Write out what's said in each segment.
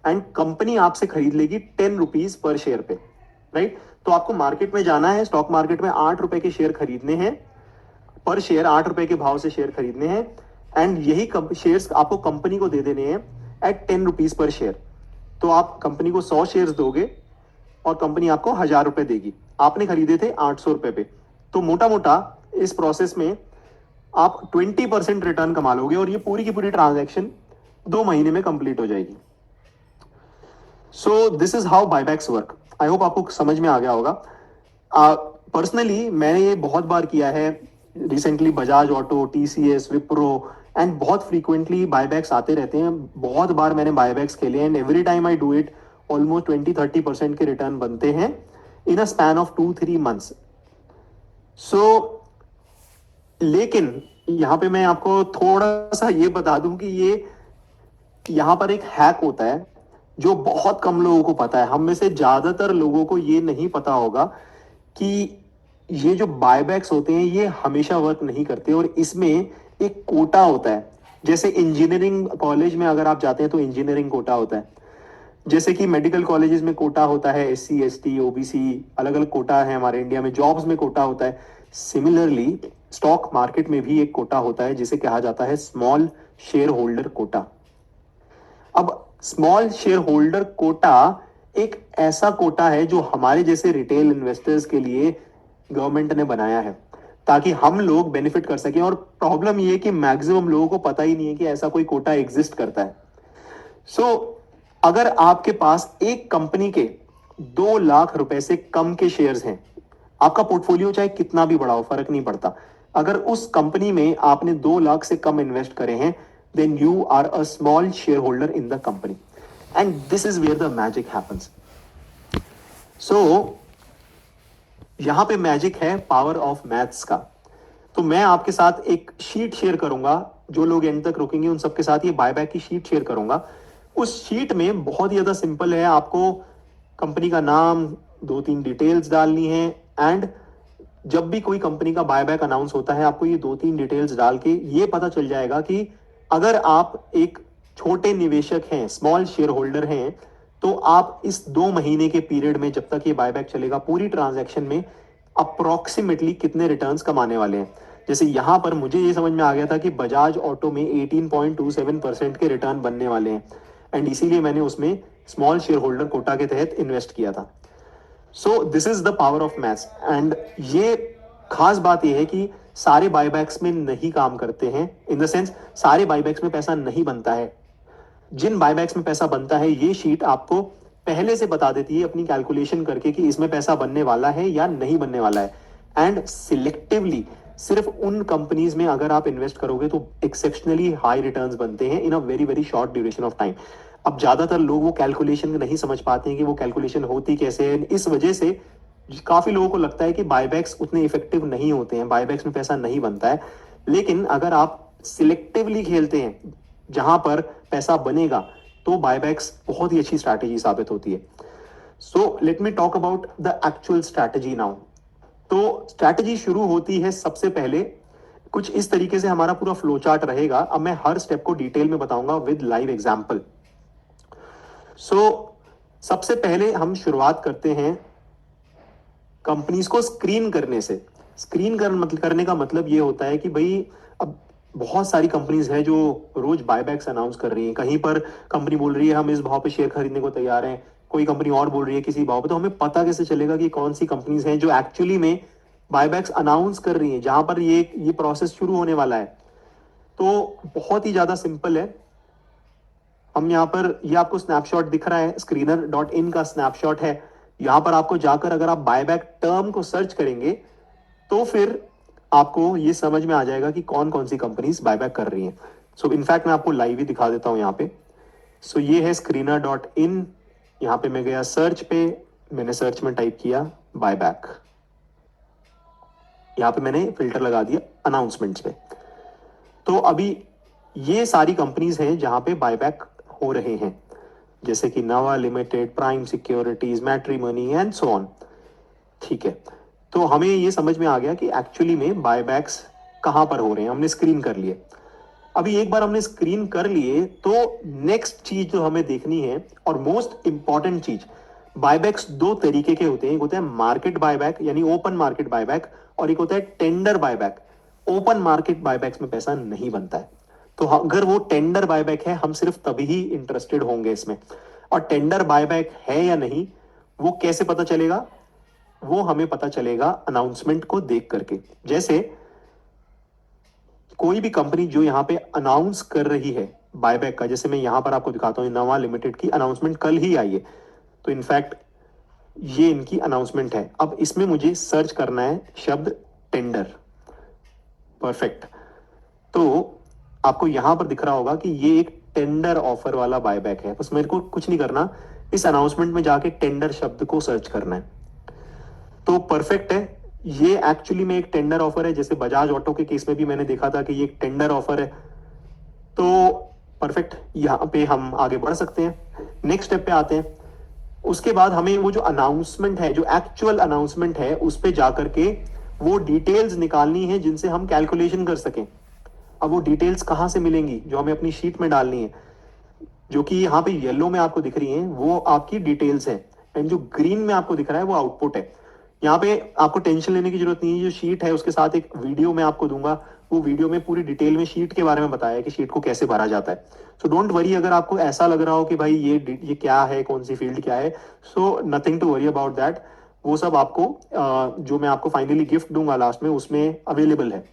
And company आपसे खरीद लेगी 10 रुपीज पर शेयर पे, राइट। तो आपको मार्केट में जाना है, स्टॉक मार्केट में 8 रुपए के शेयर खरीदने हैं, पर शेयर 8 रुपए के भाव से शेयर खरीदने हैं, एंड यही शेयर्स आपको कंपनी को दे देने हैं एट 10 रुपीज पर शेयर। तो आप कंपनी को 100 शेयर्स दोगे और कंपनी आपको 1000 रुपए देगी। आपने खरीदे थे 800 रुपए पे, तो मोटा मोटा इस प्रोसेस में आप 20% रिटर्न कमा लोगे और ये पूरी की पूरी ट्रांजैक्शन 2 महीने में कंप्लीट हो जाएगी। सो this is how buybacks work. I hope आपको समझ में आ गया होगा। पर्सनली मैंने ये बहुत बार किया है, recently Bajaj auto, TCS, Wipro, and बहुत फ्रीक्वेंटली बायबैक्स आते रहते हैं। बहुत बार मैंने बायबैक्स खेले and every time I do it almost 20-30% के रिटर्न बनते हैं in a span of 2-3 months. सो लेकिन यहां पे मैं आपको थोड़ा सा ये बता दूं कि ये यहां पर एक हैक होता है जो बहुत कम लोगों को पता है। हम में से ज्यादातर लोगों को ये नहीं पता होगा कि ये जो बायबैक्स होते हैं ये हमेशा वर्क नहीं करते और इसमें एक कोटा होता है। जैसे इंजीनियरिंग कॉलेज में अगर आप जाते हैं तो इंजीनियरिंग कोटा होता है, जैसे कि मेडिकल कॉलेजेस में कोटा होता है, एससी एसटी ओबीसी अलग अलग कोटा है हमारे इंडिया में, जॉब्स में कोटा होता है। सिमिलरली स्टॉक मार्केट में भी एक कोटा होता है जिसे कहा जाता है स्मॉल शेयर होल्डर कोटा। अब स्मॉल शेयर होल्डर कोटा एक ऐसा कोटा है जो हमारे जैसे रिटेल इन्वेस्टर्स के लिए गवर्नमेंट ने बनाया है ताकि हम लोग बेनिफिट कर सकें। और प्रॉब्लम ये है कि मैक्सिमम लोगों को पता ही नहीं है कि ऐसा कोई कोटा एग्जिस्ट करता है। अगर आपके पास एक कंपनी के 2 लाख रुपए से कम के शेयर्स हैं, आपका पोर्टफोलियो चाहे कितना भी बड़ा हो फर्क नहीं पड़ता, अगर उस कंपनी में आपने 2 लाख से कम इन्वेस्ट करे हैं, then you are a small shareholder in the company and this is where the magic happens. So यहां पे मैजिक है पावर ऑफ मैथ्स का। तो मैं आपके साथ एक शीट शेयर करूंगा, जो लोग एंड तक रुकेंगे उन सबके साथ ये बायबैक की शीट शेयर करूंगा। उस शीट में बहुत ही ज्यादा सिंपल है, आपको कंपनी का नाम, 2-3 डिटेल्स डालनी है, एंड जब भी कोई कंपनी का बायबैक अनाउंस होता है आपको ये 2-3 डिटेल्स डाल के ये पता चल जाएगा कि अगर आप एक छोटे निवेशक हैं, स्मॉल शेयर होल्डर हैं, तो आप इस 2 महीने के पीरियड में जब तक ये बायबैक चलेगा पूरी ट्रांजैक्शन में अप्रोक्सीमेटली कितने रिटर्न्स कमाने वाले हैं। जैसे यहां पर मुझे ये समझ में आ गया था कि बजाज ऑटो में 18.27% के रिटर्न बनने वाले हैं एंड इसीलिए मैंने उसमें स्मॉल शेयर होल्डर कोटा के तहत इन्वेस्ट किया था। सो this is the power of maths and ये खास बात यह है कि सारे बायबैक्स में नहीं काम करते हैं, इन द सेंस सारे बायबैक्स में पैसा नहीं बनता है। जिन बायबैक्स में पैसा बनता है ये शीट आपको पहले से बता देती है अपनी कैलकुलेशन करके कि इसमें पैसा बनने वाला है या नहीं बनने वाला है, एंड सिलेक्टिवली सिर्फ उन कंपनीज में अगर आप इन्वेस्ट करोगे तो एक्सेप्शनली हाई रिटर्न्स बनते हैं in a very very short duration of time. अब ज्यादातर लोग वो कैलकुलेशन नहीं समझ पाते हैं कि वो कैलकुलेशन होती कैसे है। इस वजह से काफी लोगों को लगता है कि बायबैक्स उतने इफेक्टिव नहीं होते हैं, बायबैक्स में पैसा नहीं बनता है। लेकिन अगर आप सिलेक्टिवली खेलते हैं जहां पर पैसा बनेगा तो बायबैक्स बहुत ही अच्छी स्ट्रैटेजी साबित होती है। सो let me talk about the actual strategy now. तो स्ट्रैटेजी शुरू होती है सबसे पहले कुछ इस तरीके से, हमारा पूरा फ्लो चार्ट रहेगा। अब मैं हर स्टेप को डिटेल में बताऊंगा विद लाइव एग्जांपल। सो सबसे पहले हम शुरुआत करते हैं कंपनीज को स्क्रीन करने से। करने का मतलब ये होता है कि भाई अब बहुत सारी कंपनीज हैं जो रोज बायबैक्स अनाउंस कर रही हैं। कहीं पर कंपनी बोल रही है हम इस भाव पे शेयर खरीदने को तैयार हैं, कोई कंपनी और बोल रही है किसी भाव पे, तो हमें पता कैसे चलेगा कि कौन सी कंपनीज हैं जो एक्चुअली में बायबैक्स अनाउंस कर रही हैं, जहां पर ये प्रोसेस शुरू होने वाला है। तो बहुत ही ज्यादा सिंपल है। हम यहाँ पर ये आपको स्नैपशॉट दिख रहा है, screener.in का स्नैपशॉट है। यहां पर आपको जाकर अगर आप बायबैक टर्म को सर्च करेंगे तो फिर आपको ये समझ में आ जाएगा कि कौन कौन सी कंपनीज बायबैक कर रही हैं। सो इनफैक्ट मैं आपको लाइव ही दिखा देता हूं यहाँ पे। सो ये है screener.in। यहाँ पे मैं गया सर्च पे, मैंने सर्च में टाइप किया बायबैक, यहाँ पे मैंने फिल्टर लगा दिया अनाउंसमेंट्स पे। तो अभी ये सारी कंपनीज हैं जहां पे बायबैक हो रहे हैं, जैसे कि नवा limited, prime securities, matrimony and so on. ठीक है, तो हमें ये समझ में आ गया कि एक्चुअली में बायबैक्स कहां पर हो रहे हैं, हमने स्क्रीन कर लिए। अभी एक बार हमने स्क्रीन कर लिए तो नेक्स्ट चीज जो हमें देखनी है और मोस्ट इंपॉर्टेंट चीज, बायबैक्स दो तरीके के होते हैं। एक होता है मार्केट बायबैक यानी ओपन मार्केट बायबैक, और एक होता है tender buyback. Open market buybacks में पैसा नहीं बनता है, तो अगर वो टेंडर बायबैक है हम सिर्फ तभी ही इंटरेस्टेड होंगे इसमें। और टेंडर बायबैक है या नहीं वो कैसे पता चलेगा, वो हमें पता चलेगा अनाउंसमेंट को देख करके। जैसे कोई भी कंपनी जो यहां पे अनाउंस कर रही है बायबैक का, जैसे मैं यहां पर आपको दिखाता हूं, नवा लिमिटेड की अनाउंसमेंट कल ही आई है, तो इनफैक्ट ये इनकी अनाउंसमेंट है। अब इसमें मुझे सर्च करना है शब्द टेंडर। परफेक्ट। तो आपको यहां पर दिख रहा होगा कि ये एक टेंडर ऑफर वाला बायबैक है। बस मेरे को कुछ नहीं करना, इस अनाउंसमेंट में जाके टेंडर शब्द को सर्च करना है तो परफेक्ट है। ये एक्चुअली में एक टेंडर ऑफर है, जैसे बजाज ऑटो के केस में भी मैंने देखा था कि ये एक टेंडर ऑफर है। तो परफेक्ट, यहां पे हम आगे बढ़ सकते हैं, नेक्स्ट स्टेप पे आते हैं। उसके बाद हमें वो जो अनाउंसमेंट है, जो एक्चुअल अनाउंसमेंट है, उस पे जाकर के वो डिटेल्स निकालनी है जिनसे हम कैलकुलेशन कर सकें। अब वो डिटेल्स कहां से मिलेंगी, जो हमें अपनी शीट में डालनी है, जो कि यहाँ पे येलो में आपको दिख रही हैं वो आपकी डिटेल्स है, एंड जो ग्रीन में आपको दिख रहा है वो आउटपुट है। यहाँ पे आपको टेंशन लेने की जरूरत नहीं है, जो शीट है उसके साथ एक वीडियो मैं आपको दूंगा, वो वीडियो में पूरी डिटेल में शीट के बारे में बताया है कि शीट को कैसे भरा जाता है। सो डोंट वरी अगर आपको ऐसा लग रहा हो कि भाई ये क्या है, कौन सी फील्ड क्या है, so nothing to worry about that. वो सब आपको जो मैं आपको फाइनली गिफ्ट दूंगा लास्ट में उसमें अवेलेबल है।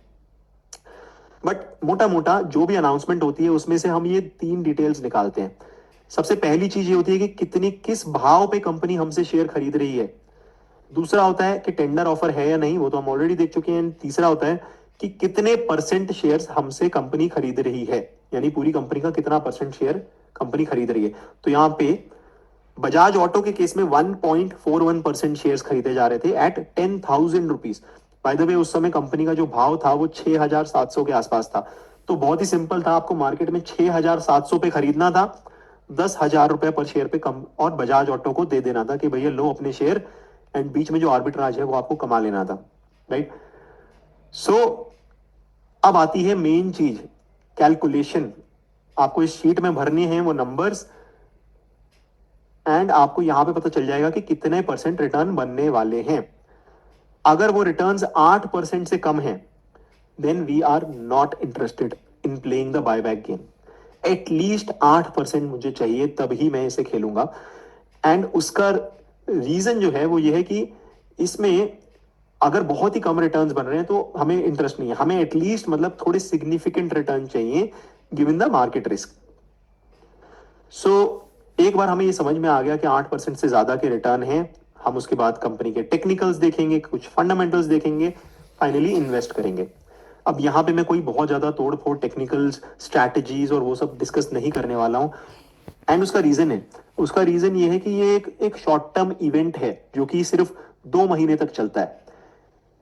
बट मोटा मोटा जो भी अनाउंसमेंट होती है उसमें से हम ये 3 डिटेल्स निकालते हैं। सबसे पहली चीज ये होती है कि कितनी किस भाव पे कंपनी हमसे शेयर खरीद रही है। दूसरा होता है कि टेंडर ऑफर है या नहीं, वो तो हम ऑलरेडी देख चुके हैं। तीसरा होता है कि कितने परसेंट शेयर्स हमसे कंपनी खरीद रही है, यानी पूरी कंपनी का कितना परसेंट शेयर कंपनी खरीद रही है। तो यहां पे बजाज ऑटो के केस में 1.41% शेयर्स खरीदे जा रहे थे at 10,000 rupees. By the way उस समय कंपनी का जो भाव था वो 6,700 के आसपास था। तो बहुत ही सिंपल था, आपको मार्केट में 6,700 पे खरीदना था, 10,000 रुपए पर शेयर पे कम, और बजाज ऑटो को दे देना था कि भैया लो अपने शेयर, एंड बीच में जो आर्बिट्राज है वो आपको कमा लेना था, राइट। सो अब आती है मेन चीज, कैलकुलेशन। आपको इस शीट में भरने हैं वो नंबर्स, एंड आपको यहां पे पता चल जाएगा कि कितने परसेंट रिटर्न बनने वाले हैं। अगर वो रिटर्न्स 8% से कम है then we are not interested in playing the buyback game. At least 8% मुझे चाहिए, तभी मैं इसे खेलूंगा। एंड उसका रीजन जो है वो ये है कि इसमें अगर बहुत ही कम रिटर्न्स बन रहे हैं तो हमें इंटरेस्ट नहीं है, हमें एटलीस्ट मतलब थोड़े सिग्निफिकेंट रिटर्न चाहिए गिवन द मार्केट रिस्क। सो एक बार हमें ये समझ में आ गया कि 8% से ज्यादा के रिटर्न है, हम उसके बाद कंपनी के टेक्निकल्स देखेंगे, कुछ फंडामेंटल्स देखेंगे, फाइनली इन्वेस्ट करेंगे। अब यहां पे मैं कोई बहुत ज्यादा तोड़ फोड़ टेक्निकल्स, स्ट्रैटेजीज और वो सब डिस्कस नहीं करने वाला हूं। एंड उसका रीजन ये है कि ये एक शॉर्ट टर्म इवेंट है जो कि सिर्फ 2 महीने तक चलता है।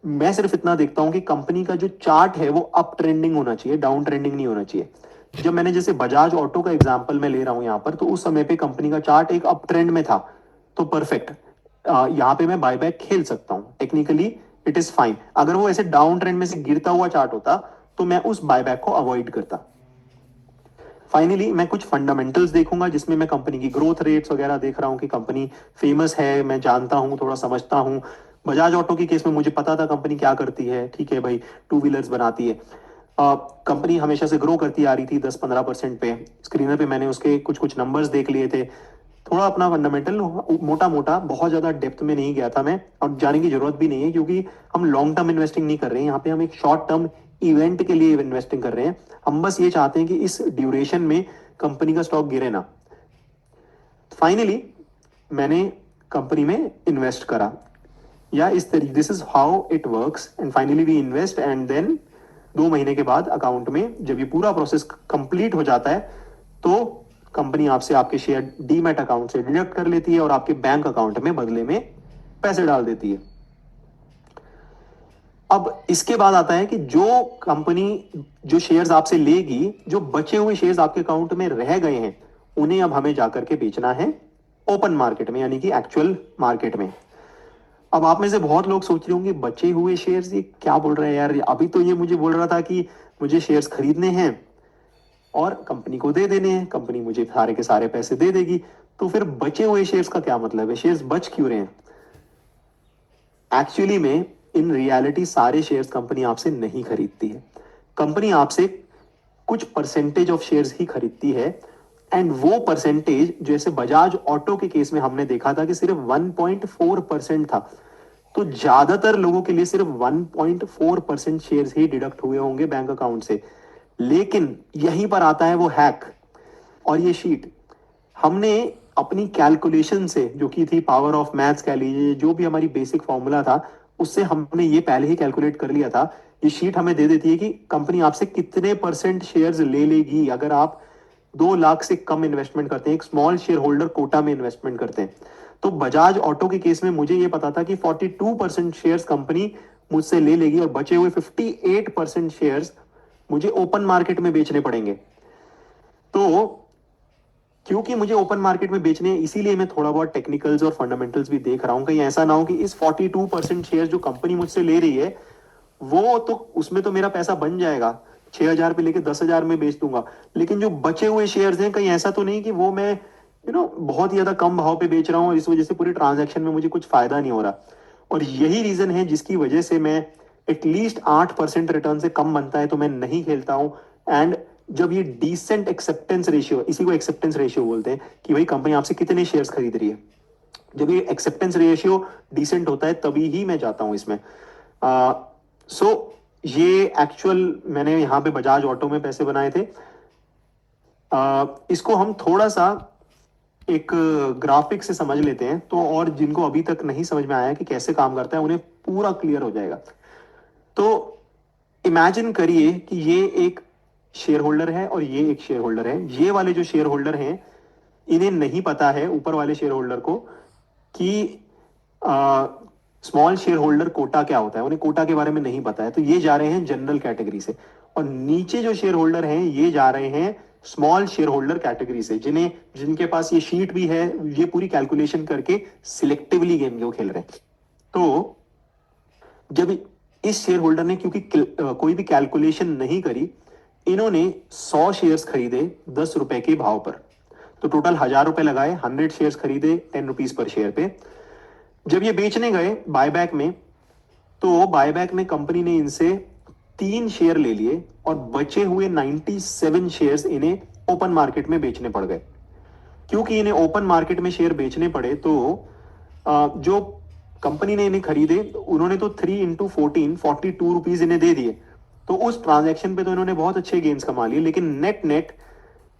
मैं सिर्फ इतना देखता हूं कि कंपनी का जो चार्ट है वो अप ट्रेंडिंग होना चाहिए, डाउन ट्रेंडिंग नहीं होना चाहिए। जब मैंने जैसे बजाज ऑटो का एग्जांपल मैं ले रहा हूं यहां पर, तो उस समय पे कंपनी का चार्ट एक अप ट्रेंड में था, तो परफेक्ट, यहां पे मैं बायबैक खेल सकता हूं, टेक्निकली इट इज फाइन। अगर वो ऐसे डाउन ट्रेंड में से गिरता हुआ चार्ट होता तो मैं उस बायबैक को अवॉइड करता। फाइनली मैं कुछ फंडामेंटल्स देखूंगा जिसमें मैं कंपनी की ग्रोथ रेट्स वगैरह देख रहा हूं कि कंपनी फेमस है, मैं जानता हूं, थोड़ा समझता हूं। बजाज ऑटो के केस में मुझे पता था कंपनी क्या करती है, ठीक है भाई, टू व्हीलर्स बनाती है। कंपनी हमेशा से ग्रो करती आ रही थी 10-15% पे। स्क्रीनर पे मैंने उसके कुछ कुछ नंबर्स देख लिए थे। थोड़ा अपना फंडामेंटल मोटा मोटा, बहुत ज्यादा डेप्थ में नहीं गया था मैं, और जाने की जरूरत भी नहीं है क्योंकि हम लॉन्ग टर्म इन्वेस्टिंग नहीं कर रहे हैं यहाँ पे, हम एक शॉर्ट टर्म इवेंट के लिए इन्वेस्टिंग कर रहे हैं। हम बस ये चाहते हैं कि इस ड्यूरेशन में कंपनी का स्टॉक गिरे ना। फाइनली मैंने कंपनी में इन्वेस्ट करा, या इस तरीके, this is how it works. And finally we invest, and then 2 महीने के बाद अकाउंट में जब ये पूरा प्रोसेस कंप्लीट हो जाता है तो कंपनी आपसे आपके शेयर डीमैट अकाउंट से डिडक्ट कर लेती है और आपके बैंक अकाउंट में बदले में पैसे डाल देती है। अब इसके बाद आता है कि जो कंपनी जो शेयर्स आपसे लेगी, जो बचे हुए शेयर्स आपके अकाउंट में रह गए हैं, उन्हें अब हमें जाकर के बेचना है ओपन मार्केट में, यानी कि एक्चुअल मार्केट में। अब आप में से बहुत लोग सोच रहे होंगे बचे हुए शेयर्स, ये क्या बोल रहे हैं यार, अभी तो ये मुझे बोल रहा था कि मुझे शेयर्स खरीदने हैं, और कंपनी को दे देने हैं, कंपनी मुझे सारे के सारे पैसे दे देगी। तो फिर बचे हुए शेयर्स का क्या मतलब है, शेयर्स बच क्यों रहे हैं? एक्चुअली में इन रियलिटी सारे शेयर्स कंपनी आपसे नहीं खरीदती है। कंपनी आपसे कुछ परसेंटेज ऑफ शेयर्स ही खरीदती है, एंड वो परसेंटेज जैसे बजाज ऑटो के केस में हमने देखा था कि सिर्फ 1.4% था। तो ज्यादातर लोगों के लिए सिर्फ 1.4% शेयर्स ही डिडक्ट हुए होंगे बैंक अकाउंट से। लेकिन यहीं पर आता है वो हैक और ये शीट। हमने अपनी कैलकुलेशन से, जो की थी पावर ऑफ मैथ्स कह लीजिए, जो भी हमारी बेसिक फॉर्मूला था, उससे हमने ये पहले ही कैलकुलेट कर लिया था। ये शीट हमें दे देती है कि कंपनी आपसे कितने परसेंट शेयर्स ले लेगी अगर आप 2 लाख से कम इन्वेस्टमेंट करते हैं, एक स्मॉल शेयर होल्डर कोटा में इन्वेस्टमेंट करते हैं। तो बजाज ऑटो के केस में मुझे ये पता था कि 42% शेयर्स कंपनी मुझसे ले लेगी और बचे हुए 58% शेयर्स मुझे ओपन मार्केट में बेचने पड़ेंगे। तो क्योंकि मुझे ओपन मार्केट में बेचने हैं, इसीलिए मैं थोड़ा बहुत टेक्निकल्स और फंडामेंटल्स भी देख रहा हूं। कहीं ऐसा ना हो कि इस 42% शेयर जो कंपनी मुझसे ले रही है, वो तो उसमें तो मेरा पैसा बन जाएगा, 6,000 पे लेके 10,000 में बेच दूंगा। लेकिन जो बचे हुए शेयर्स हैं, कहीं ऐसा तो नहीं कि वो मैं बहुत ही ज्यादा कम भाव पे बेच रहा हूं और इस वजह से पूरी ट्रांजैक्शन में मुझे कुछ फायदा नहीं हो रहा। और यही रीजन है जिसकी वजह से मैं एटलीस्ट 8% रिटर्न से कम बनता है तो मैं नहीं खेलता हूं। एंड जब ये डिसेंट एक्सेप्टेंस रेशियो, इसी को एक्सेप्टेंस रेशियो बोलते हैं कि भाई कंपनी आपसे कितने शेयर्स खरीद रही है, जब ये एक्सेप्टेंस रेशियो डिसेंट होता है तभी ही मैं जाता हूं इसमें। सो ये एक्चुअल मैंने यहां पे बजाज ऑटो में पैसे बनाए थे। इसको हम थोड़ा सा एक ग्राफिक से समझ लेते हैं तो, और जिनको अभी तक नहीं समझ में आया कि कैसे काम करता है उन्हें पूरा क्लियर हो जाएगा। तो इमेजिन करिए कि ये एक शेयर होल्डर है और ये एक शेयर होल्डर है। ये वाले जो शेयर होल्डर हैं, इन्हें नहीं पता है ऊपर वाले शेयर होल्डर को कि स्मॉल शेयर होल्डर कोटा क्या होता है, उन्हें कोटा के बारे में नहीं पता है। तो ये जा रहे हैं जनरल कैटेगरी से, और नीचे जो शेयर होल्डर हैं ये जा रहे हैं स्मॉल शेयर होल्डर कैटेगरी से, जिनके पास ये शीट भी है, ये पूरी कैलकुलेशन करके सिलेक्टिवली गेम को खेल रहे हैं। तो जब इस शेयर होल्डर ने क्योंकि कोई भी कैलकुलेशन नहीं करी, इन्होंने 100 शेयर्स खरीदे 10 रुपए के भाव पर। तो टोटल 1,000 रुपए लगाए, 100 शेयर्स खरीदे 10 रुपीज पर शेयर पे। जब ये बेचने गए बायबैक में, तो बायबैक में कंपनी ने इनसे 3 शेयर ले लिए और बचे हुए 97 शेयर्स इन्हें ओपन मार्केट में बेचने पड़ गए। क्योंकि इन्हें ओपन मार्केट में शेयर बेचने पड़े, तो जो कंपनी ने इन्हें खरीदे उन्होंने तो 3 into 14 42 रुपीज इन्हें दे दिए। तो उस ट्रांजैक्शन पे तो इन्होंने बहुत अच्छे गेन्स कमा लिए, लेकिन नेट नेट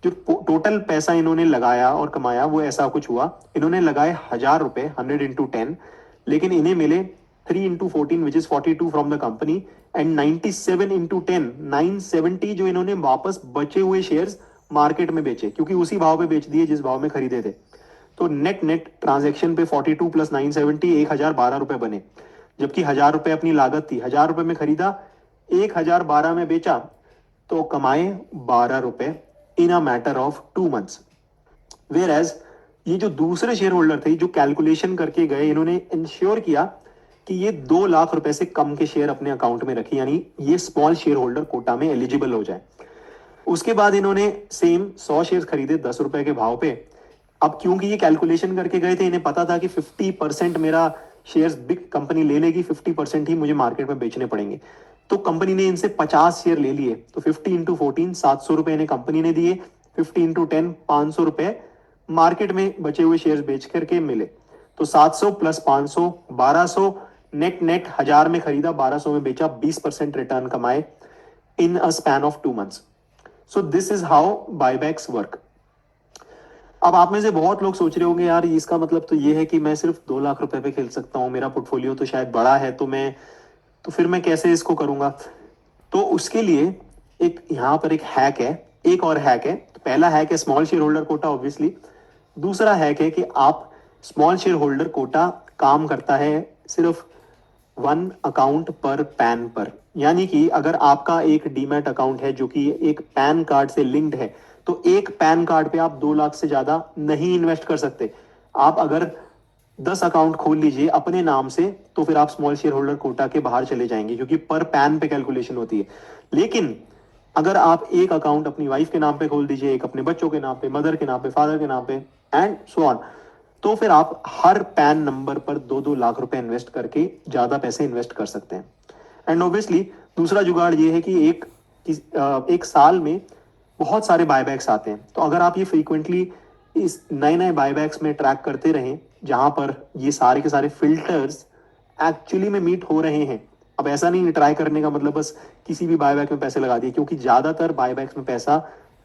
जो टोटल पैसा इन्होंने लगाया और कमाया वो ऐसा कुछ हुआ। इन्होंने लगाए 1,000 रुपए 100 into 10, लेकिन इन्हें मिले 3 into 14 which is 42 from the company, and 97 into 10 970 जो इन्होंने वापस बचे हुए शेयर्स मार्केट में बेचे, क्योंकि उसी भाव पे बेच दिए जिस भाव में खरीदे थे। तो नेट नेट ट्रांजैक्शन पे 42 प्लस 970 1,012 रुपए बने। जबकि 1,000 रुपए अपनी लागत थी, 1,000 रुपए में खरीदा, 1,012 में बेचा, तो कमाए 12 रुपए in a matter of 2 months. Whereas ये जो दूसरे शेयर होल्डर थे जो कैलकुलेशन करके गए, इन्होंने इंश्योर किया कि ये 2 लाख रुपए से कम के शेयर अपने अकाउंट में रखे, यानी ये स्मॉल शेयर होल्डर कोटा में एलिजिबल हो जाए। उसके बाद इन्होंने सेम 100 शेयर खरीदे 10 रुपए के भाव पे। अब क्योंकि ये कैलकुलेशन करके गए थे, इन्हें पता था कि 50% मेरा शेयर्स बिग कंपनी ले लेगी, 50% ही मुझे मार्केट में बेचने पड़ेंगे। तो कंपनी ने इनसे 50 शेयर ले लिए। तो 50 into 14 700 रुपए इन्हें कंपनी ने दिए, 50 into 10 500 रुपए मार्केट में बचे हुए शेयर्स बेच करके मिले। तो 700 प्लस 500 1200, नेट नेट 1,000 में खरीदा 1200 में बेचा, 20% रिटर्न कमाए in a span of 2 months. So this is how buybacks work. अब आप में से बहुत लोग सोच रहे होंगे, यार इसका मतलब तो ये है कि मैं सिर्फ 2 लाख रुपए पे खेल सकता हूँ, मेरा पोर्टफोलियो तो शायद बड़ा है, तो फिर मैं कैसे इसको करूंगा? तो उसके लिए एक यहां पर एक हैक है, एक और हैक है। तो पहला हैक है small shareholder quota, obviously. दूसरा हैक है कि आप स्मॉल शेयर होल्डर कोटा काम करता है सिर्फ 1 अकाउंट पर पैन पर। यानी कि अगर आपका एक डीमैट अकाउंट है जो कि एक पैन कार्ड से लिंक्ड है, तो एक पैन कार्ड पे आप 2 लाख से ज्यादा नहीं इन्वेस्ट कर सकते। आप अगर 10 अकाउंट खोल लीजिए अपने नाम से, तो फिर आप स्मॉल शेयर होल्डर कोटा के बाहर चले जाएंगे, क्योंकि पर पैन पे कैलकुलेशन होती है। लेकिन अगर आप एक अकाउंट अपनी वाइफ के नाम पे खोल दीजिए, एक अपने बच्चों के नाम पे, मदर के नाम पे, फादर के नाम पे, एंड सो ऑन, तो फिर आप हर पैन नंबर पर 2-2 लाख रुपए इन्वेस्ट करके ज्यादा पैसे इन्वेस्ट कर सकते हैं। एंड ऑब्वियसली दूसरा जुगाड़ ये है कि एक साल में बहुत सारे बायबैक्स आते हैं, तो अगर आप ये फ्रीक्वेंटली इस नए नए बायबैक्स में ट्रैक करते रहें जहां पर ये सारे के सारे फिल्टर्स एक्चुअली में मीट हो रहे हैं। अब ऐसा नहीं ट्राई करने का मतलब बस किसी भी बायबैक में पैसे लगा दिए, क्योंकि ज्यादातर बायबैक्स में पैसा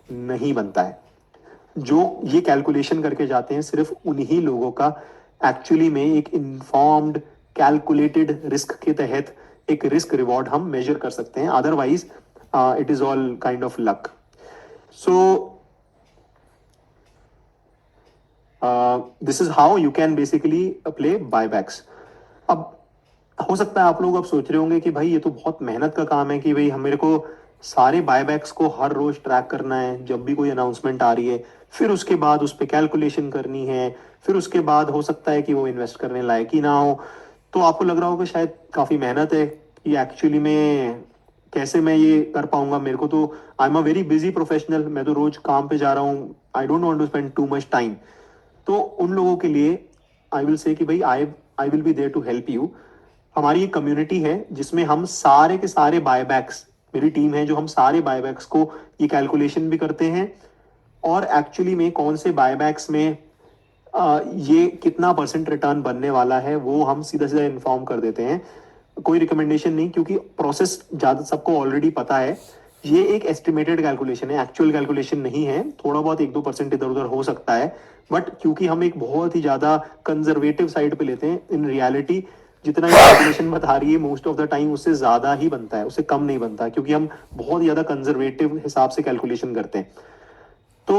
नहीं बनता है। जो ये कैलकुलेशन करके जाते हैं सिर्फ उन्हीं लोगों का एक्चुअली में एक इन्फॉर्म्ड कैलकुलेटेड रिस्क के तहत एक रिस्क रिवॉर्ड हम मेजर कर सकते हैं, otherwise it is all kind of luck. So this is how you can basically play buybacks. अब हो सकता है आप लोग अब सोच रहे होंगे कि भाई ये तो बहुत मेहनत का काम है कि भाई हम मेरे को सारे बायबैक्स को हर रोज ट्रैक करना है जब भी कोई अनाउंसमेंट आ रही है, फिर उसके बाद उस पर कैलकुलेशन करनी है, फिर उसके बाद हो सकता है कि वो इन्वेस्ट करने लायक ही ना हो। तो आपको लग रहा होगा शायद काफी मेहनत है कि एक्चुअली में कैसे मैं ये कर पाऊंगा, मेरे को तो I am a very busy professional, मैं तो रोज काम पे जा रहा हूँ, I don't want to spend too much time. तो उन लोगों के लिए आई विल से कि भाई I I will be there to help you. हमारी एक कम्युनिटी है जिसमें हम सारे के सारे बायबैक्स, मेरी टीम है जो हम सारे बायबैक्स को ये कैलकुलेशन भी करते हैं, और एक्चुअली में कौन से बायबैक्स में ये कितना परसेंट रिटर्न बनने वाला है वो हम सीधा सीधा इन्फॉर्म कर देते हैं। कोई रिकमेंडेशन नहीं, क्योंकि प्रोसेस ज्यादा सबको ऑलरेडी पता है। ये एक एस्टिमेटेड कैलकुलेशन है, एक्चुअल कैलकुलेशन नहीं है, थोड़ा बहुत 1-2% इधर उधर हो सकता है, बट क्योंकि हम एक बहुत ही ज्यादा कंजर्वेटिव साइड पे लेते हैं, इन रियलिटी जितना ये कैलकुलेशन बता रही है मोस्ट ऑफ द टाइम उससे ज्यादा ही बनता है, उससे कम नहीं बनता, क्योंकि हम बहुत ज्यादा कंजर्वेटिव हिसाब से कैलकुलेशन करते हैं। तो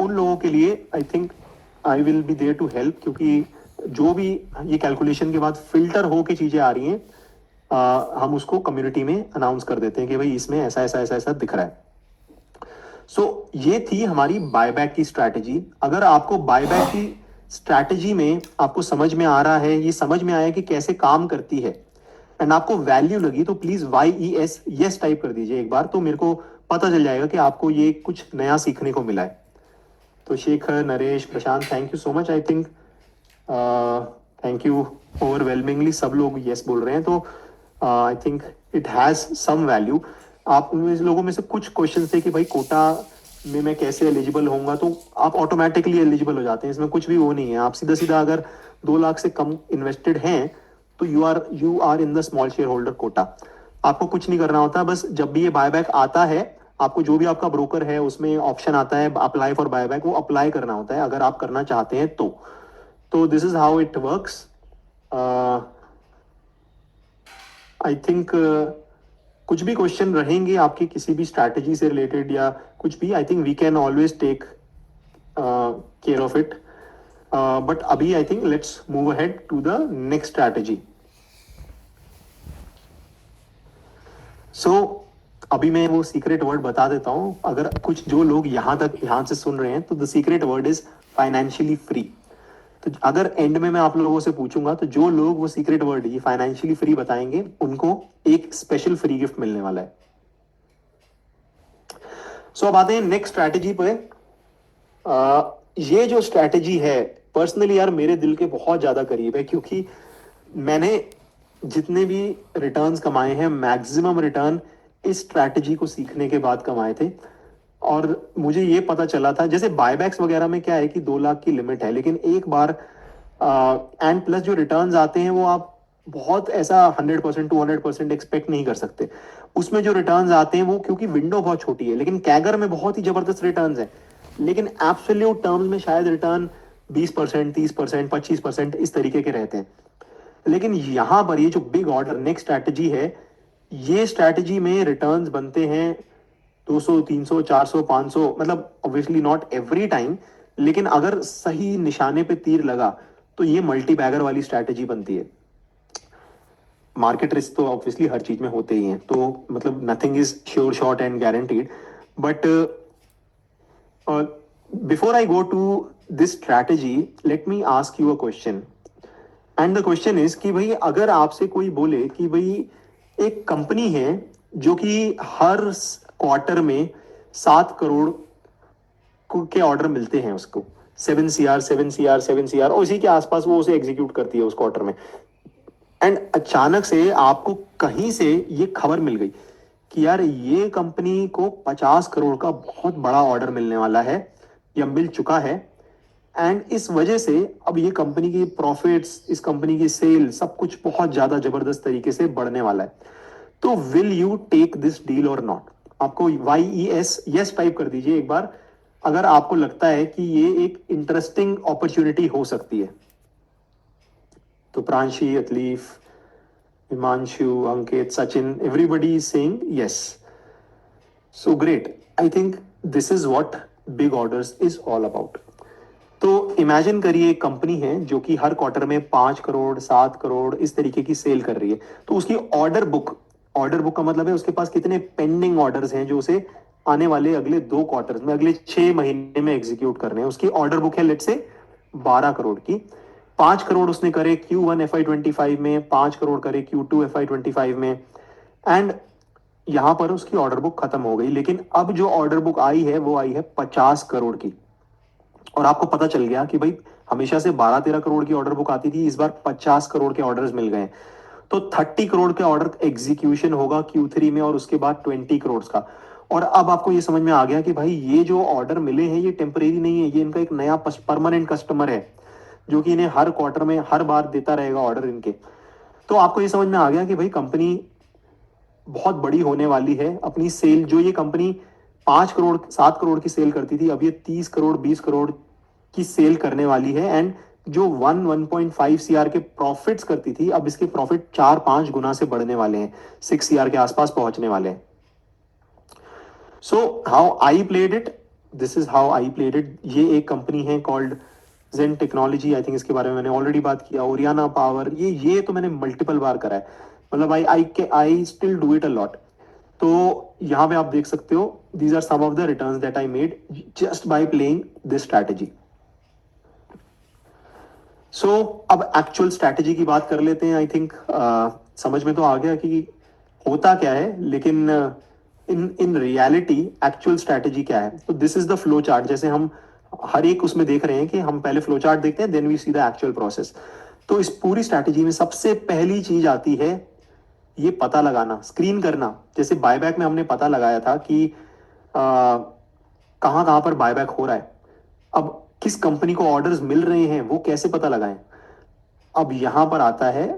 उन लोगों के लिए I think I will be there to help, क्योंकि जो भी ये कैलकुलेशन के बाद फिल्टर हो के चीजें आ रही हैं, हम उसको कम्युनिटी में अनाउंस कर देते हैं कि भाई इसमें ऐसा ऐसा ऐसा ऐसा दिख रहा है। सो ये थी हमारी बायबैक की स्ट्रैटेजी। अगर आपको बायबैक की स्ट्रैटेजी में आपको समझ में आ रहा है, ये समझ में आया कि कैसे काम करती है, एंड आपको वैल्यू लगी, तो प्लीज YES यस टाइप कर दीजिए एक बार, तो मेरे को पता चल जाएगा कि आपको ये कुछ नया सीखने को मिला है। तो Shekhar, Naresh, Prashant, thank you so much. I think thank you overwhelmingly सब लोग यस बोल रहे हैं, तो I think it has some value. आप लोगों में से कुछ क्वेश्चन थे कि भाई कोटा में मैं कैसे एलिजिबल होऊंगा, तो आप ऑटोमेटिकली एलिजिबल हो जाते हैं, इसमें कुछ भी वो नहीं है। आप सीधा सीधा अगर 2 लाख से कम इन्वेस्टेड हैं तो you are in the small shareholder quota. आपको कुछ नहीं करना होता, बस जब भी ये बायबैक आता है, आपको जो भी आपका ब्रोकर है उसमें ऑप्शन आता है अप्लाई फॉर बायबैक, वो अप्लाई करना होता है अगर आप करना चाहते हैं तो this is how it works. I think कुछ भी क्वेश्चन रहेंगे आपके किसी भी स्ट्रैटेजी से रिलेटेड या कुछ भी, I think we can always take care of it, but अभी I think let's move ahead to the next strategy. So अभी मैं वो सीक्रेट वर्ड बता देता हूं, अगर कुछ जो लोग यहां तक ध्यान से सुन रहे हैं, तो the secret word is financially free. तो अगर एंड में मैं आप लोगों से पूछूंगा तो जो लोग वो सीक्रेट वर्ड ये फाइनेंशियली फ्री बताएंगे उनको एक स्पेशल फ्री गिफ्ट मिलने वाला है। सो अब आते हैं नेक्स्ट स्ट्रैटेजी पे। ये जो स्ट्रैटेजी है पर्सनली यार मेरे दिल के बहुत ज्यादा करीब है, क्योंकि मैंने जितने भी रिटर्न्स कमाए हैं मैक्सिमम रिटर्न इस स्ट्रैटेजी को सीखने के बाद कमाए थे। और मुझे ये पता चला था, जैसे बायबैक्स वगैरह में क्या है कि 2 लाख की लिमिट है, लेकिन एक बार एंड प्लस जो रिटर्न्स आते हैं वो आप बहुत ऐसा 100% 200% एक्सपेक्ट नहीं कर सकते। उसमें जो रिटर्न्स आते हैं वो क्योंकि विंडो बहुत छोटी है, लेकिन कैगर में बहुत ही जबरदस्त रिटर्न्स हैं, लेकिन एब्सोल्यूट टर्म्स में शायद रिटर्न 20%, 30%, 25% इस तरीके के रहते हैं। लेकिन यहां पर ये जो बिग ऑर्डर नेक्स्ट स्ट्रैटेजी है, ये स्ट्रैटेजी में रिटर्न्स बनते हैं 200, 300, 400, 500, मतलब ऑब्वियसली नॉट एवरी टाइम, लेकिन अगर सही निशाने पे तीर लगा तो ये मल्टी बैगर वाली स्ट्रैटेजी बनती है। मार्केट रिस्क तो ऑब्वियसली हर चीज में होते ही हैं, तो मतलब nothing is sure short and guaranteed, but before I go to this strategy let me ask you a question, and the question is कि भाई अगर आपसे कोई बोले कि भाई एक कंपनी है जो कि क्वार्टर में 7 करोड़ के ऑर्डर मिलते हैं उसको, 7 CR 7 CR 7 CR, और इसी के आसपास वो उसे एग्जीक्यूट करती है उस क्वार्टर में। एंड अचानक से आपको कहीं से ये खबर मिल गई कि यार ये कंपनी को 50 करोड़ का बहुत बड़ा ऑर्डर मिलने वाला है या मिल चुका है, एंड इस वजह से अब ये कंपनी की प्रॉफिट्स, इस कंपनी की सेल, सब कुछ बहुत ज्यादा जबरदस्त तरीके से बढ़ने वाला है। तो will you take this deal और नॉट? आपको YES यस टाइप कर दीजिए एक बार, अगर आपको लगता है कि ये एक इंटरेस्टिंग अपॉर्चुनिटी हो सकती है। तो प्रांशी, अतलीफ, Himanshu, Ankit, Sachin, everybody is saying yes. So great, I think this is what big orders is all about. तो इमेजिन करिए एक कंपनी है जो कि हर क्वार्टर में 5 करोड़ 7 करोड़ इस तरीके की सेल कर रही है। तो उसकी ऑर्डर बुक का मतलब है उसके पास कितने पेंडिंग ऑर्डर्स हैं जो उसे आने वाले अगले 2 क्वार्टर्स में, अगले 6 महीने में एग्जीक्यूट करने हैं। उसकी ऑर्डर बुक है लेट से 12 करोड़ की। 5 करोड़ उसने करे Q1 FY25 में, 5 करोड़ करे Q2 FY25 में, एंड यहां पर उसकी ऑर्डर बुक खत्म हो गई। लेकिन अब जो ऑर्डर बुक आई है वो आई है 50 करोड़ की। और आपको पता चल गया कि भाई हमेशा से 12-13 करोड़ की ऑर्डर बुक आती थी, इस बार 50 करोड़ के ऑर्डर्स मिल गए। तो 30 करोड़ के ऑर्डर एग्जीक्यूशन होगा Q3 में, और उसके बाद 20 करोड़ का। और अब आपको ये समझ में आ गया कि भाई ये जो ऑर्डर मिले हैं ये टेम्परेरी नहीं है, ये इनका एक नया परमानेंट कस्टमर है जो कि इन्हें हर क्वार्टर में हर बार देता रहेगा ऑर्डर इनके। तो आपको ये समझ में आ गया कि भाई कंपनी बहुत बड़ी होने वाली है। अपनी सेल, जो ये कंपनी 5 करोड़ 7 करोड़ की सेल करती थी, अब ये 30 करोड़ 20 करोड़ की सेल करने वाली है। एंड जो 1.5 CR के प्रॉफिट्स करती थी, अब इसके प्रॉफिट 4-5 गुना से बढ़ने वाले हैं, 6 CR के आसपास पहुंचने वाले हैं। So how I played it, this is how I played it. ये एक कंपनी है called Zen technology, I think इसके बारे में मैंने ऑलरेडी बात किया। ओरियाना पावर, ये तो मैंने मल्टीपल बार करा है, मतलब I still do it a lot. तो यहां पे आप देख सकते हो, these are some of the returns that I made just by playing this strategy. So अब एक्चुअल स्ट्रैटेजी की बात कर लेते हैं। आई थिंक समझ में तो आ गया कि होता क्या है, लेकिन इन इन रियलिटी एक्चुअल स्ट्रैटेजी क्या है। तो this is the flow chart. जैसे हम हर एक उसमें देख रहे हैं कि हम पहले फ्लो चार्ट देखते हैं, then we see the actual process. तो इस पूरी स्ट्रैटेजी में सबसे पहली चीज आती है ये पता लगाना, स्क्रीन करना। जैसे बायबैक में हमने पता लगाया था कि कहां कहां पर बायबैक हो रहा है, अब किस कंपनी को ऑर्डर्स मिल रहे हैं वो कैसे पता लगाएं। अब यहां पर आता है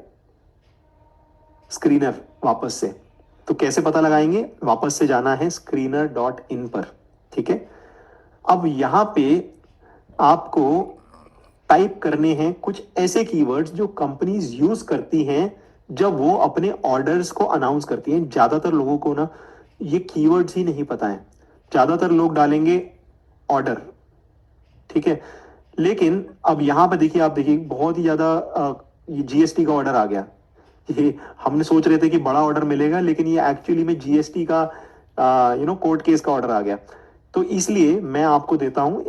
स्क्रीनर वापस से। तो कैसे पता लगाएंगे, वापस से जाना है screener.in पर, ठीक है। अब यहां पे आपको टाइप करने हैं कुछ ऐसे कीवर्ड्स जो कंपनीज यूज करती हैं जब वो अपने ऑर्डर्स को अनाउंस करती हैं। ज्यादातर लोगों को ना ये कीवर्ड्स ही नहीं पता है, ज्यादातर लोग डालेंगे ऑर्डर, ठीक है। लेकिन अब यहां पर देखिए, आप देखिए बहुत ही ज्यादा ये GST का ऑर्डर आ गया। ये हमने सोच रहे थे कि बड़ा ऑर्डर मिलेगा, लेकिन ये एक्चुअली में GST का कोर्ट केस का ऑर्डर आ गया। तो इसलिए मैं आपको देता हूं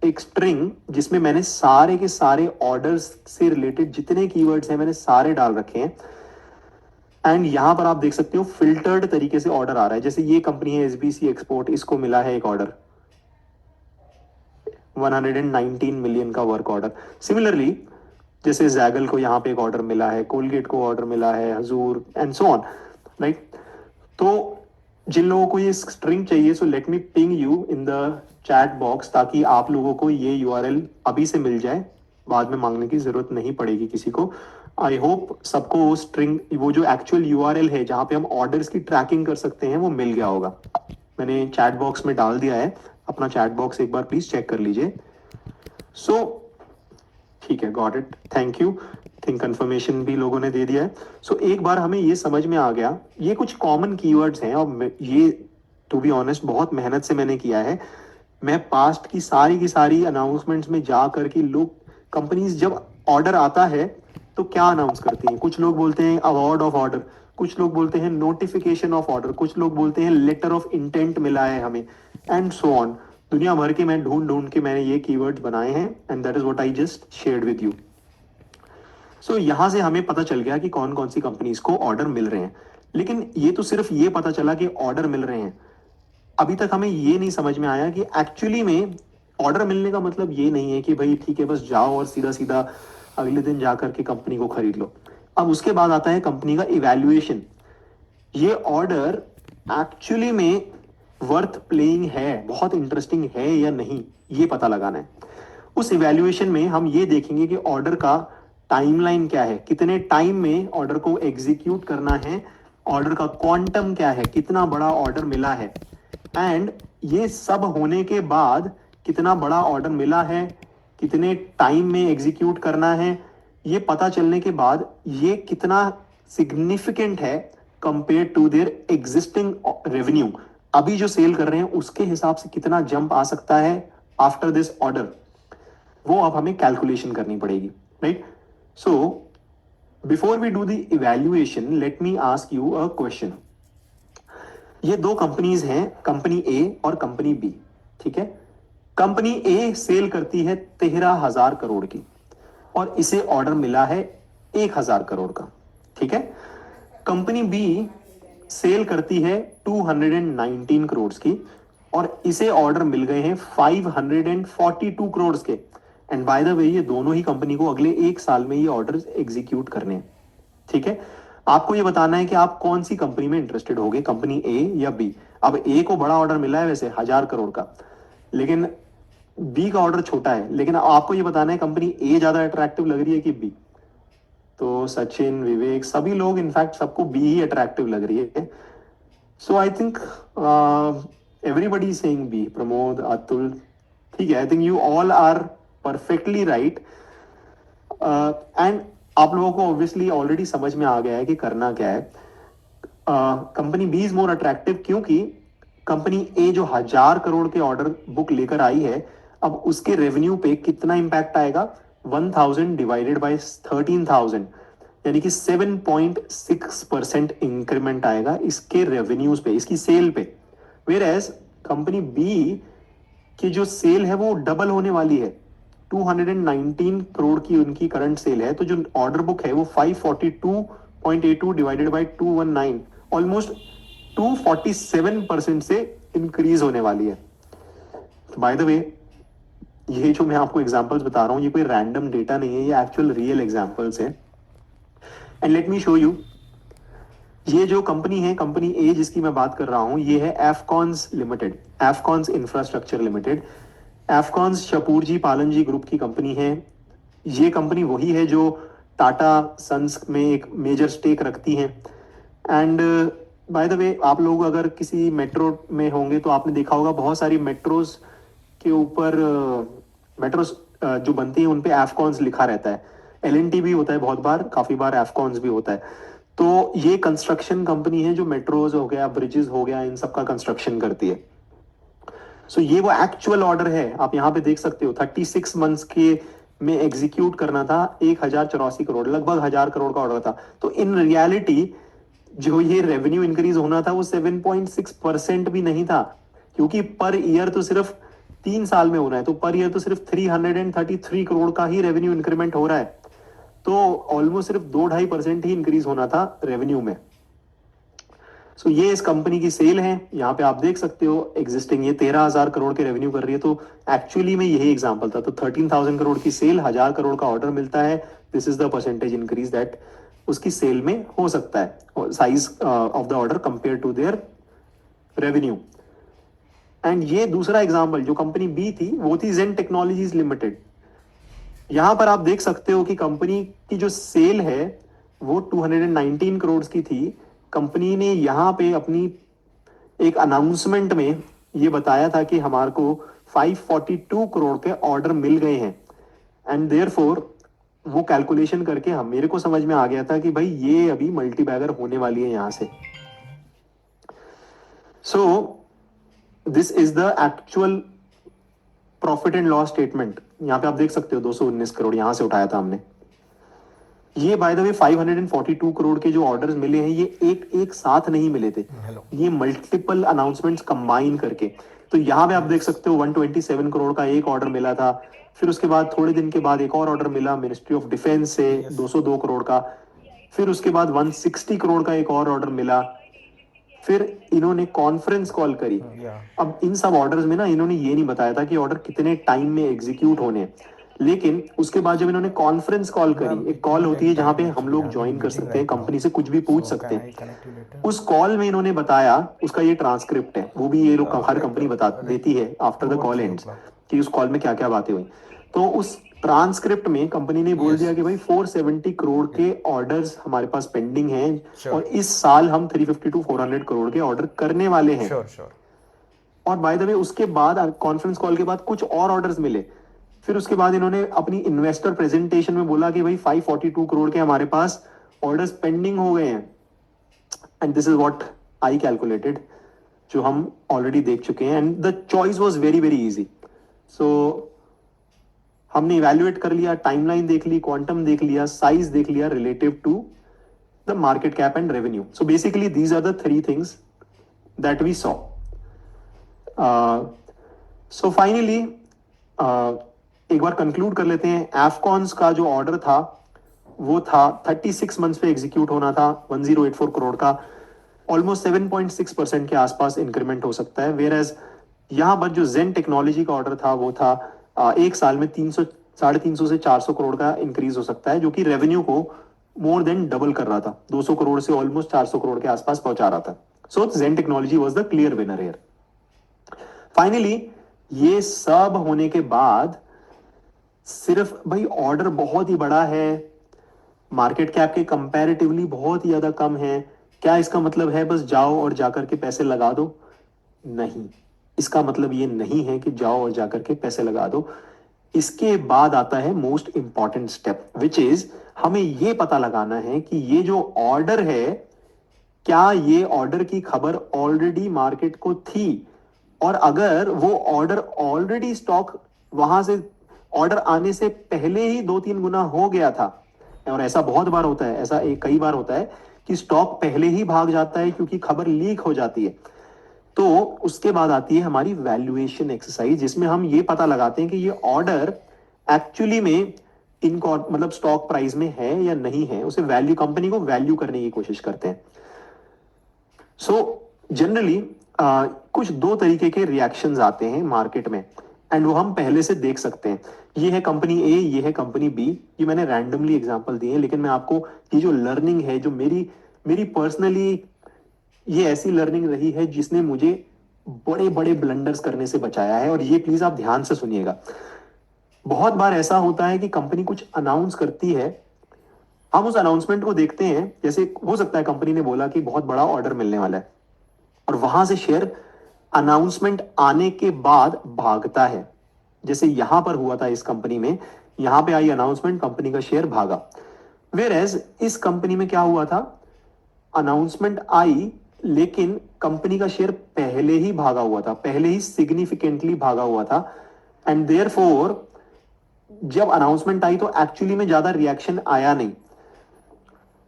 एक स्ट्रिंग जिसमें मैंने सारे के सारे ऑर्डर्स से रिलेटेड जितने कीवर्ड्स हैं मैंने सारे डाल रखे हैं। एंड यहां पर आप देख सकते हो फिल्टर्ड तरीके से ऑर्डर आ रहा है। जैसे ये कंपनी है SBC एक्सपोर्ट, इसको मिला है एक ऑर्डर 119 मिलियन का वर्क ऑर्डर। सिमिलरली जैसे जैगल को यहाँ पे एक ऑर्डर मिला है, कोलगेट को ऑर्डर मिला है, हजूर एंड सो ऑन, राइट। तो जिन लोगों को ये स्ट्रिंग चाहिए, सो let me ping you in the chat box, ताकि आप लोगों को ये URL अभी से मिल जाए, बाद में मांगने की जरूरत नहीं पड़ेगी किसी को। आई होप सबको वो स्ट्रिंग, वो जो एक्चुअल URL है जहां पे हम ऑर्डर्स की ट्रैकिंग कर सकते हैं, वो मिल गया होगा। मैंने चैट बॉक्स में डाल दिया है, अपना चैट बॉक्स एक बार प्लीज चेक कर लीजिए। सो ठीक है, got it, thank you. Think confirmation भी लोगों ने दे दिया है। सो एक बार हमें ये समझ में आ गया, ये कुछ कॉमन कीवर्ड्स हैं, और ये टू बी ऑनेस्ट बहुत मेहनत से मैंने किया है। मैं पास्ट की सारी अनाउंसमेंट्स में जा करके, लोग कंपनीज जब ऑर्डर आता है तो क्या अनाउंस करती हैं, कुछ लोग बोलते हैं अवार्ड ऑफ ऑर्डर, कुछ लोग बोलते हैं नोटिफिकेशन ऑफ ऑर्डर, कुछ लोग बोलते हैं लेटर ऑफ इंटेंट मिला है हमें, एंड सो ऑन। दुनिया भर के मैं ढूंढ ढूंढ के मैंने ये कीवर्ड्स बनाए हैं, and that is what I just shared with you. So यहां से हमें पता चल गया कि कौन कौन सी कंपनीज को ऑर्डर मिल रहे हैं। लेकिन ये तो सिर्फ ये पता चला कि ऑर्डर मिल रहे हैं, अभी तक हमें ये नहीं समझ में आया कि एक्चुअली में ऑर्डर मिलने का मतलब ये नहीं है कि भाई ठीक है बस जाओ और सीधा सीधा अगले दिन जाकर के कंपनी को खरीद लो। अब उसके बाद आता है कंपनी का इवैल्यूएशन। ये ऑर्डर एक्चुअली में वर्थ प्लेइंग है, बहुत इंटरेस्टिंग है या नहीं, ये पता लगाना है। उस इवैल्यूएशन में हम ये देखेंगे कि ऑर्डर का टाइमलाइन क्या है, कितने टाइम में ऑर्डर को एग्जीक्यूट करना है, ऑर्डर का क्वांटम क्या है, कितना बड़ा ऑर्डर मिला है, एंड ये सब होने के बाद कितना बड़ा ऑर्डर मिला है, कितने टाइम में एग्जीक्यूट करना है, ये पता चलने के बाद ये कितना सिग्निफिकेंट है compare to their existing revenue, अभी जो सेल कर रहे हैं उसके हिसाब से कितना जंप आ सकता है आफ्टर दिस ऑर्डर, वो अब हमें कैलकुलेशन करनी पड़ेगी, right. So before we do the evaluation let me ask you a question. ये दो कंपनीज हैं, कंपनी ए और कंपनी बी, ठीक है। कंपनी ए सेल करती है 13,000 करोड़ की और इसे ऑर्डर मिला है 1,000 करोड़ का, ठीक है। कंपनी बी सेल करती है 219 करोड़ की और इसे ऑर्डर मिल गए हैं 542 करोड़ के। एंड बाय द वे ये दोनों ही कंपनी को अगले एक साल में ये ऑर्डर एग्जीक्यूट करने हैं, ठीक है। आपको ये बताना है कि आप कौन सी कंपनी में इंटरेस्टेड होगे, कंपनी ए या बी। अब ए को बड़ा ऑर्डर मिला है वैसे 1,000 करोड़ का, लेकिन बी का ऑर्डर छोटा है, लेकिन आपको ये बताना है कंपनी ए ज्यादा अट्रैक्टिव लग रही है कि बी। तो सचिन, विवेक, सभी लोग इनफैक्ट सबको बी ही अट्रैक्टिव लग रही है। So I think everybody saying B, Pramod, Atul, ठीक है, I think you all are perfectly right. And आप लोगों को ऑब्वियसली ऑलरेडी समझ में आ गया है कि करना क्या है। Company B is more attractive क्योंकि कंपनी ए जो 1,000 करोड़ के ऑर्डर बुक लेकर आई है, अब उसके रेवेन्यू पे कितना इंपैक्ट आएगा, 1,000 डिवाइडेड बाय 13,000, यानी कि 7.6% इंक्रीमेंट आएगा इसके रेवेन्यूज पे, इसकी सेल पे। वेयर एज कंपनी बी की जो सेल है वो डबल होने वाली है, 219 करोड़ की उनकी करंट सेल है, तो जो ऑर्डर बुक है वो 542.82 डिवाइडेड बाय 219, ऑलमोस्ट 247% से इंक्रीज होने वाली है। बाय द वे ये जो मैं आपको एग्जांपल्स बता रहा हूं ये कोई रैंडम डेटा नहीं है, ये एक्चुअल रियल एग्जांपल्स है। And let me show you, ये जो कंपनी है, कंपनी ए जिसकी मैं बात कर रहा हूं, ये है Afcons limited, Afcons infrastructure limited. Afcons Shapoorji Pallonji group की कंपनी है। ये कंपनी वही है जो टाटा सन्स में एक मेजर स्टेक रखती है। एंड बाय द वे आप लोग अगर किसी मेट्रो में होंगे तो आपने देखा होगा बहुत सारी मेट्रोज के ऊपर मेट्रोज जो बनती है उन पे एफकॉन्स लिखा रहता है। एलएनटी भी होता है बहुत बार, काफी बार एफकॉन्स भी होता है। तो ये कंस्ट्रक्शन कंपनी है जो मेट्रोज हो गया, ब्रिजेस हो गया, इन सब का कंस्ट्रक्शन करती है। सो ये वो एक्चुअल ऑर्डर है, आप यहां पे देख सकते हो 36 मंथ्स के में एग्जीक्यूट करना था 1,084 करोड़, लगभग 1,000 करोड़ का ऑर्डर था। तो इन रियलिटी जो ये रेवेन्यू इंक्रीज होना था वो 7.6% भी नहीं था, क्योंकि पर ईयर तो सिर्फ 3 साल में हो रहा है, तो पर ईयर तो सिर्फ 333 करोड़ का ही रेवेन्यू इंक्रीमेंट हो रहा है। तो ऑलमोस्ट सिर्फ 2-2.5% ही इंक्रीज होना था रेवेन्यू में। सो ये इस कंपनी की सेल है, यहाँ पे आप देख सकते हो एग्जिस्टिंग ये 13,000 करोड़ के रेवेन्यू कर रही है। तो एक्चुअली में यही एग्जांपल था। तो 13,000 करोड़ की सेल, 1,000 करोड़ का ऑर्डर मिलता है, this is the percentage increase that उसकी सेल में हो सकता है, size of the order compare to their revenue. And ये दूसरा एग्जांपल जो कंपनी बी थी वो थी जेन टेक्नोलॉजीज लिमिटेड। यहां पर आप देख सकते हो कि कंपनी की जो सेल है वो 219 करोड़ की थी। कंपनी ने यहां पे अपनी एक अनाउंसमेंट में ये बताया था कि हमारे को 542 करोड़ के ऑर्डर मिल गए हैं। एंड देयरफॉर वो कैलकुलेशन करके हम मेरे को समझ में आ गया था कि भाई ये अभी मल्टी बैगर होने वाली है यहां से। सो this is the actual profit and loss statement. यहां पे आप देख सकते हो 219 करोड़ यहां से उठाया था हमने। ये बाय द वे 542 करोड़ के जो ऑर्डर्स मिले हैं ये एक साथ नहीं मिले थे, ये मल्टीपल अनाउंसमेंट्स कंबाइन करके। तो यहां पे आप देख सकते हो 127 करोड़ का एक ऑर्डर मिला था, फिर उसके बाद थोड़े दिन के बाद एक और ऑर्डर मिला मिनिस्ट्री ऑफ डिफेंस से 202 करोड़ का। फिर उसके बाद 160 करोड़ का एक और ऑर्डर मिला, फिर इन्होंने कॉन्फ्रेंस कॉल करी। अब इन सब ऑर्डर्स में ना इन्होंने ये नहीं बताया था कि ऑर्डर कितने टाइम में एग्जीक्यूट होने हैं, लेकिन उसके बाद जब इन्होंने कॉन्फ्रेंस कॉल करी, एक कॉल होती है जहां पे हम लोग ज्वाइन कर सकते हैं, कंपनी से कुछ भी पूछ सकते हैं, उस कॉल में इन्होंने बताया, उसका ये ट्रांसक्रिप्ट है, वो भी ये लोग हर कंपनी बता देती है आफ्टर द कॉल एंड्स कि उस कॉल में क्या क्या बातें हुई। तो उस ट्रांसक्रिप्ट में कंपनी ने बोल दिया कि भाई 470 करोड़ के ऑर्डर्स हमारे पास पेंडिंग हैं और इस साल हम 350 to 400 करोड़ के ऑर्डर करने वाले हैं। और बाय द वे उसके बाद कॉन्फ्रेंस कॉल के बाद कुछ और ऑर्डर्स मिले, फिर उसके बाद इन्होंने अपनी इन्वेस्टर प्रेजेंटेशन में बोला कि भाई 542 करोड़ के हमारे पास ऑर्डर्स पेंडिंग हो गए हैं, and this is what I calculated, जो हम ऑलरेडी देख चुके हैं, and the choice was very very easy. So हमने इवैल्यूएट कर लिया, टाइमलाइन देख ली, क्वांटम देख लिया, साइज देख लिया relative to the market cap and revenue. So basically these are the three things that we saw. So finally एक बार कंक्लूड कर लेते हैं, एफकॉन्स का जो ऑर्डर था वो था 36 मंथ्स पे एग्जीक्यूट होना था, 1084 करोड़ का, ऑलमोस्ट 7.6% के आसपास इंक्रीमेंट हो सकता है। वेयर एज यहां पर जो जेन टेक्नोलॉजी का ऑर्डर था वो था एक साल में 300 से 400 करोड़ का इंक्रीज हो सकता है, जो कि रेवेन्यू को मोर देन डबल कर रहा था, 200 करोड़ से ऑलमोस्ट 400 करोड़ के आसपास पहुंचा रहा था। So Zen Technology was the clear winner here. Finally ये सब होने के बाद सिर्फ भाई ऑर्डर बहुत ही बड़ा है, मार्केट कैप के कंपैरेटिवली बहुत ही ज्यादा कम है, क्या इसका मतलब है बस जाओ और जाकर के पैसे लगा दो? नहीं, इसका मतलब ये नहीं है कि जाओ और जाकर के पैसे लगा दो। इसके बाद आता है most important step, which is हमें ये पता लगाना है कि ये जो ऑर्डर है, क्या ये ऑर्डर की खबर ऑलरेडी मार्केट को थी, और अगर वो ऑर्डर ऑलरेडी स्टॉक वहां से ऑर्डर आने से पहले ही 2-3 गुना हो गया था, और ऐसा बहुत बार होता है, ऐसा एक कई बार होता है कि स्टॉक पहले ही भाग जाता है क्योंकि खबर लीक हो जाती है, तो उसके बाद आती है हमारी वैल्यूएशन एक्सरसाइज, जिसमें हम ये पता लगाते हैं कि ये ऑर्डर एक्चुअली में इनको मतलब स्टॉक प्राइस में है या नहीं है, उसे वैल्यू, कंपनी को वैल्यू करने की कोशिश करते हैं। सो जनरली कुछ दो तरीके के रिएक्शंस आते हैं मार्केट में, एंड वो हम पहले से देख सकते हैं। ये है कंपनी ए, ये है कंपनी बी, ये मैंने रैंडमली एग्जांपल दिए हैं, लेकिन मैं आपको ये जो लर्निंग है, जो मेरी पर्सनली ये ऐसी लर्निंग रही है जिसने मुझे बड़े बड़े ब्लंडर्स करने से बचाया है, और ये प्लीज आप ध्यान से सुनिएगा। बहुत बार ऐसा होता है कि कंपनी कुछ अनाउंस करती है, हम उस अनाउंसमेंट को देखते हैं, जैसे हो सकता है कंपनी ने बोला कि बहुत बड़ा ऑर्डर मिलने वाला है, और वहां से शेयर अनाउंसमेंट आने के बाद भागता है, जैसे यहां पर हुआ था इस कंपनी में, यहां पे आई अनाउंसमेंट, कंपनी का शेयर भागा। वेयर एज इस कंपनी में क्या हुआ था, अनाउंसमेंट आई लेकिन कंपनी का शेयर पहले ही भागा हुआ था, पहले ही सिग्निफिकेंटली भागा हुआ था, एंड देयरफॉर जब अनाउंसमेंट आई तो एक्चुअली में ज्यादा रिएक्शन आया नहीं।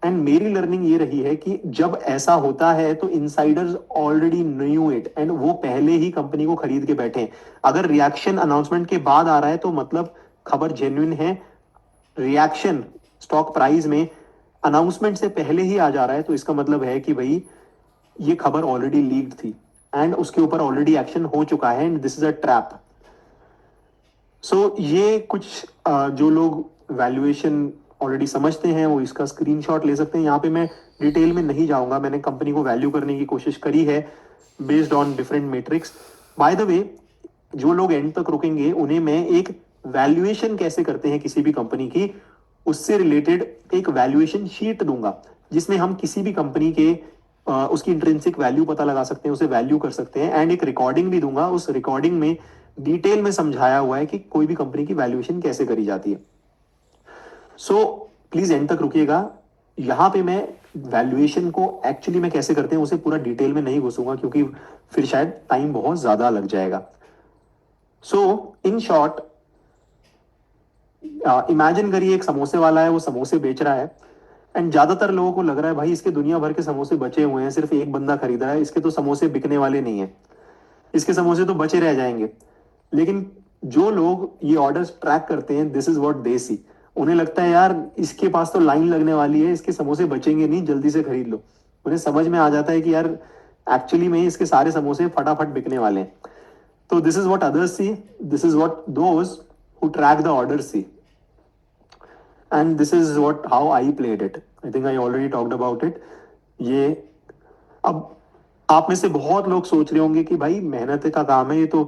एंड मेरी लर्निंग ये रही है कि जब ऐसा होता है तो Insiders already knew it, and वो पहले ही कंपनी को खरीद के बैठे हैं। अगर रिएक्शन अनाउंसमेंट के बाद आ रहा है तो मतलब खबर जेन्युइन है, रिएक्शन स्टॉक प्राइस में अनाउंसमेंट से पहले ही आ जा रहा है तो इसका मतलब है कि भाई ये खबर ऑलरेडी लीक्ड थी एंड उसके ऊपर ऑलरेडी एक्शन हो चुका है, and this is a trap. So ये कुछ जो लोग वैल्यूएशन ऑलरेडी समझते हैं वो इसका स्क्रीनशॉट ले सकते हैं। यहाँ पे मैं डिटेल में नहीं जाऊंगा, मैंने कंपनी को वैल्यू करने की कोशिश करी है based on different matrix. Bye the वे, जो लोग एंड तक रुकेंगे उन्हें मैं एक वैल्यूएशन कैसे करते हैं किसी भी कंपनी की, उससे रिलेटेड एक वैल्यूएशन शीट दूंगा, जिसमें हम किसी भी कंपनी के उसकी इंट्रिंसिक वैल्यू पता लगा सकते हैं, उसे वैल्यू कर सकते हैं, एंड एक रिकॉर्डिंग भी दूंगा। उस रिकॉर्डिंग में डिटेल में समझाया हुआ है कि कोई भी कंपनी की वैल्यूएशन कैसे करी जाती है। सो प्लीज एंड तक रुकिएगा, यहां पे मैं वैल्यूएशन को एक्चुअली में कैसे करते हैं उसे पूरा डिटेल में नहीं घुसूंगा क्योंकि फिर शायद टाइम बहुत ज्यादा लग जाएगा। सो इन शॉर्ट, इमेजिन करिए एक समोसे वाला है, वो समोसे बेच रहा है, एंड ज्यादातर लोगों को लग रहा है भाई इसके दुनिया भर के समोसे बचे हुए हैं, सिर्फ एक बंदा खरीद रहा है, इसके तो समोसे बिकने वाले नहीं है, इसके समोसे तो बचे रह जाएंगे। लेकिन जो लोग ये ऑर्डर्स ट्रैक करते हैं, दिस इज व्हाट दे सी, उन्हें लगता है यार इसके पास तो लाइन लगने वाली है, इसके समोसे बचेंगे नहीं, जल्दी से खरीद लो। उन्हें समझ में आ जाता है कि यार एक्चुअली में इसके सारे समोसे फटाफट बिकने वाले हैं। तो this is what others see, this is what those who track the order see, and this is what how I played it. I think I already talked about it. ये अब आप में से बहुत लोग सोच रहे होंगे कि भाई मेहनत का काम है ये तो,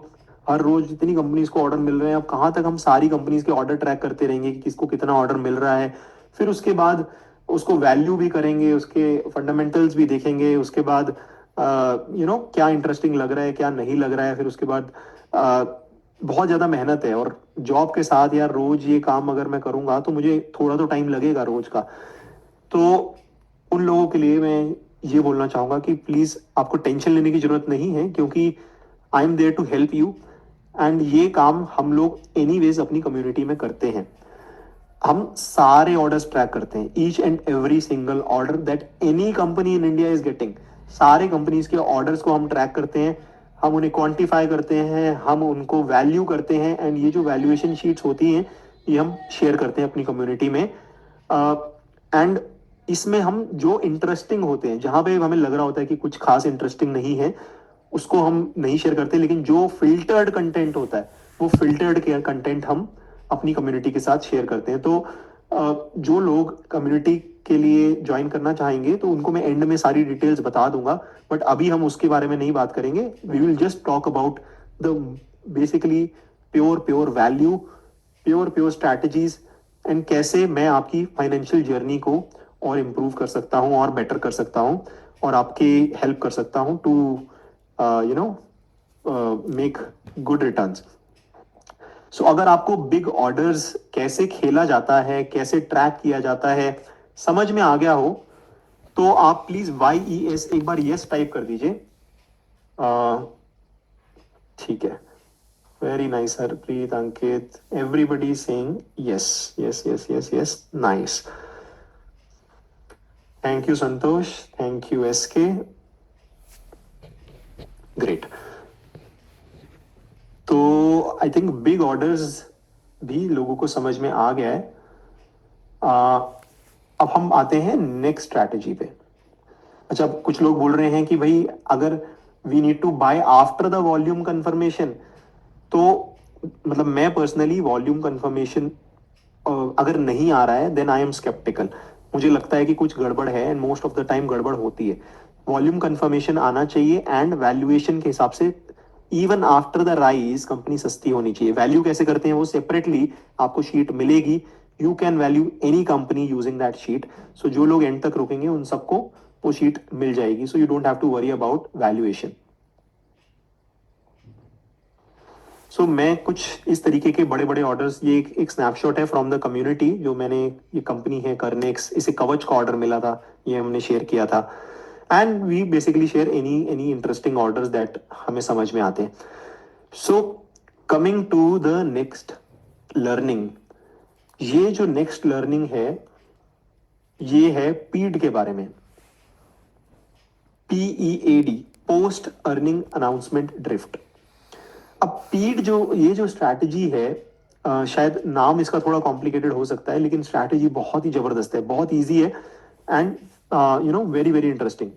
हर रोज इतनी कंपनीज को ऑर्डर मिल रहे हैं, अब कहाँ तक हम सारी कंपनीज के ऑर्डर ट्रैक करते रहेंगे कि किसको कितना ऑर्डर मिल रहा है, फिर उसके बाद उसको वैल्यू भी करेंगे, उसके फंडामेंटल्स भी देखेंगे, उसके बाद क्या इंटरेस्टिंग लग रहा है क्या नहीं लग रहा है, फिर उसके बाद बहुत ज़्यादा मेहनत है। और जॉब के साथ यार रोज ये काम अगर मैं करूँगा तो मुझे थोड़ा तो टाइम लगेगा रोज का। तो उन लोगों के लिए मैं ये बोलना चाहूंगा कि प्लीज आपको टेंशन लेने की जरूरत नहीं है, क्योंकि I am there to help you, and ये काम हम लोग एनीवेज अपनी कम्युनिटी में करते हैं। हम सारे ऑर्डर्स ट्रैक करते हैं, each and every single order that any company in India is getting. सारे कंपनीज के ऑर्डर्स को हम ट्रैक करते हैं, हम उन्हें क्वांटिफाई करते हैं, हम उनको वैल्यू करते हैं, एंड ये जो वैल्यूएशन शीट्स होती हैं ये हम शेयर करते हैं अपनी कम्युनिटी में। एंड इसमें हम जो इंटरेस्टिंग होते हैं, जहां पे हमें लग रहा होता है कि कुछ खास इंटरेस्टिंग नहीं है, उसको हम नहीं शेयर करते, लेकिन जो फिल्टर्ड कंटेंट होता है वो फिल्टर्ड कंटेंट हम अपनी कम्युनिटी के साथ शेयर करते हैं। तो जो लोग कम्युनिटी के लिए ज्वाइन करना चाहेंगे तो उनको मैं एंड में सारी डिटेल्स बता दूंगा, बट अभी हम उसके बारे में नहीं बात करेंगे। We will just talk about the basically pure pure value, pure pure strategies, and कैसे मैं आपकी फाइनेंशियल जर्नी को और इम्प्रूव कर सकता हूँ और बेटर कर सकता हूँ और आपकी हेल्प कर सकता हूँ टू मेक गुड रिटर्न्स। सो अगर आपको बिग ऑर्डर्स कैसे खेला जाता है, कैसे ट्रैक किया जाता है समझ में आ गया हो, तो आप प्लीज YES एक बार यस टाइप कर दीजिए। ठीक है, very nice Harpreet, Ankit, everybody saying yes yes yes yes yes, nice. Thank you Santosh, thank you SK, great. तो आई थिंक बिग ऑर्डर्स भी लोगों को समझ में आ गया है। अब हम आते हैं नेक्स्ट स्ट्रैटेजी पे। अच्छा, कुछ लोग बोल रहे हैं कि भाई अगर we need to buy after the volume confirmation, तो मतलब मैं पर्सनली वॉल्यूम कंफर्मेशन अगर नहीं आ रहा है देन आई एम स्केप्टिकल। मुझे लगता है कि कुछ गड़बड़ है, and most of the time गड़बड़ होती है। वॉल्यूम कंफर्मेशन आना चाहिए, एंड वैल्यूएशन के हिसाब से even after the rise company सस्ती होनी चाहिए। वैल्यू कैसे करते हैं वो सेपरेटली आपको शीट मिलेगी, you can value any company using that sheet. So जो लोग एंड तक रुकेंगे उन सबको वो शीट मिल जाएगी, so you don't have to worry about valuation. So मैं कुछ इस तरीके के बड़े बड़े ऑर्डर्स, ये एक स्नैपशॉट है फ्रॉम द कम्युनिटी, जो मैंने, ये कंपनी है करनेक्स, इसे कवच का ऑर्डर मिला था, ये हमने शेयर किया था, and we basically share any any interesting orders that हमें समझ में आते हैं। So coming to the next learning, ये जो नेक्स्ट लर्निंग है ये है पीड के बारे में। PEAD, post earning announcement drift. अब पीड जो, ये जो स्ट्रैटेजी है, शायद नाम इसका थोड़ा कॉम्प्लिकेटेड हो सकता है, लेकिन स्ट्रैटेजी बहुत ही जबरदस्त है, बहुत इजी है, and very very interesting.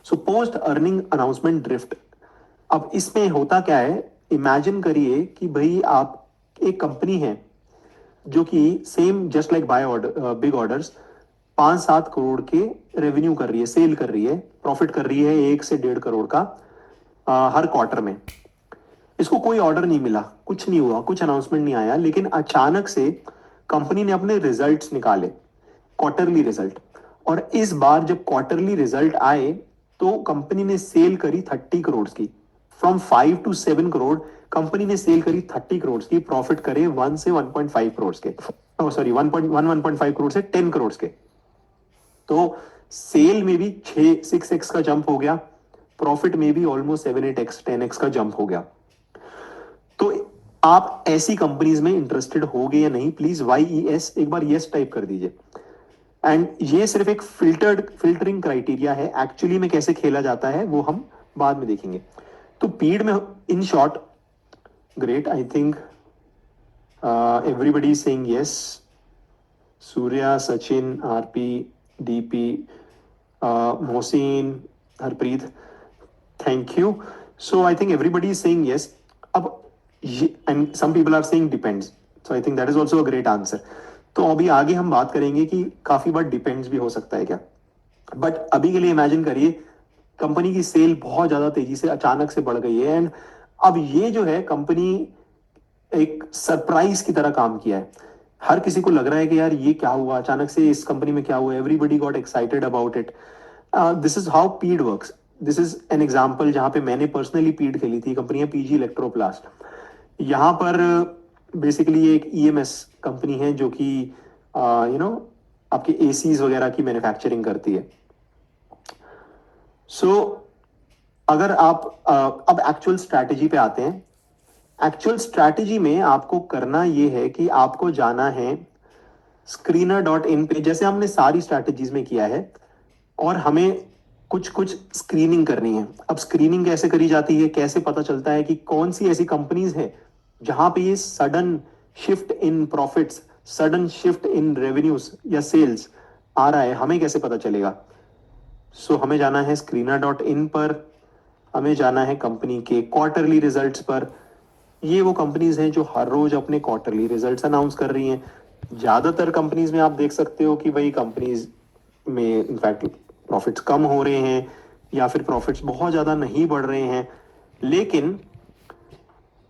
So post earning announcement drift, अब इसमें होता क्या है, इमेजिन करिए कि भाई आप, एक कंपनी है जो कि same just like by order big orders 5-7 crore के रेवेन्यू कर रही है, सेल कर रही है, प्रॉफिट कर रही है 1 से 1.5 करोड़ का हर क्वार्टर में। इसको कोई ऑर्डर नहीं मिला, कुछ नहीं हुआ, कुछ अनाउंसमेंट नहीं आया, लेकिन अचानक से कंपनी ने अपने रिजल्ट्स निकाले, क्वार्टरली रिजल्ट, और इस बार जब क्वार्टरली रिजल्ट आए तो कंपनी ने सेल करी 30 करोड़ की। फ्रॉम 5 to 7 करोड़ कंपनी ने सेल करी 30 करोड़ की, प्रॉफिट करे 1 से 1.5 करोड़ के, सॉरी 1.5 करोड़ से 10 करोड़ के। तो सेल में भी 6-6x का जंप हो गया, प्रॉफिट में भी ऑलमोस्ट 7-8x 10x का जंप हो गया। तो आप ऐसी कंपनीज में इंटरेस्टेड होगे या नहीं, प्लीज YES एक बार यस टाइप कर दीजिए। एंड ये सिर्फ एक फिल्टरिंग क्राइटेरिया है, एक्चुअली में कैसे खेला जाता है वो हम बाद में देखेंगे। तो पीड में in short, great, I think Everybody is saying yes. Surya, Sachin, RP, DP, Mohsin, Harpreet, thank you. So I think everybody is saying yes. अब and some people are saying depends. So I think that is also a great answer. तो अभी आगे हम बात करेंगे कि काफी बार depends भी हो सकता है क्या, बट अभी के लिए इमेजिन करिए कंपनी की सेल बहुत ज्यादा तेजी से अचानक से बढ़ गई है, एंड अब ये जो है कंपनी एक सरप्राइज की तरह काम किया है. हर किसी को लग रहा है कि यार ये क्या हुआ, अचानक से इस कंपनी में क्या हुआ, everybody got excited about it. This is how PEAD works. This is an example जहां पे मैंने पर्सनली पीड खेली थी. कंपनी है पीजी इलेक्ट्रोप्लास्ट. यहाँ पर बेसिकली एक ईएमएस कंपनी है जो कि आपके एसीज वगैरह की मैन्युफैक्चरिंग करती है. सो अगर आप अब एक्चुअल स्ट्रैटेजी पे आते हैं. एक्चुअल स्ट्रैटेजी में आपको करना ये है कि आपको जाना है screener.in पे, जैसे हमने सारी स्ट्रैटेजीज में किया है, और हमें कुछ कुछ स्क्रीनिंग करनी है. अब स्क्रीनिंग कैसे करी जाती है, कैसे पता चलता है कि कौन सी ऐसी कंपनीज हैं जहां पे ये sudden shift in profits, sudden shift in revenues या सेल्स आ रहा है, हमें कैसे पता चलेगा. सो हमें जाना है screener.in पर, हमें जाना है कंपनी के क्वार्टरली रिजल्ट्स पर. ये वो कंपनीज हैं जो हर रोज अपने क्वार्टरली रिजल्ट्स अनाउंस कर रही हैं. ज्यादातर कंपनीज में आप देख सकते हो कि भाई कंपनीज में इनफैक्ट प्रॉफिट्स कम हो रहे हैं या फिर प्रॉफिट्स बहुत ज्यादा नहीं बढ़ रहे हैं, लेकिन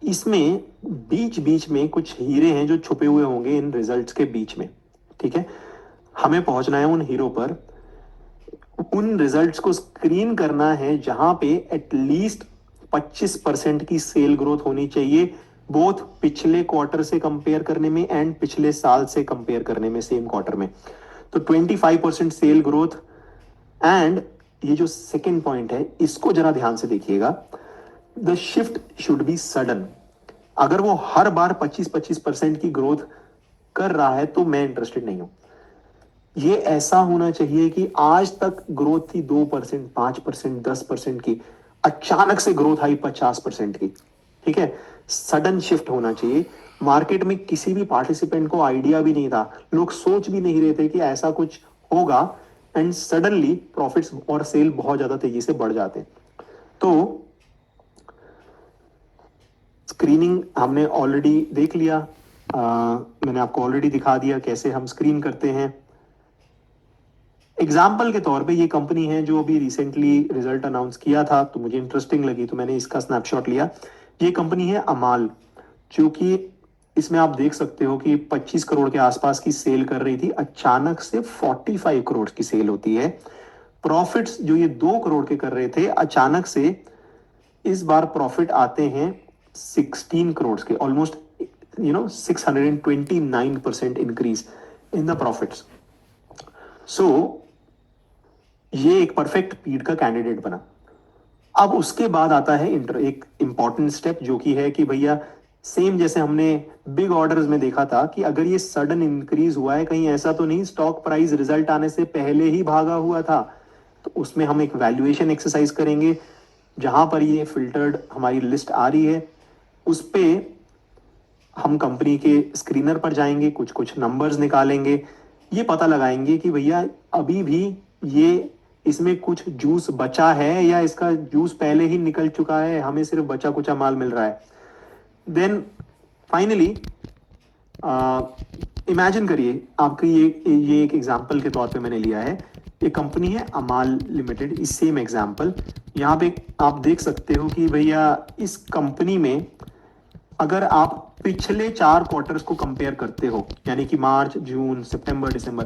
इसमें बीच बीच में कुछ हीरे हैं जो छुपे हुए होंगे इन रिजल्ट्स के बीच में. ठीक है, हमें पहुंचना है उन हीरो पर, उन रिजल्ट्स को स्क्रीन करना है जहां पे एटलीस्ट 25% की सेल ग्रोथ होनी चाहिए, बोथ पिछले क्वार्टर से कंपेयर करने में एंड पिछले साल से कंपेयर करने में, सेम क्वार्टर में. तो 25% सेल ग्रोथ. एंड ये जो सेकेंड पॉइंट है इसको जरा ध्यान से देखिएगा. The shift should be sudden. अगर वो हर बार 25% की ग्रोथ कर रहा है तो मैं इंटरेस्टेड नहीं हूं. ये ऐसा होना चाहिए कि आज तक ग्रोथ थी 2%, 5%, 10% की, अचानक से ग्रोथ आई 50% की. ठीक है, सडन शिफ्ट होना चाहिए. मार्केट में किसी भी पार्टिसिपेंट को आइडिया भी नहीं था, लोग सोच भी नहीं रहे थे कि ऐसा कुछ होगा, एंड सडनली प्रॉफिट्स और सेल बहुत ज्यादा तेजी से बढ़ जाते हैं. तो स्क्रीनिंग हमने ऑलरेडी देख लिया. मैंने आपको ऑलरेडी दिखा दिया कैसे हम स्क्रीन करते हैं. एग्जाम्पल के तौर पे ये कंपनी है जो अभी रिसेंटली रिजल्ट अनाउंस किया था, तो मुझे इंटरेस्टिंग लगी तो मैंने इसका स्नैपशॉट लिया. ये कंपनी है अमाल, जो कि इसमें आप देख सकते हो कि 25 करोड़ के आसपास की सेल कर रही थी, अचानक से 45 करोड़ की सेल होती है. प्रॉफिट्स जो ये 2 करोड़ के कर रहे थे, अचानक से इस बार प्रॉफिट आते हैं 16 करोड़ के, almost 629% increase in the profits. So ये एक परफेक्ट पीड का कैंडिडेट बना. अब उसके बाद आता है एक इंपॉर्टेंट स्टेप, जो कि है कि भैया सेम जैसे हमने बिग ऑर्डर्स में देखा था कि अगर ये सडन इंक्रीज हुआ है, कहीं ऐसा तो नहीं स्टॉक प्राइस रिजल्ट आने से पहले ही भागा हुआ था. तो उसमें हम एक वैल्यूएशन एक्सरसाइज करेंगे, जहां पर ये फिल्टर्ड हमारी लिस्ट आ रही है, उस पे हम कंपनी के स्क्रीनर पर जाएंगे, कुछ कुछ नंबर्स निकालेंगे, ये पता लगाएंगे कि भैया अभी भी ये इसमें कुछ जूस बचा है या इसका जूस पहले ही निकल चुका है, हमें सिर्फ बचा कुचा माल मिल रहा है. देन फाइनली इमेजिन करिए, आपके ये एक एग्जांपल के तौर पे मैंने लिया है. ये कंपनी है अमाल लिमिटेड, इस सेम एग्जांपल. यहाँ पे आप देख सकते हो कि भैया इस कंपनी में अगर आप पिछले 4 क्वार्टर्स को कंपेयर करते हो, यानी कि मार्च, जून, सितंबर, दिसंबर,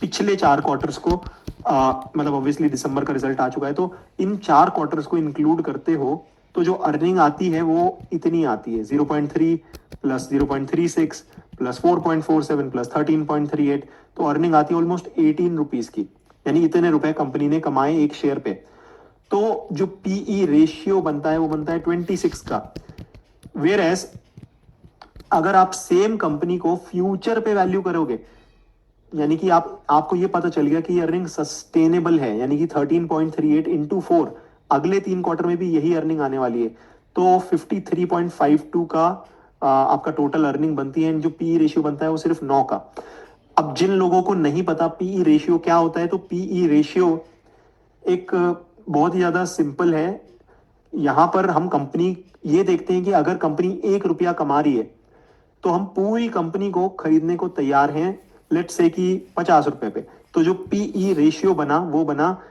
पिछले 4 क्वार्टर्स को मतलब ऑब्वियसली दिसंबर का रिजल्ट आ चुका है, तो इन 4 क्वार्टर्स को इंक्लूड करते हो तो जो अर्निंग आती है वो इतनी आती है, 0.3 प्लस 0.36 प्लस 4.47 प्लस 13.38. तो अर्निंग आती है ऑलमोस्ट 18 रुपीज की, यानी इतने रुपए कंपनी ने कमाए एक शेयर पे. तो जो पीई रेशियो बनता है वो बनता है 26 का. वेयर एज अगर आप सेम कंपनी को फ्यूचर पे वैल्यू करोगे, यानी कि आपको ये पता चल गया कि अर्निंग सस्टेनेबल है, यानी कि 13.38 इंटू 4, अगले 3 क्वार्टर में भी यही अर्निंग आने वाली है, तो 53.52 का आपका टोटल अर्निंग बनती है, एंड जो पीई रेशियो बनता है वो सिर्फ 9 का। अब जिन लोगों को नहीं पता पीई रेशियो क्या होता है, तो पीई रेशियो एक बहुत ही ज्यादा सिंपल है। यहां पर हम कंपनी ये देखते हैं कि अगर कंपनी 1 रुपया कमा रही है तो हम पूरी कंपनी को खरीदने को तैयार हैं, लेट्स से कि 50 रुपए पे। तो जो पीई रेशियो बना वो बना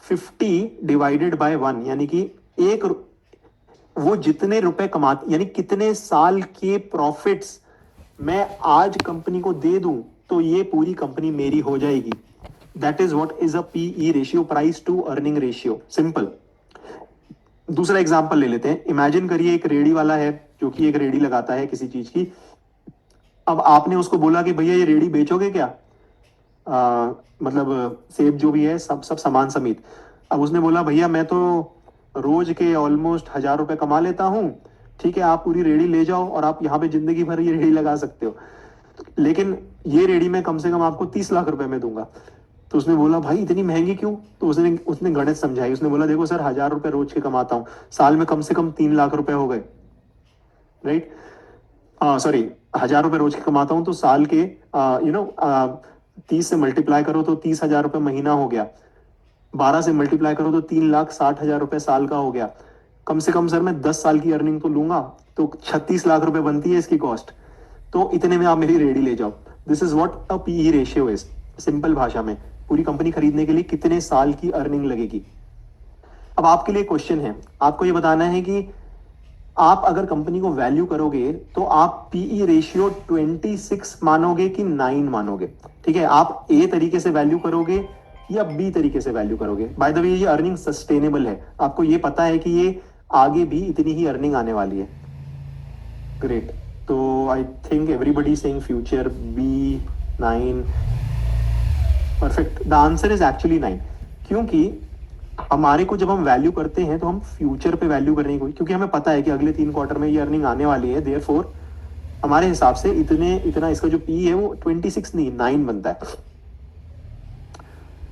50/1, यानी कि एक वो जितने रुपए कमाती, यानी कितने साल के प्रॉफिट्स मैं आज कंपनी को दे दूं तो ये पूरी कंपनी मेरी हो जाएगी। That is what is a PE ratio, price to earning ratio, simple. दूसरा एग्जांपल ले लेते हैं। इमेजिन करिए एक रेडी वाला है जो कि एक रेडी लगाता है किसी चीज की। अब आपने उसको बोला कि भैया ये रेडी बेचोगे क्या, मतलब सेब जो भी है सब सब सामान समेत। अब उसने बोला भैया मैं तो रोज के ऑलमोस्ट 1,000 रुपए कमा लेता हूँ, ठीक है आप पूरी रेडी ले जाओ और आप यहाँ पे जिंदगी भर ये रेडी लगा सकते हो, लेकिन ये रेडी मैं कम से कम आपको 30 लाख रुपए में दूंगा। तो उसने बोला भाई इतनी महंगी क्यों, तो उसने उसने गणित समझाई। उसने बोला देखो सर 1,000 रुपए रोज के कमाता हूँ, साल में कम से कम 3 लाख रुपए हो गए, राइट। हाँ सॉरी, 1,000 रुपए रोज के कमाता हूं तो साल के 30 से मल्टीप्लाई करो तो 30,000 रुपए महीना हो गया, 12 से मल्टीप्लाई करो तो 3,60,000 रुपए साल का हो गया। कम से कम सर मैं 10 साल की अर्निंग तो लूंगा, तो 36 लाख रुपए बनती है इसकी कॉस्ट, तो इतने में आप मेरी रेडी ले जाओ। This is what a PE ratio is, simple भाषा में पूरी कंपनी खरीदने के लिए कितने साल की अर्निंग लगेगी। अब आपके लिए क्वेश्चन है, आपको ये बताना है कि आप अगर कंपनी को वैल्यू करोगे तो आप पीई रेशियो 26 मानोगे कि 9 मानोगे, ठीक है। आप ए तरीके से वैल्यू करोगे या बी तरीके से वैल्यू करोगे। बाय द वे ये अर्निंग सस्टेनेबल है, आपको ये पता है कि ये आगे भी इतनी ही अर्निंग आने वाली है। ग्रेट, तो I think everybody saying future be 9, perfect. The answer is actually 9, क्योंकि हमारे को जब हम वैल्यू करते हैं तो हम फ्यूचर पे वैल्यू करने को, क्योंकि हमें पता है कि अगले 3 क्वार्टर में ये अर्निंग आने वाली है, देयरफॉर हमारे हिसाब से इतना इसका जो पी है वो 26 नहीं 9 बनता है।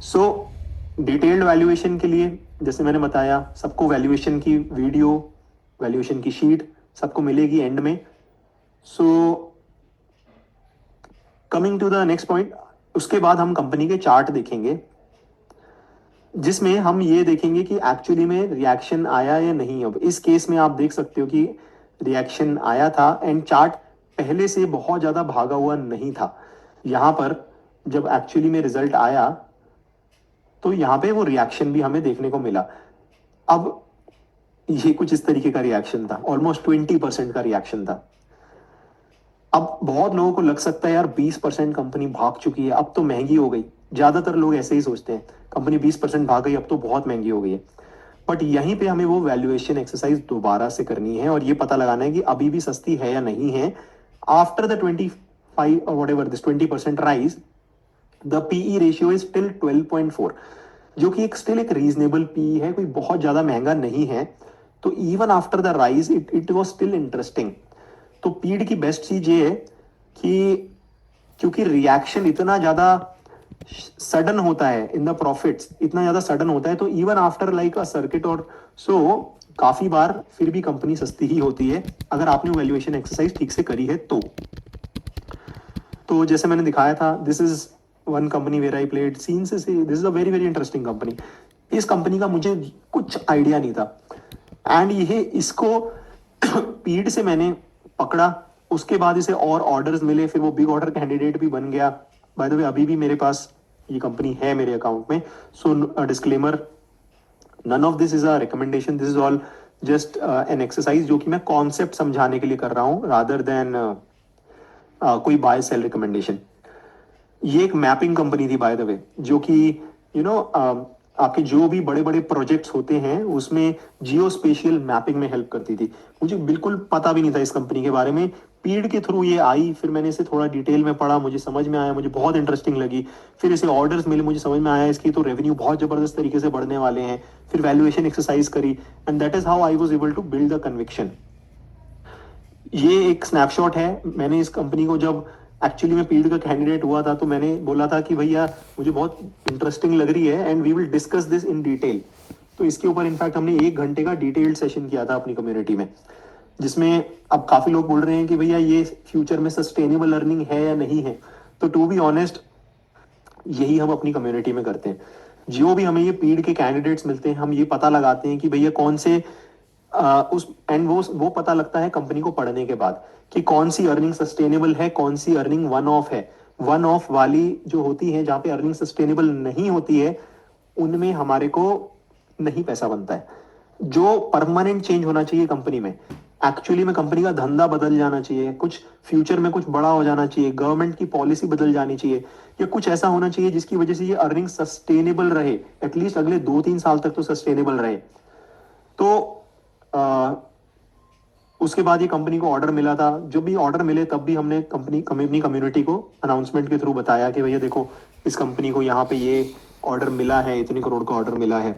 सो डिटेल्ड वैल्यूएशन के लिए जैसे मैंने बताया, सबको वैल्यूएशन की वीडियो, वैल्यूएशन की शीट सबको मिलेगी एंड में। So coming to the next point, उसके बाद हम कंपनी के चार्ट देखेंगे जिसमें हम ये देखेंगे कि एक्चुअली में रिएक्शन आया या नहीं। अब इस केस में आप देख सकते हो कि रिएक्शन आया था एंड चार्ट पहले से बहुत ज्यादा भागा हुआ नहीं था। यहां पर जब एक्चुअली में रिजल्ट आया तो यहां पे वो रिएक्शन भी हमें देखने को मिला। अब ये कुछ इस तरीके का रिएक्शन था, ऑलमोस्ट 20% का रिएक्शन था। अब बहुत लोगों को लग सकता है यार 20% कंपनी भाग चुकी है, अब तो महंगी हो गई। ज्यादातर लोग ऐसे ही सोचते हैं, कंपनी 20% भाग गई अब तो बहुत महंगी हो गई है। बट यहीं पे हमें वो वैल्यूएशन एक्सरसाइज दोबारा से करनी है और ये पता लगाना है कि अभी भी सस्ती है या नहीं है। आफ्टर द 25 और whatever this 20% rise, the PE ratio is still 12.4, जो कि एक स्टिल एक रीजनेबल पीई है, कोई बहुत ज्यादा महंगा नहीं है। तो even after the rise it was still interesting. तो पीड की बेस्ट चीज ये है कि क्योंकि रिएक्शन इतना ज्यादा सडन होता है इन द प्रॉफिट्स, इतना ज्यादा सडन होता है, तो even after like a circuit और सो काफी बार फिर भी कंपनी सस्ती ही होती है अगर आपने वैल्यूएशन एक्सरसाइज ठीक से करी है तो जैसे मैंने दिखाया था, this is one company where I played scene से, this is a very very interesting company. इस कंपनी का मुझे कुछ आइडिया नहीं था एंड ये इसको पीड से मैंने पकड़ा, उसके बाद इसे और ऑर्डर्स मिले, फिर वो बिग ऑर्डर कैंडिडेट भी बन गया। बाय द वे अभी भी मेरे पास ये कंपनी है मेरे अकाउंट में। So disclaimer, none of this is a recommendation, this is all just an exercise जो कि मैं कॉन्सेप्ट समझाने के लिए कर रहा हूं रादर देन कोई बाय सेल रिकमेंडेशन। ये एक मैपिंग कंपनी थी बाय द वे, जो कि यू नो आपके जो भी बड़े बड़े प्रोजेक्ट्स होते हैं उसमें जियो स्पेशियल मैपिंग में हेल्प करती थी। मुझे बिल्कुल पता भी नहीं था इस कंपनी के बारे में, पीड के थ्रू ये आई, फिर मैंने इसे थोड़ा डिटेल में पढ़ा, मुझे समझ में आया, मुझे बहुत इंटरेस्टिंग लगी। फिर इसे ऑर्डर्स मिले, मुझे समझ में आया इसकी तो रेवेन्यू बहुत जबरदस्त तरीके से बढ़ने वाले हैं। फिर वैल्यूएशन एक्सरसाइज करी and that is how I was able to build the conviction. ये एक स्नैपशॉट है। मैंने इस कंपनी को जब एक्चुअली मैं पीड का कैंडिडेट हुआ था तो मैंने बोला था कि भैया मुझे बहुत इंटरेस्टिंग लग रही है and we will discuss this in detail. तो इसके ऊपर इनफैक्ट हमने 1 घंटे का डिटेल्ड सेशन किया था अपनी कम्युनिटी में। जिसमें अब काफी लोग बोल रहे हैं कि भैया ये फ्यूचर में सस्टेनेबल अर्निंग है या नहीं है। तो टू बी ऑनेस्ट, यही हम अपनी कम्युनिटी में करते हैं। जो भी हमें ये पीड के कैंडिडेट्स मिलते हैं, हम ये पता लगाते हैं कि भैया कौन से उस एंड वो पता लगता है कंपनी को पढ़ने के बाद कि कौन सी अर्निंग सस्टेनेबल है, कौन सी अर्निंग वन ऑफ है। वन ऑफ वाली जो होती है, जहां पे अर्निंग सस्टेनेबल नहीं होती है, उनमें हमारे को नहीं पैसा बनता है। जो परमानेंट चेंज होना चाहिए कंपनी में, एक्चुअली में कंपनी का धंधा बदल जाना चाहिए, कुछ फ्यूचर में कुछ बड़ा हो जाना चाहिए, गवर्नमेंट की पॉलिसी बदल जानी चाहिए, या कुछ ऐसा होना चाहिए जिसकी वजह से ये अर्निंग सस्टेनेबल रहे, एटलीस्ट अगले 2-3 साल तक तो सस्टेनेबल रहे। तो आ, उसके बाद ये कंपनी को ऑर्डर मिला था। जब भी ऑर्डर मिले तब भी हमने अपनी कम्युनिटी को अनाउंसमेंट के थ्रू बताया कि भैया देखो, इस कंपनी को यहाँ पे ये ऑर्डर मिला है, इतने करोड़ का ऑर्डर मिला है।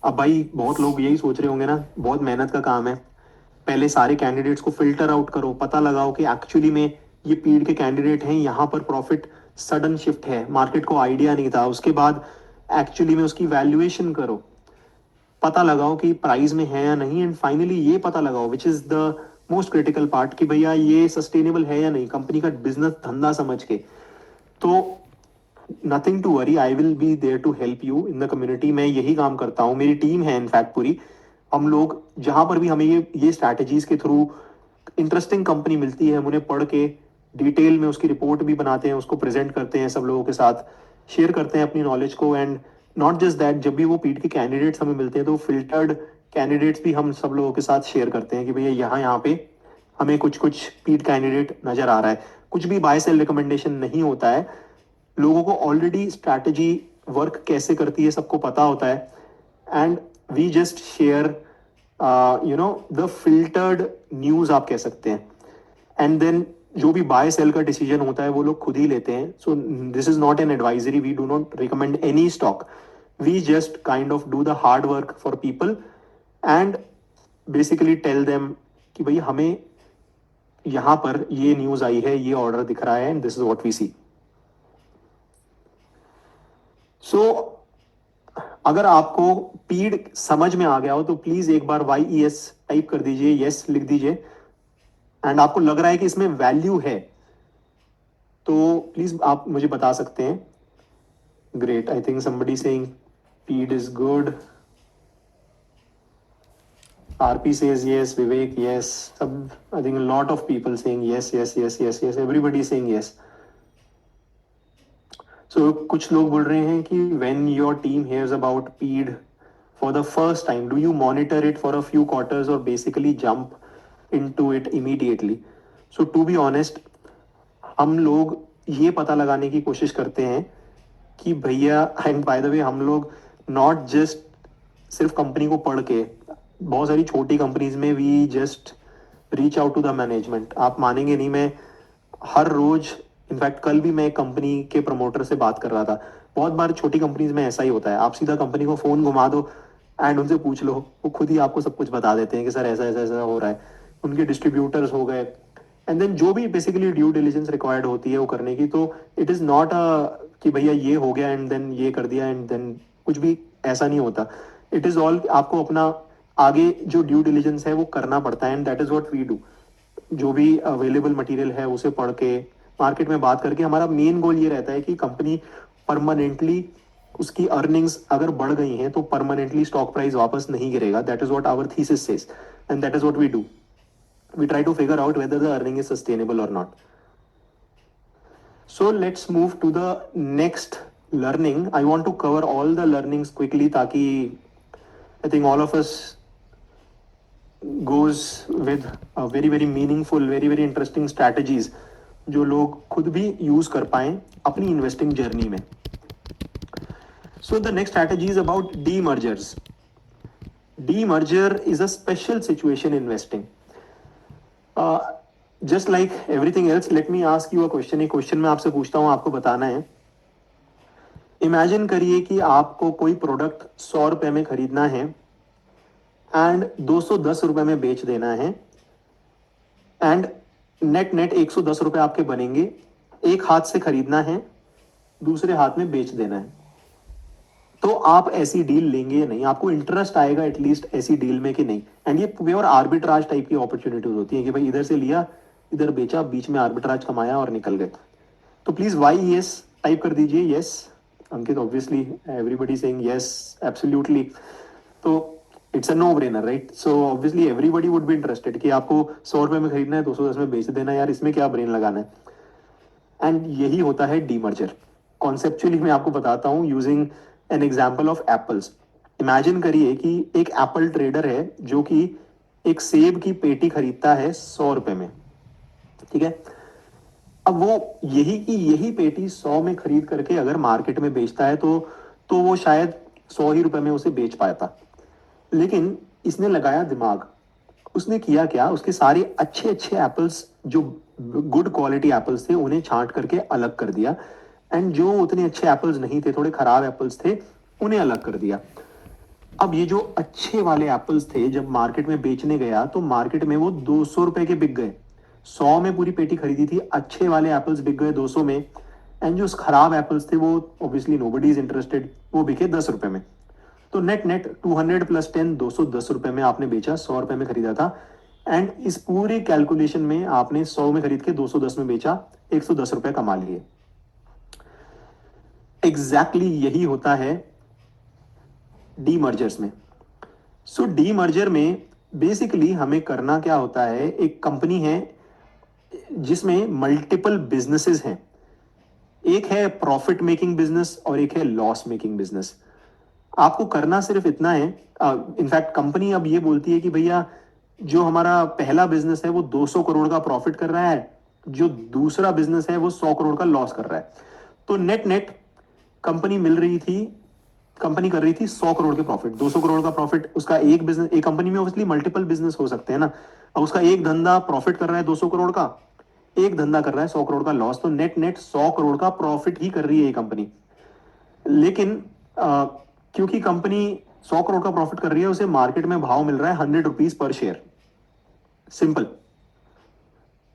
अब भाई बहुत लोग यही सोच रहे होंगे ना, बहुत मेहनत का काम है। पहले सारे कैंडिडेट्स को फिल्टर आउट करो, पता लगाओ कि एक्चुअली में ये पीड के कैंडिडेट हैं, यहाँ पर प्रॉफिट सडन शिफ्ट है, मार्केट को आइडिया नहीं था। उसके बाद एक्चुअली में उसकी वैल्यूएशन करो, पता लगाओ कि प्राइस में है या नहीं, एंड फाइनली ये पता लगाओ, which is the most critical part, कि भैया ये सस्टेनेबल है या नहीं, कंपनी का बिजनेस धंधा समझ के। तो nothing to worry, I will be there to help you in the community. मैं यही काम करता हूँ, मेरी टीम है इनफैक्ट पूरी। हम लोग जहां पर भी हमें ये स्ट्रैटेजीज के थ्रू इंटरेस्टिंग कंपनी मिलती है, हम उन्हें पढ़ के डिटेल में उसकी रिपोर्ट भी बनाते हैं, उसको प्रेजेंट करते हैं, सब लोगों के साथ शेयर करते हैं अपनी नॉलेज को। एंड नॉट जस्ट दैट, जब भी वो पीड के कैंडिडेट्स हमें मिलते हैं तो फिल्टर्ड कैंडिडेट्स भी हम सब लोगों के साथ शेयर करते हैं कि भैया यहाँ यहाँ पे हमें कुछ कुछ पीड कैंडिडेट नजर आ रहा है। कुछ भी बाय सेल रिकमेंडेशन नहीं होता है, लोगों को ऑलरेडी स्ट्रैटेजी वर्क कैसे करती है सबको पता होता है, and we just share the filtered news आप कह सकते हैं। एंड देन जो भी बाय सेल का डिसीजन होता है वो लोग खुद ही लेते हैं। So this is not an advisory, we do not recommend any stock, we just kind of do the hard work for people and basically tell them कि भाई हमें यहां पर ये न्यूज आई है, ये ऑर्डर दिख रहा है, and this is what we see. So अगर आपको पीड समझ में आ गया हो तो प्लीज एक बार YES टाइप कर दीजिए, यस लिख दीजिए, एंड आपको लग रहा है कि इसमें वैल्यू है तो प्लीज आप मुझे बता सकते हैं। Great, I think somebody saying पीड is good, RP says yes, Vivek yes, सब I think a lot of people saying yes yes yes yes yes, everybody is saying yes. So कुछ लोग बोल रहे हैं कि when your team hears about PEED for the first time, do you monitor it for a few quarters or basically jump into it immediately? So to be honest, हम लोग ये पता लगाने की कोशिश करते हैं कि भैया, एंड बाय द वे हम लोग नॉट जस्ट सिर्फ कंपनी को पढ़ के, बहुत सारी छोटी कंपनीज में we just reach out to the management. आप मानेंगे नहीं, मैं हर रोज, इनफैक्ट कल भी मैं एक कंपनी के प्रमोटर से बात कर रहा था। बहुत बार छोटी कंपनीज में ऐसा ही होता है, आप सीधा कंपनी को फोन घुमा दो एंड उनसे पूछ लो, वो खुद ही आपको सब कुछ बता देते हैं कि सर ऐसा ऐसा ऐसा हो रहा है। उनके डिस्ट्रीब्यूटर्स हो गए, एंड देन जो भी बेसिकली ड्यू डिलिजेंस रिक्वायर्ड होती है वो करने की। तो इट इज नॉट अ कि भैया ये हो गया एंड देन ये कर दिया एंड देन कुछ भी ऐसा नहीं होता। इट इज ऑल, आपको अपना आगे जो ड्यू डिलिजेंस है वो करना पड़ता है, and that is what we do. जो भी अवेलेबल मटेरियल है उसे पढ़ के, मार्केट में बात करके, हमारा मेन गोल ये रहता है कि कंपनी परमानेंटली उसकी अर्निंग्स अगर बढ़ गई हैं तो परमानेंटली स्टॉक प्राइस वापस नहीं गिरेगा। That is what our thesis says and that is what we do. We try to figure out whether the earning is sustainable or not. So let's move to the next learning. I want to cover all the learnings quickly ताकि I think all of us goes with a very very meaningful, very very interesting strategies जो लोग खुद भी use कर पाए अपनी investing journey में। So the next strategy is about demergers. Demerger is a special situation investing. Just like everything else, late me ask you a question. एक question मैं आपसे पूछता हूँ, आपको बताना है। इमेजिन करिए कि आपको कोई प्रोडक्ट 100 रुपए में खरीदना है एंड 210 रुपए में बेच देना है, एंड नेट नेट 110 रुपए आपके बनेंगे। एक हाथ से खरीदना है, दूसरे हाथ में बेच देना है। तो आप ऐसी डील लेंगे या नहीं, आपको इंटरेस्ट आएगा एटलीस्ट ऐसी डील में कि नहीं। एंड ये प्योर आर्बिट्राज टाइप की अपॉर्चुनिटीज होती है कि भाई इधर से लिया, इधर बेचा, बीच में आर्बिट्राज कमाया और निकल गए। तो प्लीज वाई यस टाइप कर दीजिए। Yes Ankit, obviously everybody saying yes absolutely. तो it's a no brainer, right? So obviously everybody would be interested कि आपको 100 रुपए में खरीदना है, 210 में बेच देना, यार इसमें क्या ब्रेन लगाना है। एंड यही होता है डीमर्जर। कॉन्सेप्चुअली मैं आपको बताता हूं using an example of apples. Imagine करिए कि एक एप्पल ट्रेडर है जो कि एक सेब की पेटी खरीदता है 100 रुपए में, ठीक है। अब वो यही पेटी 100 में खरीद करके अगर मार्केट में बेचता है तो वो शायद 100 ही रुपए में उसे बेच पाता। लेकिन इसने लगाया दिमाग। उसने किया क्या, उसके सारे अच्छे अच्छे एप्पल्स जो गुड क्वालिटी एप्पल्स थे उन्हें छांट करके अलग कर दिया, एंड जो उतने अच्छे एप्पल्स नहीं थे, थोड़े खराब एप्पल्स थे, उन्हें अलग कर दिया। अब ये जो अच्छे वाले एप्पल्स थे जब मार्केट में बेचने गया तो मार्केट में वो 200 रुपए के बिक गए। 100 में पूरी पेटी खरीदी थी, अच्छे वाले एप्पल्स बिक गए 200 में, एंड जो खराब एप्पल्स थे वो ऑब्वियसली नोबडी इज इंटरेस्टेड, वो बिके 10 रुपए में। तो नेट नेट 200 प्लस 10, 210 रुपए में आपने बेचा, 100 रुपए में खरीदा था। एंड इस पूरी कैलकुलेशन में आपने 100 में खरीद के 210 में बेचा, 110 रुपए कमा लिए। एग्जैक्टली यही होता है डीमर्जर्स में। सो डीमर्जर में बेसिकली हमें करना क्या होता है, एक कंपनी है जिसमें मल्टीपल बिजनेसेस हैं। एक है प्रॉफिट मेकिंग बिजनेस और एक है लॉस मेकिंग बिजनेस। आपको करना सिर्फ इतना है, इनफैक्ट कंपनी अब ये बोलती है कि भैया जो हमारा पहला बिजनेस है वो 200 करोड़ का प्रॉफिट कर रहा है, जो दूसरा बिजनेस है वो 100 करोड़ का लॉस कर रहा है। तो नेट नेट कंपनी मिल रही थी, कंपनी कर रही थी 100 करोड़ के प्रॉफिट, 200 करोड़ का प्रॉफिट। उसका एक बिजनेस, एक कंपनी में ऑब्वियसली मल्टीपल बिजनेस हो सकते हैं ना। अब उसका एक धंधा प्रॉफिट कर रहा है 200 करोड़ का, एक धंधा कर रहा है 100 करोड़ का लॉस, तो नेट नेट 100 करोड़ का प्रॉफिट ही कर रही है ये कंपनी। लेकिन क्योंकि कंपनी 100 करोड़ का प्रॉफिट कर रही है, उसे मार्केट में भाव मिल रहा है 100 रुपीज पर शेयर। सिंपल।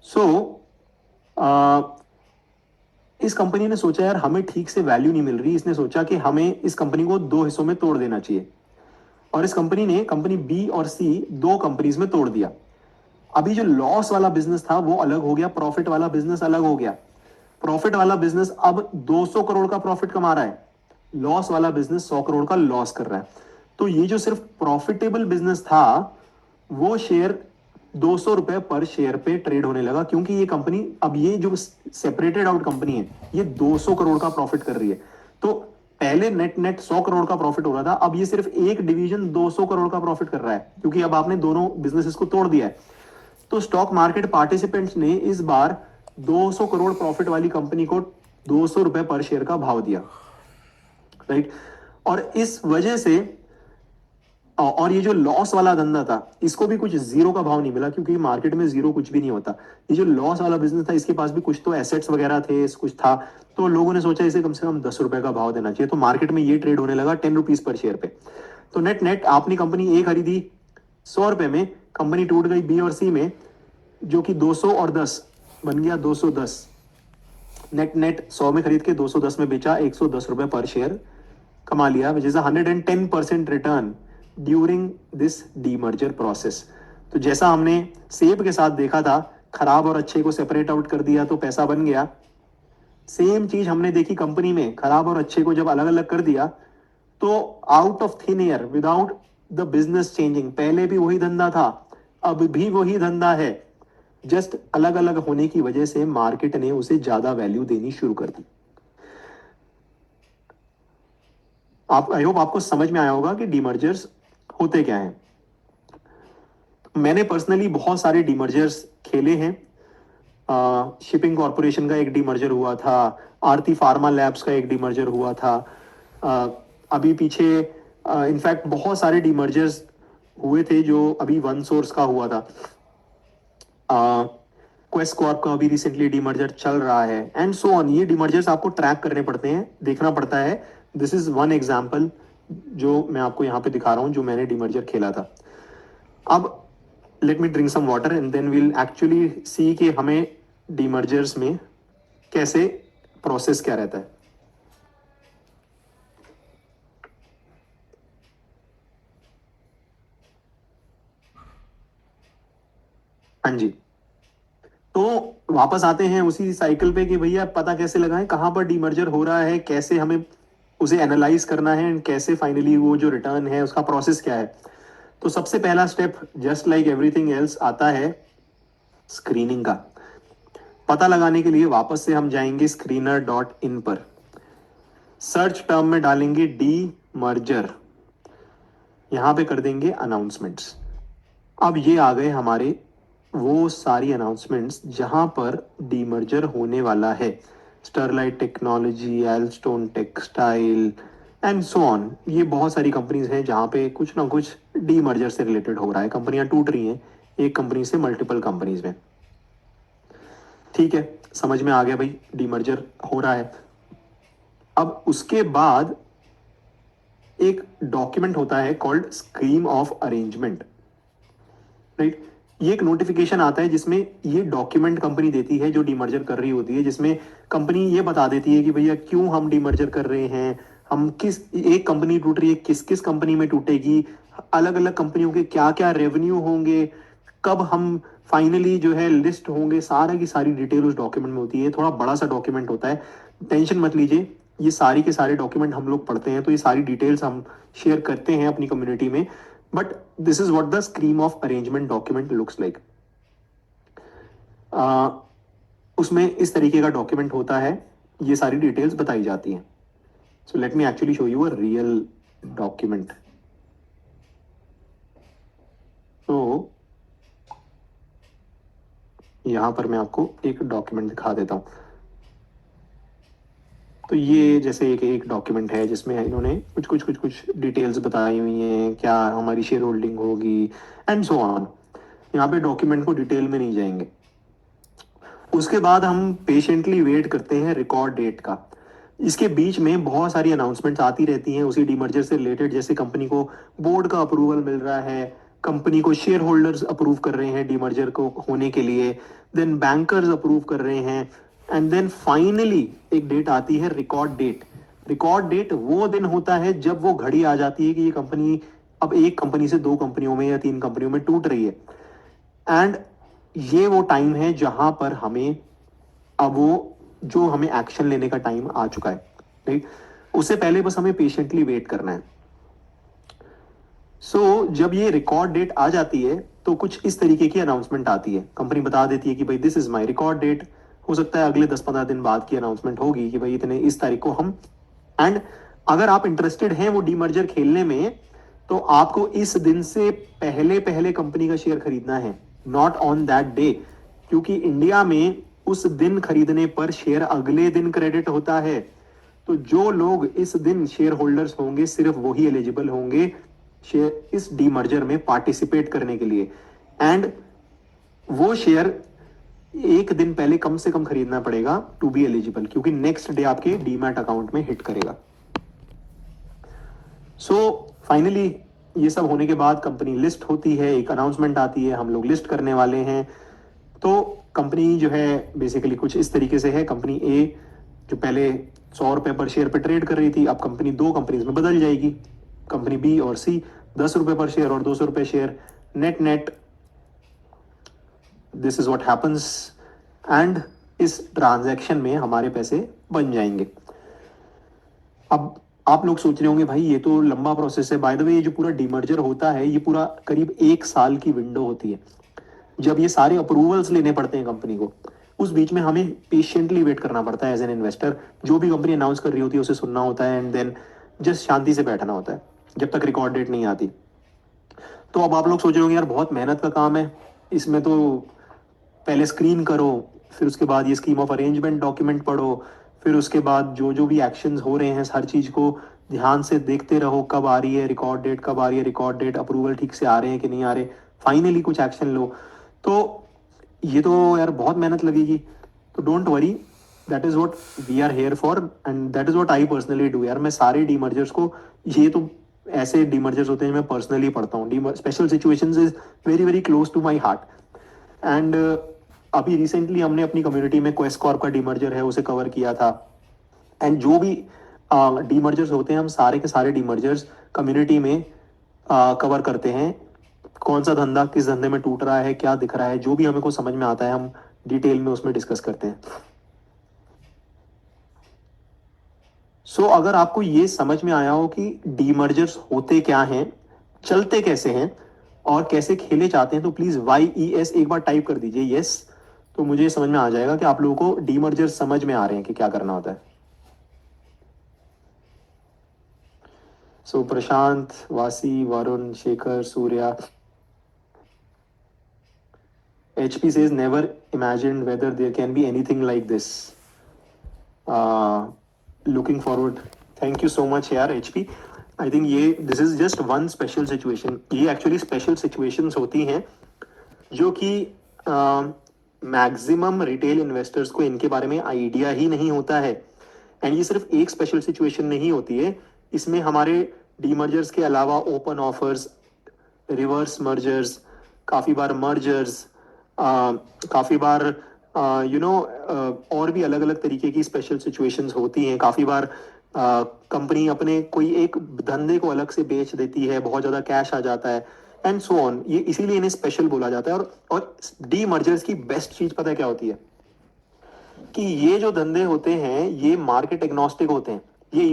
सो इस कंपनी ने सोचा यार हमें ठीक से वैल्यू नहीं मिल रही, इसने सोचा कि हमें इस कंपनी को दो हिस्सों में तोड़ देना चाहिए। और इस कंपनी ने कंपनी बी और सी दो कंपनीज में तोड़ दिया। अभी जो लॉस वाला बिजनेस था वो अलग हो गया, प्रॉफिट वाला बिजनेस अलग हो गया। प्रॉफिट वाला बिजनेस अब 200 करोड़ का प्रॉफिट कमा रहा है, लॉस वाला बिजनेस 100 करोड़ का लॉस कर रहा है। तो ये जो सिर्फ प्रॉफिटेबल बिजनेस था वो शेयर 200 रुपए पर शेयर पे ट्रेड होने लगा, क्योंकि ये कंपनी, अब ये जो सेपरेटेड आउट कंपनी है, ये 200 करोड़ का प्रॉफिट कर रही है। तो पहले नेट नेट 100 करोड़ का प्रॉफिट हो रहा था, अब ये सिर्फ एक डिवीजन 200 करोड़ का प्रॉफिट कर रहा है, क्योंकि अब आपने दोनों बिजनेसेस को तोड़ दिया है। तो स्टॉक मार्केट पार्टिसिपेंट्स ने इस बार 200 करोड़ प्रॉफिट वाली कंपनी को 200 रुपए पर शेयर का भाव दिया, राइट। और इस वजह से, और ये जो लॉस वाला धंधा था इसको भी कुछ जीरो का भाव नहीं मिला, क्योंकि मार्केट में जीरो कुछ भी नहीं होता। ये जो लॉस वाला बिजनेस था इसके पास भी कुछ तो एसेट्स वगैरह थे, कुछ था, तो लोगों ने सोचा इसे कम से कम 10 रुपए का भाव देना चाहिए। तो मार्केट में ये ट्रेड होने लगा 10 रुपीज पर शेयर पे। तो नेट नेट आपने कंपनी ए खरीदी 100 रुपए में, कंपनी टूट गई बी और सी में, जो कि 200 और 10 बन गया 210। नेट नेट 100 में खरीद के 210 में बेचा, 110 रुपए पर शेयर कमा लिया, which is 110% return during this demerger process. तो जैसा हमने सेब के साथ देखा था, खराब और अच्छे को सेपरेट आउट कर दिया तो पैसा बन गया, सेम चीज हमने देखी कंपनी में, खराब और अच्छे को जब अलग अलग कर दिया तो out of thin air, without the business changing, पहले भी वही धंधा था, अब भी वही धंधा है, जस्ट अलग अलग होने की वजह से मार्केट ने उसे ज्यादा वैल्यू देनी शुरू कर दी। आप, आई होप आपको समझ में आया होगा कि डीमर्जर्स होते क्या हैं। मैंने पर्सनली बहुत सारे डीमर्जर्स खेले हैं। शिपिंग कॉरपोरेशन का एक डीमर्जर हुआ था, आरती फार्मा लैब्स का एक डीमर्जर हुआ था, अभी पीछे इनफैक्ट बहुत सारे डीमर्जर्स हुए थे, जो अभी वन सोर्स का हुआ था, क्वेस्ट कॉर्प का अभी रिसेंटली डीमर्जर चल रहा है, एंड सो ऑन। ये डीमर्जर्स आपको ट्रैक करने पड़ते हैं, देखना पड़ता है। दिस इज वन एग्जाम्पल जो मैं आपको यहाँ पे दिखा रहा हूँ, जो मैंने डीमर्जर खेला था। अब let me drink some water and then will actually see कि हमें डीमर्जर्स में कैसे प्रोसेस क्या रहता है। हाँ जी। तो वापस आते हैं उसी साइकिल पे कि भैया पता कैसे लगाएं कहाँ पर डीमर्जर हो रहा है, कैसे हमें उसे एनालाइज करना है एंड कैसे फाइनली वो जो रिटर्न है उसका प्रोसेस क्या है। तो सबसे पहला step just like everything else आता है स्क्रीनिंग का। पता लगाने के लिए वापस से हम जाएंगे screener.in पर, सर्च टर्म में डालेंगे डी मर्जर, यहां पे कर देंगे अनाउंसमेंट्स। अब ये आ गए हमारे वो सारी अनाउंसमेंट्स जहां पर डीमर्जर होने वाला है। Sterlite Technology, Alstone Textile and so on, ये बहुत सारी कंपनीज हैं जहां पे कुछ ना कुछ डीमर्जर से रिलेटेड हो रहा है, कंपनियां टूट रही हैं एक कंपनी से मल्टीपल कंपनीज में। ठीक है, समझ में आ गया भाई डीमर्जर हो रहा है। अब उसके बाद एक डॉक्यूमेंट होता है called scheme of arrangement, right. ये एक नोटिफिकेशन आता है जिसमें ये डॉक्यूमेंट कंपनी देती है जो डीमर्जर कर रही होती है, जिसमें कंपनी ये बता देती है कि भैया क्यों हम डीमर्जर कर रहे हैं, हम किस एक कंपनी टूट रही है किस किस कंपनी में टूटेगी, अलग अलग कंपनियों के क्या क्या रेवेन्यू होंगे, कब हम फाइनली जो है लिस्ट होंगे, सारा की सारी डिटेल उस डॉक्यूमेंट में होती है। थोड़ा बड़ा सा डॉक्यूमेंट होता है, टेंशन मत लीजिए, ये सारी के सारे डॉक्यूमेंट हम लोग पढ़ते हैं तो ये सारी डिटेल्स हम शेयर करते हैं अपनी कम्युनिटी में। But this is what the scheme of arrangement document looks like. उसमें इस तरीके का डॉक्यूमेंट होता है, ये सारी डिटेल्स बताई जाती हैं। सो let me actually show you a real document. तो यहां पर मैं आपको एक डॉक्यूमेंट दिखा देता हूं। तो ये जैसे एक डॉक्यूमेंट है जिसमें इन्होंने कुछ डिटेल्स बताई हुई हैं, क्या हमारी शेयर होल्डिंग होगी एंड सो ऑन। यहाँ पे डॉक्यूमेंट को डिटेल में नहीं जाएंगे। उसके बाद हम पेशेंटली वेट करते हैं रिकॉर्ड डेट का। इसके बीच में बहुत सारी अनाउंसमेंट्स आती रहती हैं उसी डीमर्जर से रिलेटेड, जैसे कंपनी को बोर्ड का अप्रूवल मिल रहा है, कंपनी को शेयर होल्डर्स अप्रूव कर रहे हैं डीमर्जर को होने के लिए, देन बैंकर्स अप्रूव कर रहे हैं, एंड देन फाइनली एक डेट आती है रिकॉर्ड डेट। रिकॉर्ड डेट वो दिन होता है जब वो घड़ी आ जाती है कि ये कंपनी अब एक कंपनी से दो कंपनियों में या तीन कंपनियों में टूट रही है। एंड ये वो टाइम है जहां पर हमें अब वो जो हमें एक्शन लेने का टाइम आ चुका है, राइट। उससे पहले बस हमें पेशेंटली वेट करना है। जब ये रिकॉर्ड डेट आ जाती है तो कुछ इस तरीके की अनाउंसमेंट आती है, कंपनी बता देती है कि भाई this is my record date. हो सकता है अगले 10-15 दिन बाद की अनाउंसमेंट होगी कि भाई इतने इस तारीख को हम, एंड अगर आप इंटरेस्टेड हैं वो डीमर्जर खेलने में तो आपको इस दिन से पहले पहले कंपनी का शेयर खरीदना है, नॉट ऑन दैट डे, क्योंकि इंडिया में उस दिन खरीदने पर शेयर अगले दिन क्रेडिट होता है। तो जो लोग इस दिन शेयर होल्डर्स होंगे सिर्फ वही एलिजिबल होंगे शेयर इस डीमर्जर में पार्टिसिपेट करने के लिए, एंड वो शेयर एक दिन पहले कम से कम खरीदना पड़ेगा टू बी एलिजिबल, क्योंकि नेक्स्ट डे आपके डीमैट अकाउंट में हिट करेगा। फाइनली ये सब होने के बाद कंपनी लिस्ट होती है, एक अनाउंसमेंट आती है हम लोग लिस्ट करने वाले हैं। तो कंपनी जो है बेसिकली कुछ इस तरीके से है, कंपनी ए जो पहले 100 रुपए पर शेयर पे ट्रेड कर रही थी, अब कंपनी दो कंपनीज में बदल जाएगी, कंपनी बी और सी, 10 रुपए पर शेयर और 200 रुपए share, net net this is what happens. And इस ट्रांजैक्शन में हमारे पैसे बन जाएंगे। अब आप लोग सोच रहे होंगे भाई ये तो लंबा प्रोसेस है। बाय द वे ये जो पूरा डीमर्जर होता है ये पूरा करीब 1 साल की विंडो होती है जब ये सारे अप्रूवल्स लेने पड़ते हैं कंपनी को। उस बीच में हमें पेशेंटली वेट करना पड़ता है एज एन इन्वेस्टर, जो भी कंपनी अनाउंस कर रही होती है उसे सुनना होता है एंड देन जस्ट शांति से बैठना होता है जब तक रिकॉर्ड डेट नहीं आती। तो अब आप लोग सोच रहे होंगे यार बहुत मेहनत का काम है, इसमें तो पहले स्क्रीन करो, फिर उसके बाद ये स्कीम ऑफ अरेंजमेंट डॉक्यूमेंट पढ़ो, फिर उसके बाद जो जो भी एक्शंस हो रहे हैं हर चीज़ को ध्यान से देखते रहो, कब आ रही है रिकॉर्ड डेट, कब आ रही है रिकॉर्ड डेट, अप्रूवल ठीक से आ रहे हैं कि नहीं आ रहे, फाइनली कुछ एक्शन लो। तो ये तो यार बहुत मेहनत लगेगी। तो don't worry, that is what we are here for and that is what I personally do. यार मैं सारे डीमर्जर्स को, ये तो ऐसे डीमर्जर्स होते हैं मैं पर्सनली पढ़ता हूँ, special situations is very very close to my heart. And अभी रिसेंटली हमने अपनी कम्युनिटी में क्वेस्ट कॉर्प का डीमर्जर है उसे कवर किया था। एंड जो भी डीमर्जर्स होते हैं हम सारे के सारे डीमर्जर्स कम्युनिटी में कवर करते हैं कौन सा धंधा किस धंधे में टूट रहा है, क्या दिख रहा है, जो भी हमें को समझ में आता है हम डिटेल में उसमें डिस्कस करते हैं। सो अगर आपको ये समझ में आया हो कि डीमर्जर्स होते क्या हैं, चलते कैसे हैं और कैसे खेले जाते हैं, तो प्लीज YES एक बार टाइप कर दीजिए, यस, तो मुझे समझ में आ जाएगा कि आप लोगों को डीमर्जर्स समझ में आ रहे हैं कि क्या करना होता है। सो प्रशांत, वासी, Varun, Shekhar, Surya, HP says never imagined whether there can be anything like this. Looking forward. Thank you so much यार HP. आई थिंक ये this is just one special situation. ये एक्चुअली स्पेशल सिचुएशंस होती हैं जो कि मैक्सिमम रिटेल इन्वेस्टर्स को इनके बारे में आइडिया ही नहीं होता है। एंड ये सिर्फ एक स्पेशल सिचुएशन नहीं होती है, इसमें हमारे डीमर्जर्स के अलावा ओपन ऑफर्स, रिवर्स मर्जर्स, काफ़ी बार मर्जर्स, काफ़ी बार और भी अलग अलग तरीके की स्पेशल सिचुएशंस होती हैं। काफ़ी बार कंपनी अपने कोई एक धंधे को अलग से बेच देती है, बहुत ज़्यादा कैश आ जाता है एंड सो ऑन। ये इसीलिए इन्हें स्पेशल बोला जाता है। और डी मर्जर्स की बेस्ट चीज़ पता है क्या होती है? कि ये जो धंधे होते हैं ये मार्केट एग्नोस्टिक होते हैं। ये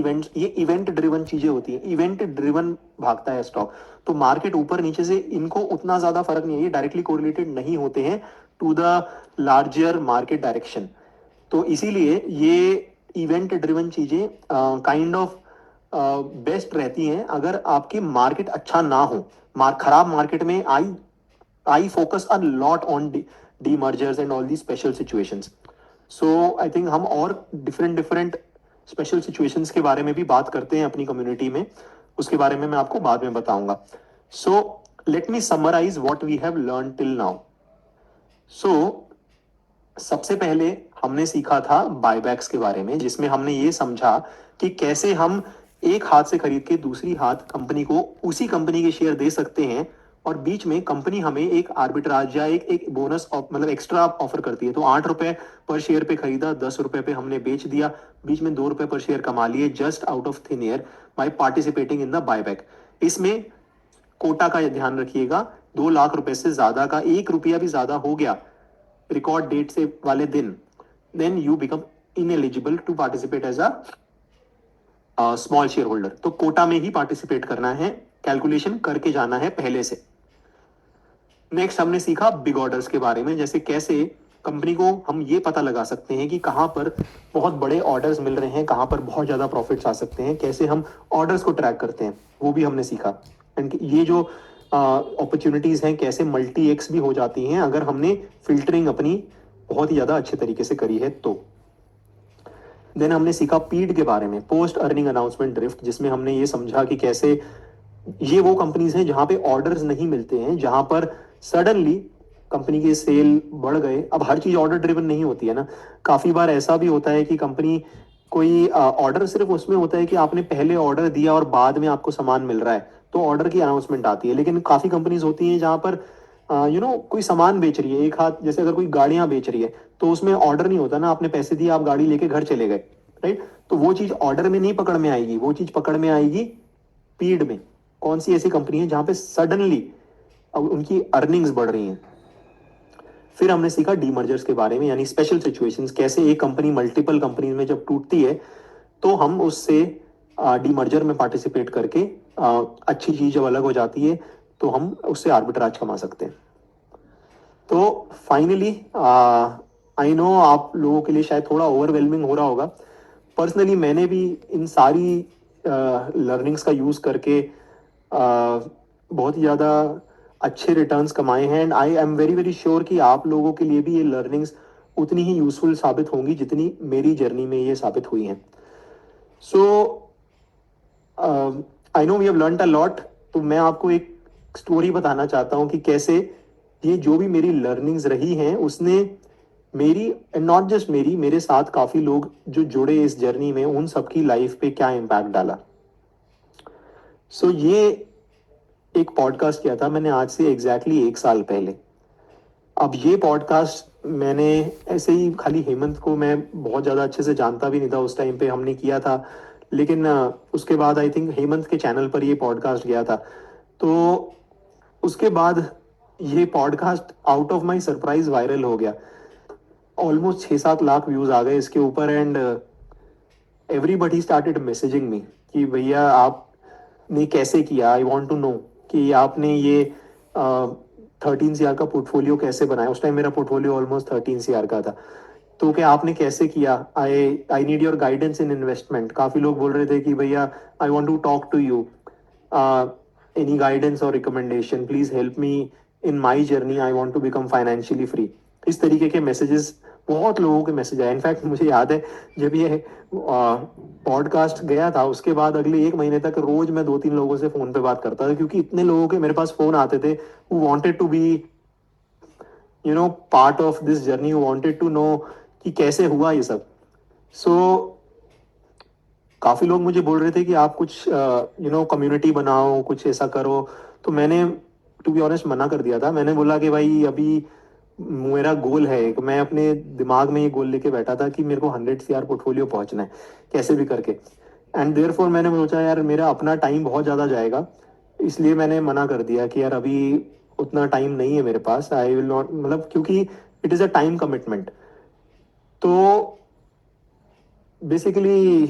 इवेंट ड्रिवन चीजें होती है, इवेंट ड्रिवन भागता है स्टॉक। तो मार्केट ऊपर नीचे से इनको उतना ज्यादा फर्क नहीं है, ये डायरेक्टली कोरिलेटेड नहीं होते हैं to the larger market direction. तो इसीलिए ये इवेंट ड्रिवन चीजें काइंड ऑफ बेस्ट रहती हैं अगर आपकी मार्केट अच्छा ना हो। खराब मार्केट में I focus a lot on D mergers and all the special situations. So I think हम और डिफरेंट डिफरेंट स्पेशल सिचुएशंस के बारे में भी बात करते हैं अपनी कम्युनिटी में, उसके बारे में मैं आपको बाद में बताऊंगा। So let me summarise what we have learn till now. So सबसे पहले हमने सीखा था बायबैक्स के बारे में, जिसमें हमने ये समझा कि कैसे हम एक हाथ से खरीद के दूसरी हाथ कंपनी को उसी कंपनी के शेयर दे सकते हैं और बीच में कंपनी हमें एक आर्बिट्राज या एक बोनस मतलब एक्स्ट्रा ऑफर करती है। तो 8 रुपए पर शेयर पे खरीदा, 10 रुपए पे हमने बेच दिया, बीच में 2 रुपए पर शेयर कमा लिए just out of thin air by participating in the buyback. इसमें कोटा का ध्यान रखिएगा, 2 लाख रुपए से ज्यादा का 1 रुपया भी ज्यादा हो गया रिकॉर्ड डेट से वाले दिन, then you become ineligible to participate as a small shareholder. तो कोटा में ही पार्टिसिपेट करना है, कैलकुलेशन करके जाना है पहले से। नेक्स्ट हमने सीखा बिग ऑर्डर्स के बारे में, जैसे कैसे कंपनी को हम ये पता लगा सकते हैं कि कहाँ पर बहुत बड़े ऑर्डर्स मिल रहे हैं, कहाँ पर बहुत ज़्यादा प्रॉफिट्स आ सकते हैं, कैसे हम ऑर्डर्स को ट्रैक करते हैं, वो भी हमने सीखा। एंड ये जो अपॉर्चुनिटीज़ हैं कैसे मल्टी एक्स भी हो जाती हैं अगर हमने फिल्टरिंग अपनी बहुत ही ज़्यादा अच्छे तरीके से करी है तो। देन हमने सीखा पीड के बारे में, पोस्ट अर्निंग अनाउंसमेंट ड्रिफ्ट, जिसमें हमने ये समझा कि कैसे ये वो कंपनीज हैं जहां पे ऑर्डर्स नहीं मिलते हैं, जहां पर सडनली कंपनी के सेल बढ़ गए। अब हर चीज ऑर्डर ड्रिवन नहीं होती है ना, काफी बार ऐसा भी होता है कि कंपनी कोई ऑर्डर सिर्फ उसमें होता है कि आपने पहले ऑर्डर दिया और बाद में आपको सामान मिल रहा है तो ऑर्डर की अनाउंसमेंट आती है। लेकिन काफी कंपनीज होती हैं जहां पर कोई सामान बेच रही है एक हाथ, जैसे अगर कोई गाड़ियां बेच रही है तो उसमें ऑर्डर नहीं होता ना, आपने पैसे दिए आप गाड़ी लेके घर चले गए, राइट? तो वो चीज ऑर्डर में नहीं पकड़ में आएगी, वो चीज पकड़ में आएगी पीड में। कौन सी ऐसी कंपनी है जहां पे सडनली अब उनकी अर्निंग्स बढ़ रही हैं। फिर हमने सीखा डीमर्जर्स के बारे में, यानी स्पेशल सिचुएशंस, कैसे एक कंपनी मल्टीपल कंपनीज में जब टूटती है तो हम उससे डीमर्जर में पार्टिसिपेट करके अच्छी चीज जब अलग हो जाती है तो हम उससे आर्बिट्राज कमा सकते हैं। तो फाइनली आई नो आप लोगों के लिए शायद थोड़ा ओवरवेलमिंग हो रहा होगा। पर्सनली मैंने भी इन सारी लर्निंग्स का यूज करके बहुत ही ज़्यादा अच्छे रिटर्न्स कमाए हैं and I am very very sure कि आप लोगों के लिए भी ये लर्निंग्स उतनी ही यूजफुल साबित होंगी जितनी मेरी जर्नी में ये साबित हुई हैं। So I know we have learned a lot. तो मैं आपको एक स्टोरी बताना चाहता हूँ कि कैसे ये जो भी मेरी लर्निंग्स रही हैं उसने मेरी एंड नॉट जस्ट मेरी, मेरे साथ काफ़ी लोग जो जुड़े इस जर्नी में उन सबकी लाइफ पे क्या इम्पैक्ट डाला। सो ये एक पॉडकास्ट किया था मैंने आज से एग्जैक्टली 1 साल पहले। अब ये पॉडकास्ट मैंने ऐसे ही खाली हेमंत को मैं बहुत ज़्यादा अच्छे से जानता भी नहीं था उस टाइम पे, हमने किया था। लेकिन उसके बाद आई थिंक हेमंत के चैनल पर ये पॉडकास्ट गया था। तो उसके बाद ये podcast out of my surprise viral हो गया, ऑलमोस्ट 6-7 लाख व्यूज आ गए इसके ऊपर, and everybody started messaging me कि भैया आपने कैसे किया, आई वॉन्ट टू नो कि आपने ये 13 CR का पोर्टफोलियो कैसे बनाया। उस टाइम मेरा पोर्टफोलियो ऑलमोस्ट 13 CR का था। तो क्या आपने कैसे किया, I I need your guidance in investment. काफ़ी लोग बोल रहे थे कि भैया I want to talk to you, any guidance और recommendation, please help me in my journey, I want to become financially free. इस तरीके के मैसेजेस, बहुत लोगों के मैसेज आए। इनफैक्ट मुझे याद है जब ये पॉडकास्ट गया था उसके बाद अगले 1 महीने तक रोज मैं 2-3 लोगों से फोन पे बात करता था, क्योंकि इतने लोगों के मेरे पास फोन आते थे who wanted to be part of this journey, who wanted to know कि कैसे हुआ ये सब। सो काफी लोग मुझे बोल रहे थे कि आप कुछ कम्युनिटी बनाओ, कुछ ऐसा करो। तो मैंने टू बी ऑनेस्ट मना कर दिया था। मैंने बोला कि भाई अभी मेरा गोल है, कि मैं अपने दिमाग में ये गोल लेके बैठा था कि मेरे को 100 CR पोर्टफोलियो पहुंचना है कैसे भी करके। एंड देयरफॉर मैंने सोचा यार मेरा अपना टाइम बहुत ज़्यादा जाएगा, इसलिए मैंने मना कर दिया कि यार अभी उतना टाइम नहीं है मेरे पास, आई विल नॉट, मतलब क्योंकि it is a time commitment. तो बेसिकली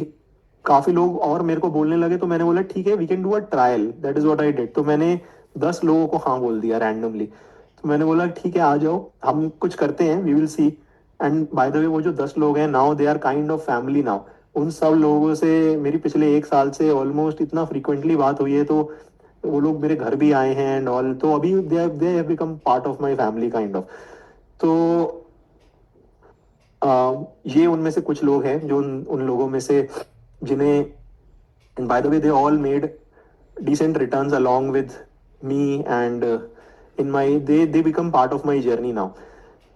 काफी लोग और मेरे को बोलने लगे, तो मैंने बोला ठीक है, we can do a trial, that is what I did. तो मैंने 10 लोगों को हाँ बोल दिया रैंडमली। तो मैंने बोला ठीक है आ जाओ, हम कुछ करते हैं, we will see. And by the way वो जो 10 लोग हैं now they are kind of family now. उन सब लोगों से मेरी पिछले 1 साल से ऑलमोस्ट इतना फ्रिक्वेंटली बात हुई है, तो वो लोग मेरे घर भी आए हैं एंड ऑल। तो अभी they have become part of my family kind of. तो ये उनमें से कुछ लोग हैं जो उन लोगों में से जिन्हें, and by the way they all made decent returns along with me, and in my they become part of my journey now.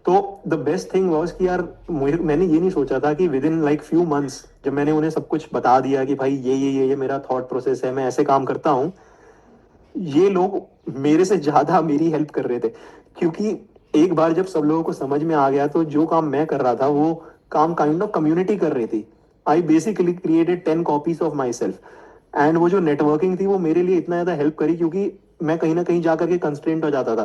तो द बेस्ट थिंग वॉज कि यार मैंने ये नहीं सोचा था कि with in like few months जब मैंने उन्हें सब कुछ बता दिया कि भाई ये मेरा थॉट प्रोसेस है, मैं ऐसे काम करता हूँ, ये लोग मेरे से ज्यादा मेरी हेल्प कर रहे थे। क्योंकि एक बार जब सब लोगों को समझ में आ गया तो जो काम मैं कर रहा था वो काम काइंड ऑफ कम्युनिटी कर रही थी। I basically created 10 copies of my self. And वो जो नेटवर्किंग थी वो मेरे लिए इतना ज्यादा हेल्प करी, क्योंकि मैं कहीं ना कहीं जाकर के कंस्ट्रेंट हो जाता था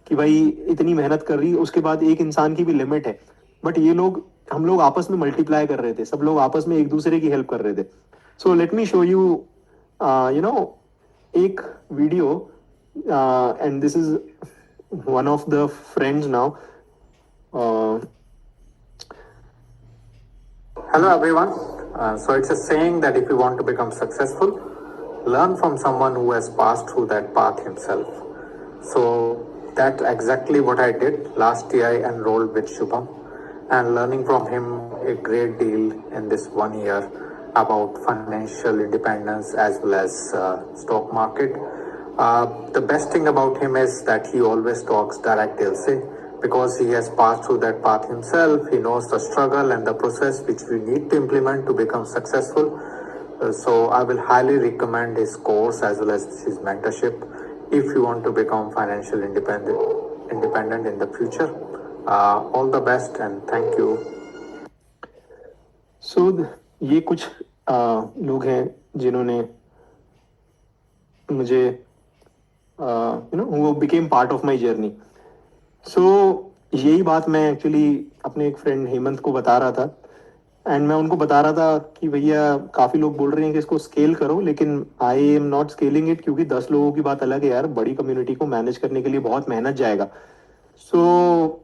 कि भाई इतनी मेहनत कर रही, उसके बाद एक इंसान की भी लिमिट है। बट ये लोग, हम लोग आपस में मल्टीप्लाई कर रहे थे, सब लोग आपस में एक दूसरे की हेल्प कर रहे थे। So let me show you you know एक video, and this is one of the friends now. Hello everyone. So it's a saying that if you want to become successful, learn from someone who has passed through that path himself. So that's exactly what I did. Last year I enrolled with Shubham, and learning from him a great deal in this 1 year about financial independence as well as stock market. The best thing about him is that he always talks direct deal say, because he has passed through that path himself. He knows the struggle and the process which we need to implement to become successful. So I will highly recommend his course as well as his mentorship if you want to become financial independent in the future. All the best and thank you. So ये कुछ लोग हैं जिन्होंने मुझे वो became part of my journey. So यही बात मैं एक्चुअली अपने एक फ्रेंड हेमंत को बता रहा था, एंड मैं उनको बता रहा था कि भैया काफ़ी लोग बोल रहे हैं कि इसको स्केल करो, लेकिन I am not scaling it, क्योंकि 10 लोगों की बात अलग है यार, बड़ी कम्युनिटी को मैनेज करने के लिए बहुत मेहनत जाएगा। सो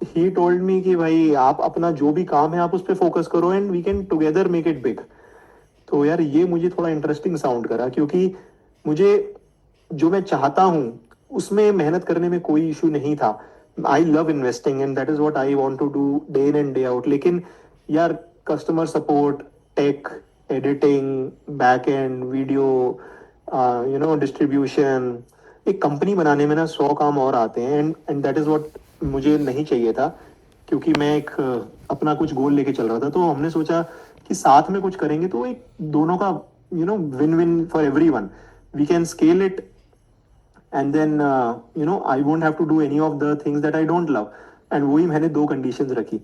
ही टोल्ड मी कि भाई आप अपना जो भी काम है आप उस पर फोकस करो and we can together make it big. तो यार ये मुझे थोड़ा इंटरेस्टिंग साउंड करा, क्योंकि मुझे जो मैं चाहता हूँ उसमें मेहनत करने में कोई इशू नहीं था। I love investing and that is what I want to do day in and day out. लेकिन यार customer support, tech, editing, back end video, distribution, एक कंपनी बनाने में ना 100 काम और आते हैं, एंड दैट इज वॉट मुझे नहीं चाहिए था। क्योंकि मैं एक अपना कुछ गोल लेके चल रहा था, तो हमने सोचा कि साथ में कुछ करेंगे तो एक दोनों का win win for everyone. We can scale it, and then I won't have to do any of the things that I don't love. And वही मैंने 2 कंडीशंस रखी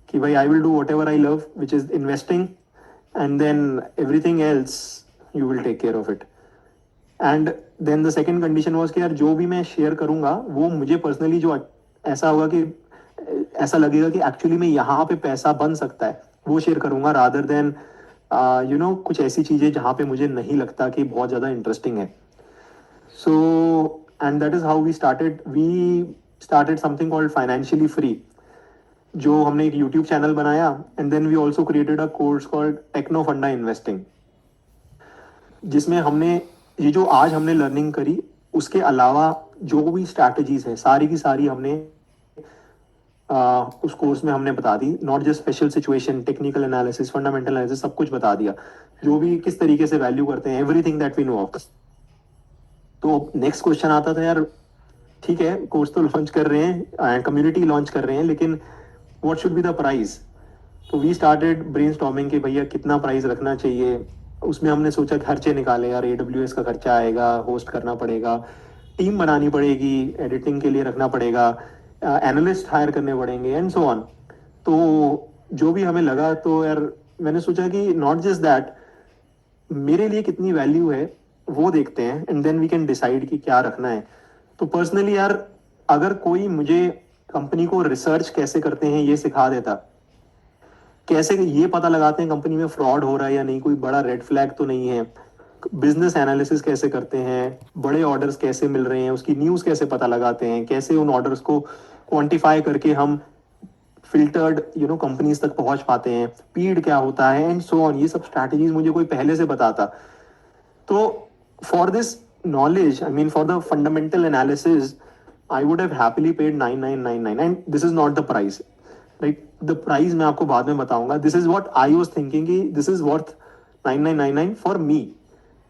कि भाई I will do whatever I love which is investing, and then everything else you will take care of it. And then the second condition was कि यार जो भी मैं शेयर करूंगा वो मुझे पर्सनली जो ऐसा होगा कि ऐसा लगेगा कि एक्चुअली में यहाँ पे पैसा बन सकता है, वो शेयर करूंगा, रादर देन कुछ ऐसी चीजें जहाँ पे मुझे नहीं लगता कि बहुत ज्यादा इंटरेस्टिंग है. So and that is how we started something called financially free, जो हमने एक यूट्यूब चैनल बनाया. And then we also created a course called techno funda investing, जिसमें हमने ये जो आज हमने लर्निंग करी उसके अलावा जो भी स्ट्रैटेजीज है सारी की सारी हमने उस कोर्स में हमने बता दी. Not just special situation, technical analysis, fundamental analysis, सब कुछ बता दिया, जो भी किस तरीके से वैल्यू करते हैं, everything that we know of. तो नेक्स्ट क्वेश्चन आता था, यार ठीक है कोर्स तो लॉन्च कर रहे हैं, कम्युनिटी लॉन्च कर रहे हैं, लेकिन what should be the price. तो वी स्टार्टेड ब्रेनस्टॉर्मिंग कि भैया कितना प्राइस रखना चाहिए. उसमें हमने सोचा खर्चे निकाले, यार AWS का खर्चा आएगा, होस्ट करना पड़ेगा, टीम बनानी पड़ेगी, एडिटिंग के लिए रखना पड़ेगा, एनालिस्ट हायर करने पड़ेंगे एंड सो ऑन. तो जो भी हमें लगा, तो यार मैंने सोचा कि नॉट जस्ट दैट, मेरे लिए कितनी वैल्यू है वो देखते हैं and then we can decide कि क्या रखना है. तो पर्सनली यार अगर कोई मुझे कंपनी को रिसर्च कैसे करते हैं ये सिखा देता, कैसे ये पता लगाते हैं कंपनी में फ्रॉड हो रहा है या नहीं, कोई बड़ा रेड फ्लैग तो नहीं है, बिजनेस एनालिसिस कैसे करते हैं, बड़े ऑर्डर्स कैसे मिल रहे हैं, उसकी न्यूज कैसे पता लगाते हैं, कैसे उन ऑर्डर्स को क्वांटिफाई करके हम फिल्टर्ड कंपनीज तक पहुंच पाते हैं, पीड क्या होता है एंड सो ऑन, ये सब स्ट्रैटेजीज मुझे कोई पहले से बताता. तो for this knowledge, I mean, for the fundamental analysis, I would have happily paid 9999, and this is not the price, right? The price मैं आपको बाद में बताऊंगा. This is what I was thinking कि this is worth 9999 for me.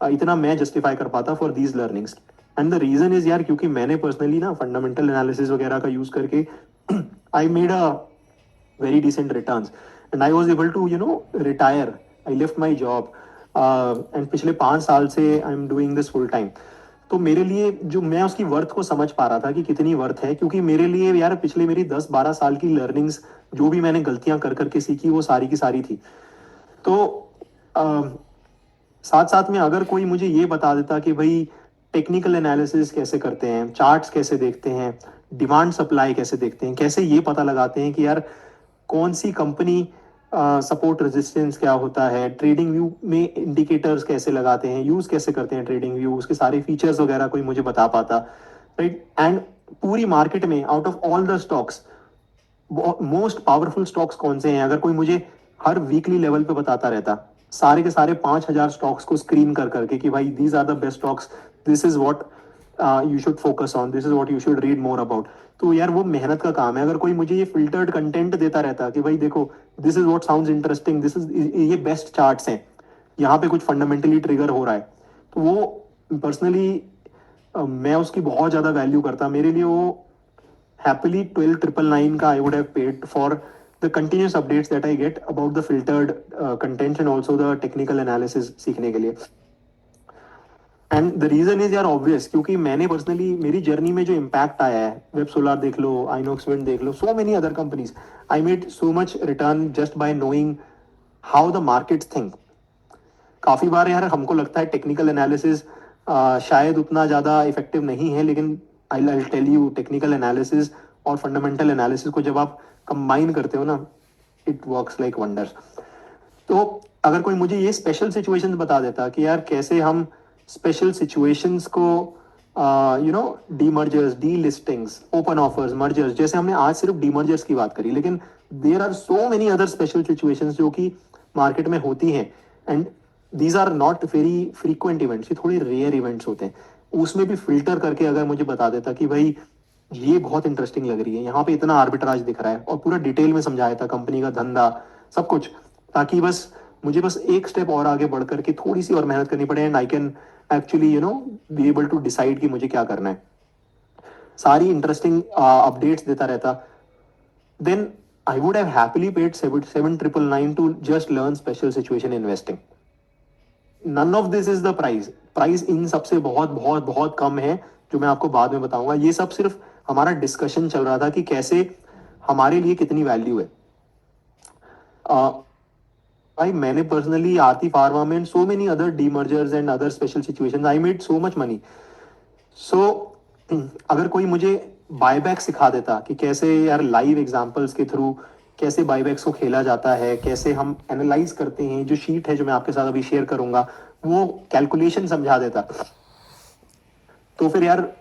इतना मैं justify कर पाता for these learnings. And the reason is यार क्योंकि मैंने personally ना fundamental analysis वगैरह का use करके I made a very decent returns and I was able to retire. I left my job and पिछले 5 साल से I am doing this full time. तो मेरे लिए जो मैं उसकी वर्थ को समझ पा रहा था कि कितनी वर्थ है, क्योंकि मेरे लिए यार पिछले मेरी 10-12 साल की लर्निंग्स, जो भी मैंने गलतियां कर करके सीखी वो सारी की सारी थी. तो साथ साथ में अगर कोई मुझे ये बता देता कि भाई टेक्निकल एनालिसिस कैसे करते हैं, चार्ट्स कैसे देखते हैं, डिमांड सप्लाई कैसे देखते हैं, कैसे ये पता लगाते हैं कि यार कौन सी कंपनी सपोर्ट रेजिस्टेंस क्या होता है, ट्रेडिंग व्यू में इंडिकेटर्स कैसे लगाते हैं, यूज कैसे करते हैं ट्रेडिंग व्यू, उसके सारे फीचर्स वगैरह कोई मुझे बता पाता, राइट. एंड पूरी मार्केट में out of all the stocks most powerful stocks कौन से हैं, अगर कोई मुझे हर वीकली लेवल पे बताता रहता, सारे के सारे 5,000 स्टॉक्स को स्क्रीन कर करके कि भाई these are the best stocks, this is what you should focus on, this is what you should read more about. तो यार वो मेहनत का काम है. अगर कोई मुझे ये फिल्टर्ड कंटेंट देता रहता कि भाई देखो this is what sounds interesting, this is ये बेस्ट चार्ट्स हैं, यहाँ पे कुछ फंडामेंटली ट्रिगर हो रहा है, तो वो पर्सनली मैं उसकी बहुत ज़्यादा वैल्यू करता. मेरे लिए वो happily 12,999 का I would have paid for the continuous updates that I get about the filtered contents and also the technical analysis सीखने के लिए. एंड द रीजन इज यार ऑब्वियस, क्योंकि मैंने पर्सनली मेरी जर्नी में जो इम्पैक्ट आया है, वेब सोलार देख लो, आइनॉक्स विंड देख लो, so many other companies, I made so much return just by knowing how the markets think. काफी बार यार हमको लगता है टेक्निकल एनालिसिस शायद उतना ज्यादा इफेक्टिव नहीं है, लेकिन I tell you technical analysis और फंडामेंटल एनालिसिस को जब आप कंबाइन करते हो ना, इट वर्क्स लाइक वंडर्स. तो अगर कोई मुझे ये स्पेशल सिचुएशंस बता देता कि यार कैसे हम स्पेशल सिचुएशंस को demergers, delistings, open offers, mergers, जैसे हमने आज सिर्फ डीमर्जर्स की बात करी, लेकिन there are so many other special situations जो कि मार्केट में होती हैं, and these are not very frequent events, ये थोड़ी रेयर इवेंट्स होते हैं. उसमें भी फिल्टर करके अगर मुझे बता देता कि भाई ये बहुत इंटरेस्टिंग लग रही है, यहाँ पे इतना आर्बिट्राज दिख रहा है, और पूरा डिटेल में समझाया था कंपनी का धंधा सब कुछ, ताकि बस मुझे बस एक स्टेप और आगे बढ़ करके थोड़ी सी और मेहनत करनी पड़े and I can actually be able to decide कि मुझे क्या करना है. सारी इंटरेस्टिंग अपडेट्स देता रहता. Then I would have happily paid 7,999 to just learn special situation investing. None of this is the price. Price इन सबसे बहुत बहुत बहुत कम है, जो मैं आपको बाद में बताऊंगा. ये सब सिर्फ हमारा डिस्कशन चल रहा था कि कैसे हमारे लिए कितनी वैल्यू है. भाई मैंने पर्सनली आरती फार्मा में so many other demergers and other special situations I made so much money. So अगर कोई मुझे बायबैक सिखा देता कि कैसे यार लाइव एग्जांपल्स के थ्रू कैसे बायबैक्स को खेला जाता है, कैसे हम एनालाइज करते हैं, जो शीट है जो मैं आपके साथ अभी शेयर करूंगा वो कैलकुलेशन समझा देता, तो फिर यार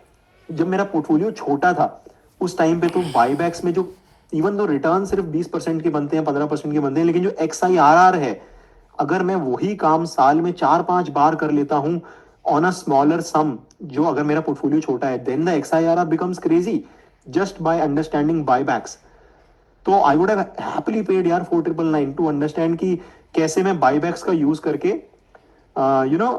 जब मेरा पोर्टफोलियो छोटा था उस टाइम पे तो बाईबैक्स में जो इवन दो रिटर्न सिर्फ 20% के बनते हैं, 15% के बनते हैं, लेकिन जो XIRR है, अगर मैं वही काम साल में 4-5 बार कर लेता हूं ऑन अ स्मॉलर सम, जो अगर मेरा पोर्टफोलियो छोटा है, then the XIRR becomes crazy just by understanding buybacks. तो I would have happily paid यार 4,999 टू अंडरस्टैंड कि कैसे मैं बाईबैक्स का यूज करके यू नो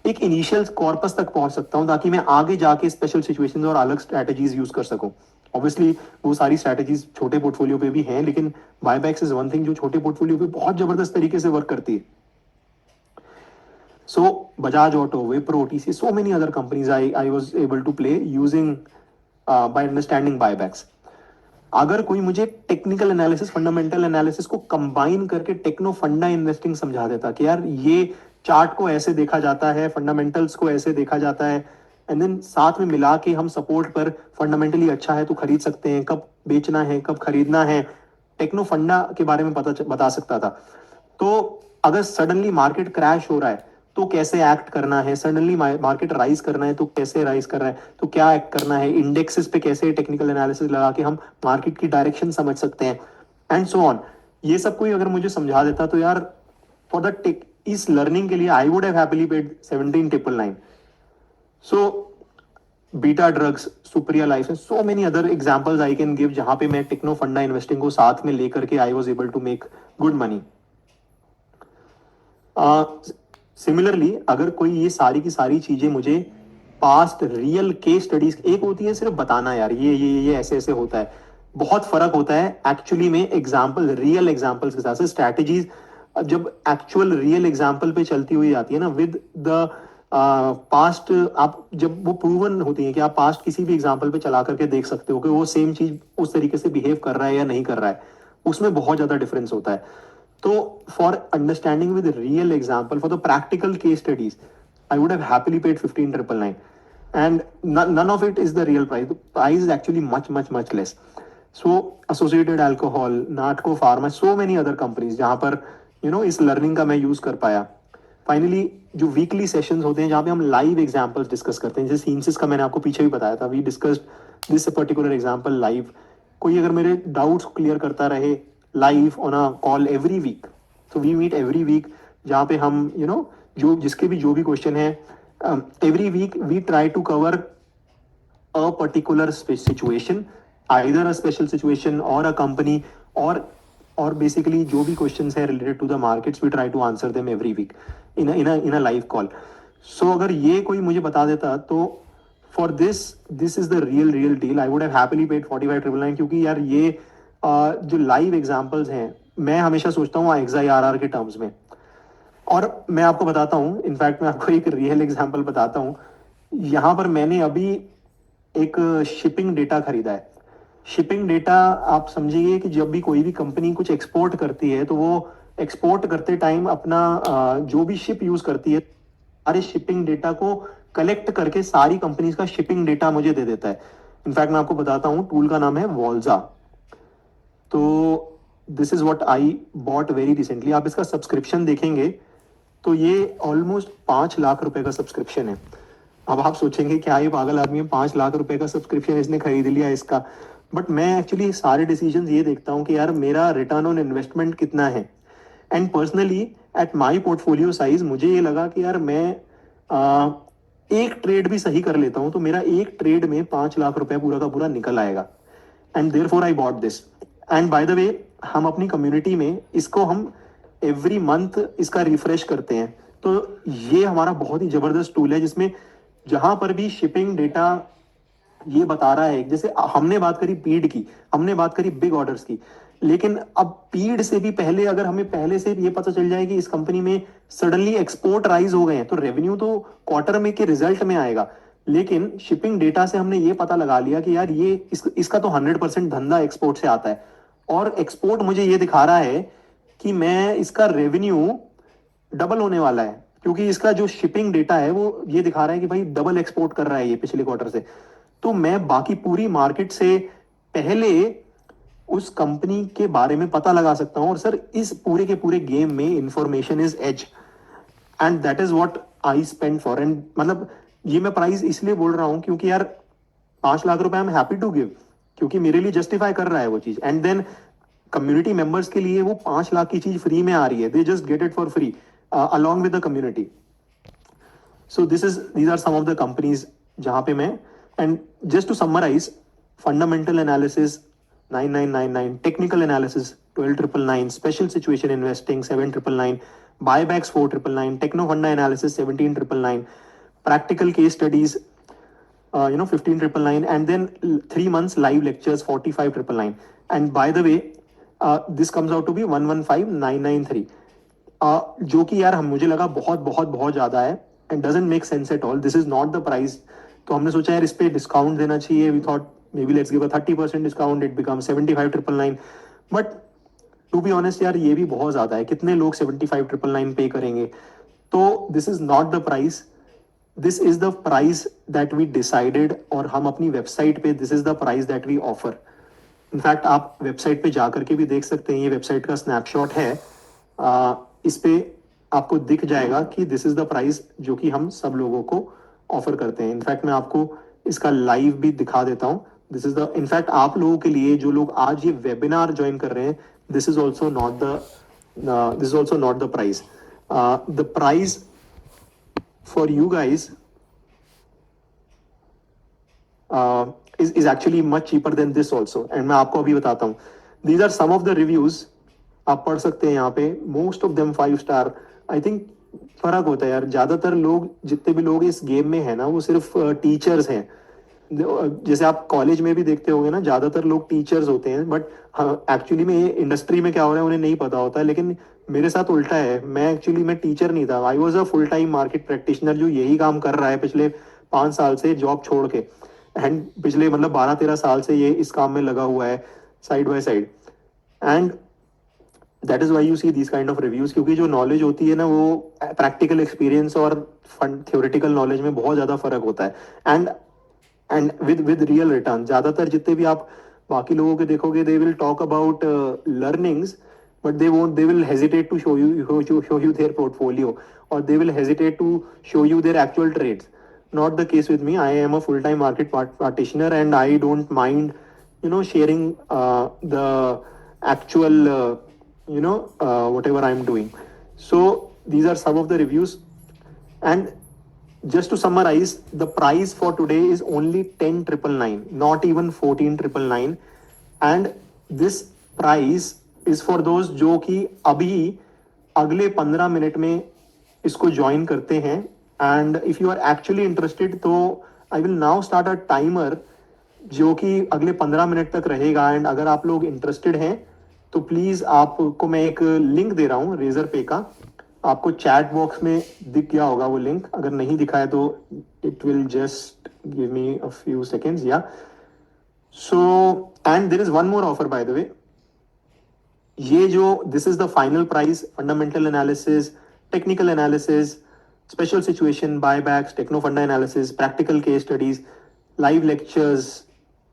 एक इनिशियल कॉर्पस तक पहुंच सकता हूं, ताकि मैं आगे जाके स्पेशल सिचुएशंस और अलग स्ट्रैटेजीज यूज कर सकूं। ऑब्वियसली वो सारी स्ट्रैटेजीज छोटे पोर्टफोलियो पे भी हैं, लेकिन बायबैक्स इज वन थिंग जो छोटे पोर्टफोलियो पे बहुत जबरदस्त तरीके से वर्क करती है। So Bajaj Auto, Wipro, TC, so many other companies I was able to play using by understanding buybacks. अगर कोई मुझे टेक्निकल एनालिसिस, फंडामेंटल एनालिसिस को कंबाइन करके टेक्नो फंडा इन्वेस्टिंग समझा देता कि यार ये चार्ट को ऐसे देखा जाता है, फंडामेंटल्स को ऐसे देखा जाता है, एंड देन साथ में मिला के हम सपोर्ट पर फंडामेंटली अच्छा है तो खरीद सकते हैं, कब बेचना है, कब खरीदना है, टेक्नो फंडा के बारे में बता सकता था। तो अगर सडनली मार्केट क्रैश हो रहा है तो कैसे एक्ट करना है, सडनली मार्केट राइज करना है तो कैसे राइज कर रहा है, तो क्या एक्ट करना है, इंडेक्सेस पे कैसे टेक्निकल एनालिसिस लगा के हम मार्केट की डायरेक्शन समझ सकते हैं, एंड सो ऑन। ये सब कोई अगर मुझे समझा देता तो यार फॉर द टेक इस लर्निंग के लिए आई would have happily paid 17,999। So beta drugs, Supriya life, so many other examples I can give जहां पे मैं टेक्नो फंडा इन्वेस्टिंग को साथ में लेकर के I was able to make good money. Similarly अगर कोई ये सारी की सारी चीजें मुझे पास्ट रियल केस स्टडीज, एक होती है सिर्फ बताना यार ये ऐसे ऐसे होता है, बहुत फर्क होता है एक्चुअली में एग्जाम्पल, रियल एग्जाम्पल्स के साथ से स्ट्रैटेजीज जब एक्चुअल रियल एग्जाम्पल पे चलती हुई आती है ना विद द पास्ट, आप जब वो प्रूवन होती है कि आप पास्ट किसी भी एग्जाम्पल पे चला करके देख सकते हो कि वो सेम चीज उस तरीके से बिहेव कर रहा है या नहीं कर रहा है, उसमें बहुत ज्यादा डिफरेंस होता है। तो for understanding with real example for the practical case studies I would have happily paid 15,999 and none of it is the real price. The price is actually much less. So associated alcohol, Natco pharma, so many other companies जहां पर इस learning का मैं use कर पाया। Finally जो weekly sessions होते हैं जहां पे हम लाइव एग्जांपल्स डिस्कस करते हैं, जैसे सीमसिस का मैंने आपको पीछे भी बताया था, we discussed this particular example live. कोई अगर मेरे डाउट्स क्लियर करता रहे live on a call every week, तो वी मीट एवरी वीक जहां पे हम जो जिसके भी जो भी क्वेश्चन है, every week we try to cover a particular situation, either a special situation or a company, or basically जो भी questions है related to the markets we try to answer them every week in a live call. So अगर ये कोई मुझे बता देता तो for this is the real deal, I would have happily paid 45,999, क्योंकि यार ये जो लाइव एग्जांपल्स हैं मैं हमेशा सोचता हूँ XIRR के टर्म्स में। और मैं आपको बताता हूँ, इनफैक्ट मैं आपको एक रियल एग्जांपल बताता हूँ। यहाँ पर मैंने अभी एक शिपिंग डेटा खरीदा है। शिपिंग डेटा आप समझिए कि जब भी कोई भी कंपनी कुछ एक्सपोर्ट करती है तो वो एक्सपोर्ट करते टाइम अपना जो भी शिप यूज करती है सारे शिपिंग डेटा को कलेक्ट करके सारी कंपनीज का शिपिंग डेटा मुझे दे देता है। इनफैक्ट मैं आपको बताता हूँ, टूल का नाम है वॉल्जा। तो this is what I bought very recently. आप इसका सब्सक्रिप्शन देखेंगे तो ये ऑलमोस्ट 5 लाख रुपए का सब्सक्रिप्शन है। अब आप सोचेंगे क्या ये पागल आदमी है, 5 लाख रुपए का सब्सक्रिप्शन इसने खरीद लिया इसका। बट मैं एक्चुअली सारे डिसीजन ये देखता हूँ कि यार मेरा रिटर्न ऑन इन्वेस्टमेंट कितना है, and personally at my portfolio size मुझे ये लगा कि यार मैं एक ट्रेड भी सही कर लेता हूँ तो मेरा एक ट्रेड में 5 लाख रुपए पूरा का पूरा निकल आएगा, and therefore I bought this. And by the way हम अपनी कम्युनिटी में इसको हम एवरी मंथ इसका रिफ्रेश करते हैं। तो ये हमारा बहुत ही जबरदस्त टूल है जिसमें जहां पर भी शिपिंग डेटा ये बता रहा है, जैसे हमने बात करी पीड की, हमने बात करी बिग ऑर्डर्स की, लेकिन अब पीड से भी पहले अगर हमें पहले से ये पता चल जाए कि इस कंपनी में सडनली एक्सपोर्ट राइज हो गए हैं तो रेवेन्यू तो क्वार्टर में के रिजल्ट में आएगा, लेकिन शिपिंग डेटा से हमने ये पता लगा लिया कि यार ये इसका तो 100% धंधा एक्सपोर्ट से आता है, और एक्सपोर्ट मुझे ये दिखा रहा है कि मैं इसका रेवेन्यू डबल होने वाला है, क्योंकि इसका जो शिपिंग डेटा है वो ये दिखा रहा है कि भाई डबल एक्सपोर्ट कर रहा है ये पिछले क्वार्टर से। तो मैं बाकी पूरी मार्केट से पहले उस कंपनी के बारे में पता लगा सकता हूं, और सर इस पूरे के पूरे गेम में information is edge, and that is what I spend for. And मतलब ये मैं प्राइस इसलिए बोल रहा हूं क्योंकि यार 5 लाख रुपए I am happy to give, क्योंकि मेरे लिए जस्टिफाई कर रहा है वो चीज। एंड देन कम्युनिटी मेंबर्स के लिए वो 5 लाख की चीज फ्री में आ रही है, they just get it for free along with the community. So these are some of the companies जहाँ पे मैं, and just to summarize, fundamental analysis 9999, technical analysis 12999, special situation investing 7999, buybacks 4999, techno funda analysis 17999, practical case studies 15999, and then 3 months live lectures 45999. And by the way, this comes out to be 115993, जो कि यार हम मुझे लगा बहुत बहुत बहुत ज्यादा है, and doesn't make sense at all, this is not the price. तो हमने सोचा यार इस पे डिस्काउंट देना चाहिए, we thought maybe let's give a 30% discount, it become 75,999। But to be honest यार ये भी बहुत ज्यादा है, कितने लोग 75,999 पे करेंगे? तो this is not the price, this is the price that we decided, और हम अपनी वेबसाइट पे this is the price that we offer. In fact आप वेबसाइट पे जाकर के भी देख सकते हैं, ये वेबसाइट का स्नैपशॉट है, इस पे आपको दिख जाएगा कि दिस इज द प्राइस जो कि हम सब लोगों को ऑफर करते हैं। इनफैक्ट मैं आपको इसका लाइव भी दिखा देता हूं। दिस इज द, इनफैक्ट आप लोगों के लिए जो लोग आज ये वेबिनार ज्वाइन कर रहे हैं, this is also not the this is also not the price. The price for you guys is actually much cheaper than this also, and मैं आपको अभी बताता हूँ। These are some of the reviews, आप पढ़ सकते हैं यहाँ पे, most of them 5 star. I think फर्क होता है यार, ज्यादातर लोग जितने भी लोग इस गेम में है ना वो सिर्फ टीचर्स हैं। जैसे आप कॉलेज में भी देखते होंगे ना, ज्यादातर लोग टीचर्स होते हैं, बट एक्चुअली में ये इंडस्ट्री में क्या हो रहा है उन्हें नहीं पता होता है। लेकिन मेरे साथ उल्टा है, मैं एक्चुअली मैं टीचर नहीं था, I was a full time market practitioner जो यही काम कर रहा है पिछले 5 साल से जॉब छोड़ के, एंड पिछले मतलब 12-13 साल से ये इस काम में लगा हुआ है side by side. And that is why you see this kind of reviews, क्योंकि जो नॉलेज होती है ना वो प्रैक्टिकल एक्सपीरियंस और थ्योरेटिकल नॉलेज में बहुत ज्यादा फर्क होता है। एंड विद रियल रिटर्न, ज्यादातर जितने भी आप बाकी लोगों के देखोगे, they will talk about learnings, but they will hesitate to show you their portfolio, और they will hesitate to show you their actual trades. Not the case with me. I am a full-time market practitioner, and I don't mind, sharing the actual, whatever I'm doing. So these are some of the reviews, and just to summarize, the price for today is only 10,999, not even 14,999, and this price is for those जो कि अभी अगले 15 minute में इसको join करते हैं। And if you are actually interested, तो I will now start a timer जो कि अगले 15 मिनट तक रहेगा। एंड अगर आप लोग इंटरेस्टेड हैं तो प्लीज आपको मैं एक लिंक दे रहा हूँ रेजर पे का, आपको चैट बॉक्स में दिख गया होगा वो लिंक, अगर नहीं दिखा है तो it will just give me a few seconds, या so. And there is one more offer by the way, ये जो this is the final price, fundamental analysis, technical analysis, special situation, buybacks, techno funda analysis, practical case studies, live lectures,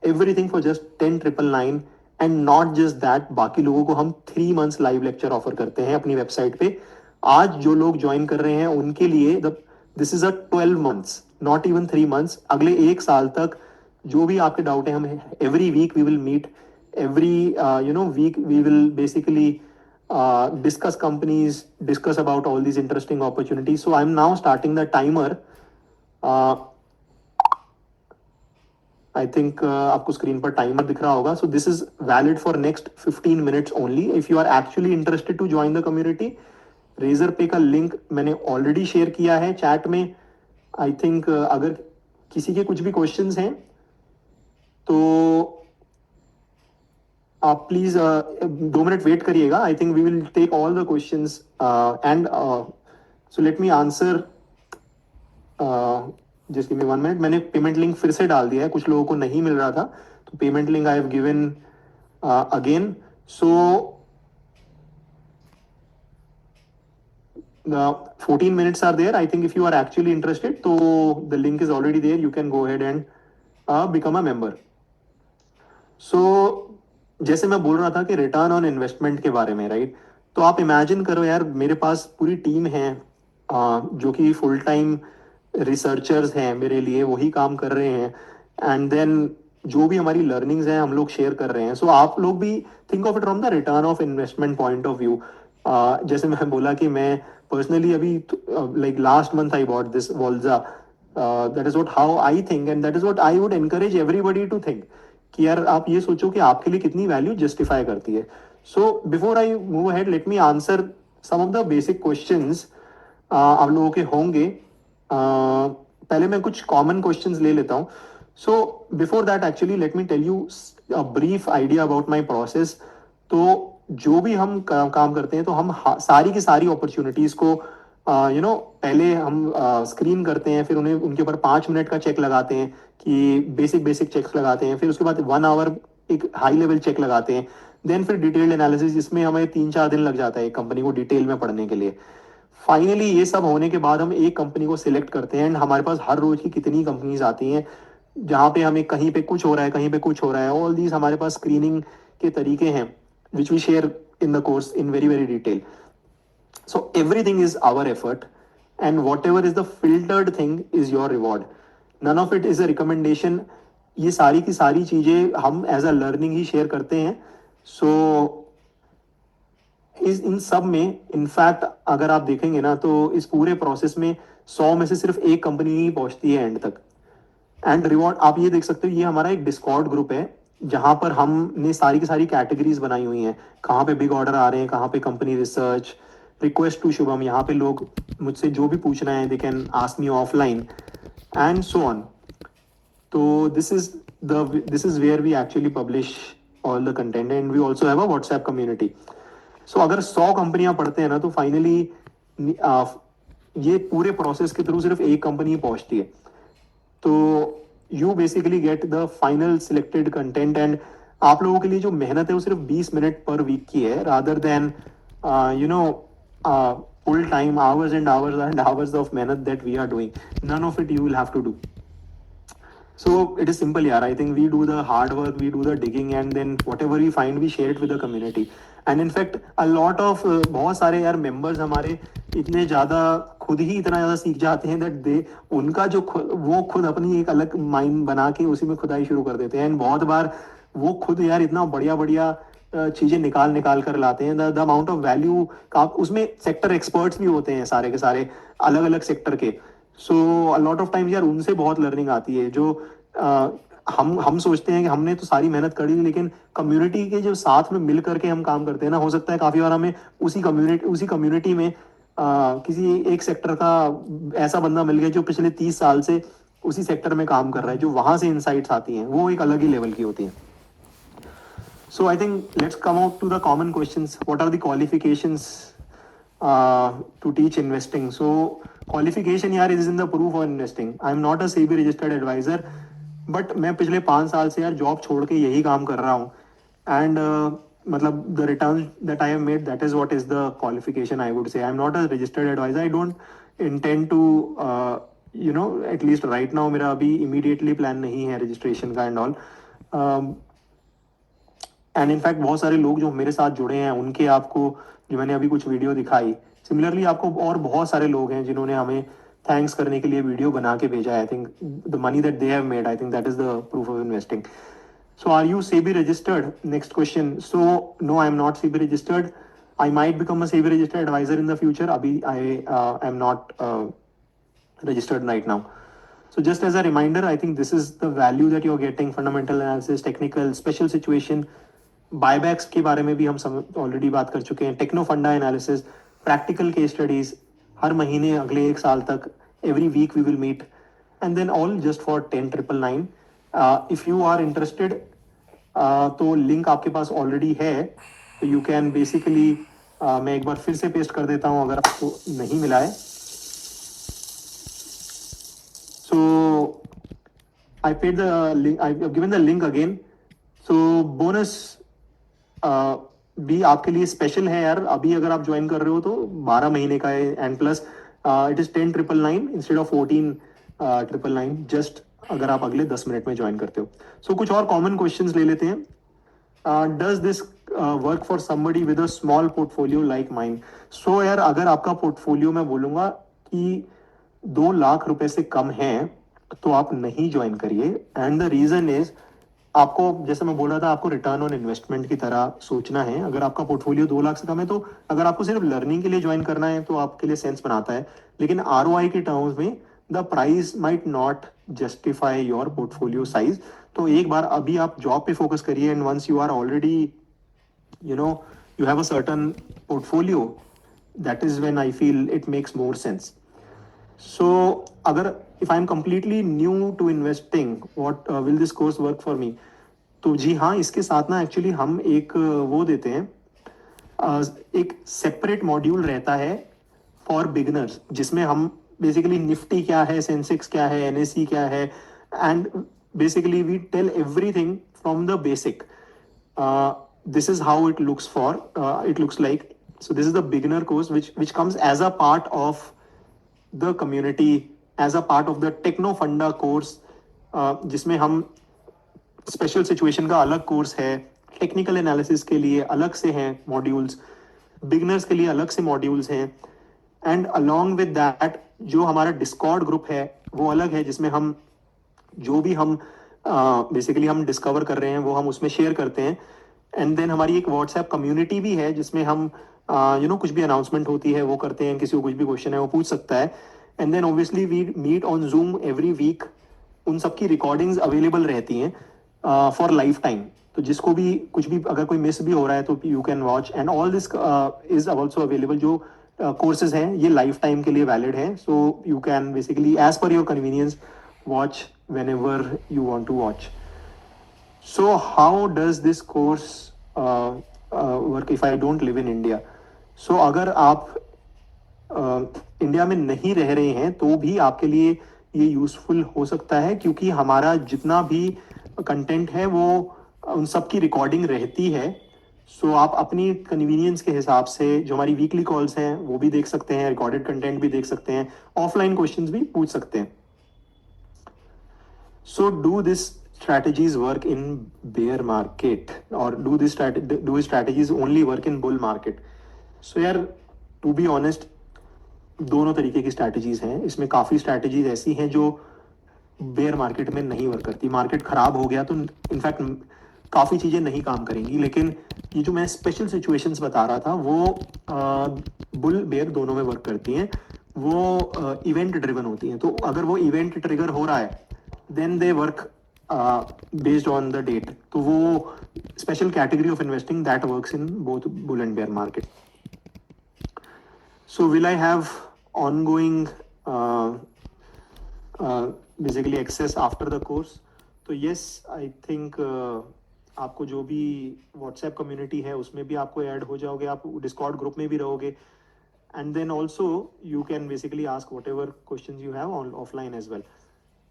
everything for just 10,999। And not just that, बाकी लोगों को हम 3 months live lecture offer करते हैं अपनी website पे। आज जो लोग ज्वाइन कर रहे हैं उनके लिए this is a 12 months, not even 3 months, अगले 1 साल तक जो भी आपके डाउट है हम every week we will meet, every week we will basically discuss companies, discuss about all these interesting opportunities. So I'm now starting the timer. I think आपको screen पर टाइमर दिख रहा होगा। So this is valid for next 15 minutes only. If you are actually interested to join the community, Razorpay का link मैंने already share किया है chat में। आई थिंक अगर किसी के कुछ भी क्वेश्चंस हैं तो आप प्लीज 2 मिनट वेट करिएगा। I think we will take all the questions, and so let me answer. Just give me 1 minute, मैंने पेमेंट लिंक फिर से डाल दिया है, कुछ लोगों को नहीं मिल रहा था, तो payment link I have given again. So 14 minutes are there. I think if you are actually interested, so the link is already there. You can go ahead and become a member. So जैसे मैं बोल रहा था कि return on investment के बारे में, right? तो आप इमेजिन करो यार, मेरे पास पूरी टीम है जो कि फुल टाइम रिसर्चर्स हैं मेरे लिए, वही काम कर रहे हैं, एंड देन जो भी हमारी लर्निंग्स हैं हम लोग शेयर कर रहे हैं. सो आप लोग भी think of it from the return of investment point of view. जैसे मैं बोला कि मैं पर्सनली अभी like last month I bought this वॉल्जा. That is what how I think and that is what I would encourage everybody to think कि यार आप ये सोचो कि आपके लिए कितनी वैल्यू जस्टिफाई करती है. So before I move ahead, let me answer some of the basic questions आप लोगों के होंगे. पहले मैं कुछ कॉमन क्वेश्चंस ले लेता हूँ. So before that actually let me tell you a brief idea about my process. तो जो भी हम काम करते हैं तो हम सारी की सारी अपॉर्चुनिटीज को पहले हम स्क्रीन करते हैं, फिर उन्हें उनके ऊपर 5 मिनट का चेक लगाते हैं कि बेसिक बेसिक चेक्स लगाते हैं, फिर उसके बाद 1 आवर एक हाई लेवल चेक लगाते हैं, देन फिर डिटेल्ड एनालिसिस, जिसमें हमें 3-4 दिन लग जाता है एक कंपनी को डिटेल में पढ़ने के लिए. फाइनली ये सब होने के बाद हम एक कंपनी को सिलेक्ट करते हैं, एंड हमारे पास हर रोज की कितनी कंपनीज आती हैं जहाँ पे हमें कहीं पे कुछ हो रहा है, कहीं पे कुछ हो रहा है. ऑल दीज हमारे पास स्क्रीनिंग के तरीके हैं which we share in the course in very very detail. So everything is our effort, and whatever is the filtered thing is your reward. None of it is a recommendation. ये सारी की सारी चीजें हम as a learning ही शेयर करते हैं. सो इस इन सब में इनफैक्ट अगर आप देखेंगे ना, तो इस पूरे प्रोसेस में 100 में से सिर्फ एक कंपनी ही पहुंचती है एंड तक. एंड रिवॉर्ड आप ये देख सकते हो, ये हमारा एक डिस्कॉर्ड ग्रुप है जहां पर हमने सारी की सारी कैटेगरीज बनाई हुई हैं, कहाँ पे बिग ऑर्डर आ रहे हैं, कहाँ पे company research, request to Shubham, यहाँ पे लोग मुझसे जो भी पूछना है they can ask me offline and so on. तो this is where we actually publish all the content, and we also have a WhatsApp community. So अगर 100 कंपनियां पढ़ते हैं ना, तो फाइनली ये पूरे प्रोसेस के थ्रू सिर्फ एक कंपनी पहुंचती है. तो you basically get the final selected content, and आप लोगों के लिए जो मेहनत है वो सिर्फ 20 मिनट पर वीक की है, rather than full time hours and hours of मेहनत that we are doing. None of it you will have to do. So it is simple, yaar. I think we do the hard work, we do the digging, and then whatever we find, we share it with the community. And in fact, a lot of बहुत सारे यार members हमारे इतने ज़्यादा खुद ही इतना ज़्यादा सीख जाते हैं that they उनका जो वो खुद अपनी एक अलग माइंड बना के उसी में खुदाई शुरू कर देते हैं. एंड बहुत बार वो खुद यार इतना बढ़िया बढ़िया चीज़ें निकाल निकाल कर लाते हैं. द अमाउंट ऑफ वैल्यू का उसमें सेक्टर एक्सपर्ट्स भी होते हैं सारे के सारे अलग अलग सेक्टर के. सो लॉट ऑफ टाइम्स यार उनसे बहुत लर्निंग आती है. जो हम सोचते हैं कि हमने तो सारी मेहनत करी, लेकिन कम्युनिटी के जो साथ में मिल करके हम काम करते हैं ना, हो सकता है काफ़ी बार हमें उसी कम्युनिटी में किसी एक सेक्टर का ऐसा बंदा मिल गया जो पिछले 30 साल से उसी सेक्टर में काम कर रहा है, जो वहाँ से इंसाइट्स आती हैं वो एक अलग ही लेवल की होती हैं. So I think let's come out to the common questions. What are the qualifications to teach investing? So qualification यार is in the proof of investing. I am not a SEBI registered advisor, but मैं पिछले 5 साल से यार job छोड़ के यही काम कर रहा हूँ. And मतलब the returns that I have made, that is what is the qualification I would say. I am not a registered advisor. I don't intend to at least right now मेरा अभी immediately plan नहीं है registration का and all. And in fact बहुत सारे लोग जो मेरे साथ जुड़े हैं उनके आपको जो मैंने अभी कुछ वीडियो दिखाई, सिमिलरली आपको और बहुत सारे लोग हैं जिन्होंने हमें थैंक्स करने के लिए वीडियो बना के भेजा है. I think the money that they have made, I think that is the proof of investing. So are you SEBI registered? Next question. So no, I am not SEBI registered. I might become a SEBI registered advisor in the future. अभी I am not registered right now. So just as a reminder, I think this is the value that you're getting: fundamental analysis, technical, special situation, buybacks के बारे में भी हम already बात कर चुके हैं, techno funda analysis, practical case studies हर महीने अगले 1 साल तक, every week we will meet, and then all just for 10,999. If you are interested तो लिंक आपके पास ऑलरेडी है, तो यू कैन बेसिकली मैं एक बार फिर से पेस्ट कर देता हूँ अगर आपको नहीं मिला है. So I paid the link, I given the link again. So bonus भी आपके लिए स्पेशल है यार। अभी अगर आप ज्वाइन कर रहे हो तो 12 महीने का है, and plus it is 10,999 instead of 14,999 just अगर आप अगले 10 मिनट में ज्वाइन करते हो। सो कुछ और कॉमन क्वेश्चंस ले लेते हैं। Does this work for somebody with a small portfolio like mine? So यार अगर आपका पोर्टफोलियो मैं बोलूंगा कि 2 लाख रुपए से कम है तो आप नहीं ज्वाइन करिए। एंड द रीजन इज, आपको जैसे मैं बोल रहा था, आपको रिटर्न ऑन इन्वेस्टमेंट की तरह सोचना है। अगर आपका पोर्टफोलियो 2 लाख से कम है तो अगर आपको सिर्फ लर्निंग के लिए ज्वाइन करना है तो आपके लिए सेंस बनाता है, लेकिन आरओआई के टर्म्स में the price might not justify your portfolio size. तो एक बार अभी आप जॉब पे फोकस करिए, and once you are already you know you have a certain portfolio, that is when I feel it makes more sense. So agar if I'm completely new to investing, what will this course work for me? तो जी हाँ, इसके साथ ना actually हम एक वो देते हैं, एक सेपरेट मॉड्यूल रहता है फॉर बिगनर्स, जिसमें हम बेसिकली निफ्टी क्या है, सेंसेक्स क्या है, एनएससी क्या है, and basically we tell everything from the basic. This is how it looks for, it looks like. So this is the beginner course which comes as a part of the community, as a part of the techno funda course, जिसमें हम special situation का अलग course है, technical analysis के लिए अलग से हैं मॉड्यूल्स, बिगनर्स के लिए अलग से मॉड्यूल्स हैं, एंड अलोंग विद दैट जो हमारा डिस्कॉर्ड ग्रुप है वो अलग है, जिसमें हम जो भी हम बेसिकली हम डिस्कवर कर रहे हैं वो हम उसमें शेयर करते हैं। एंड देन हमारी एक व्हाट्सएप कम्युनिटी भी है जिसमें हम कुछ भी अनाउंसमेंट होती है वो करते हैं, किसी को कुछ भी क्वेश्चन है वो पूछ सकता है। And then obviously we meet on Zoom every week. उन सबकी रिकॉर्डिंग्स अवेलेबल रहती हैं फॉर लाइफ टाइम, तो जिसको भी कुछ भी अगर कोई मिस भी हो रहा है तो you can watch, and all this is also available. जो कोर्सेज हैं ये लाइफ टाइम के लिए वैलिड हैं, so you can basically as per your convenience watch whenever you want to watch. So how does this course work if I don't live in India? So अगर आप India में नहीं रह रहे हैं तो भी आपके लिए ये यूजफुल हो सकता है, क्योंकि हमारा जितना भी कंटेंट है वो उन सब की रिकॉर्डिंग रहती है। सो आप अपनी कन्वीनियंस के हिसाब से जो हमारी वीकली कॉल्स हैं वो भी देख सकते हैं, रिकॉर्डेड कंटेंट भी देख सकते हैं, ऑफलाइन क्वेश्चंस भी पूछ सकते हैं। So do these strategies work in bear market, or do these strategies only work in bull market? So यार to be honest, दोनों तरीके की स्ट्रैटेजीज हैं। इसमें काफ़ी स्ट्रैटेजीज ऐसी हैं जो बेयर मार्केट में नहीं वर्क करती। मार्केट खराब हो गया तो इनफैक्ट काफ़ी चीज़ें नहीं काम करेंगी, लेकिन ये जो मैं स्पेशल सिचुएशंस बता रहा था वो बुल बेयर दोनों में वर्क करती हैं। वो इवेंट ड्रिवन होती हैं, तो अगर वो इवेंट ट्रिगर हो रहा है then they work based on the date. तो वो special category of investing that works in both bull and bear market. So will I have ongoing basically access after the course? तो yes, I think आपको जो भी WhatsApp community है उसमें भी आपको ऐड हो जाओगे, आप डिस्कॉर्ड ग्रुप में भी रहोगे, and then also you can basically ask whatever question you have offline as well,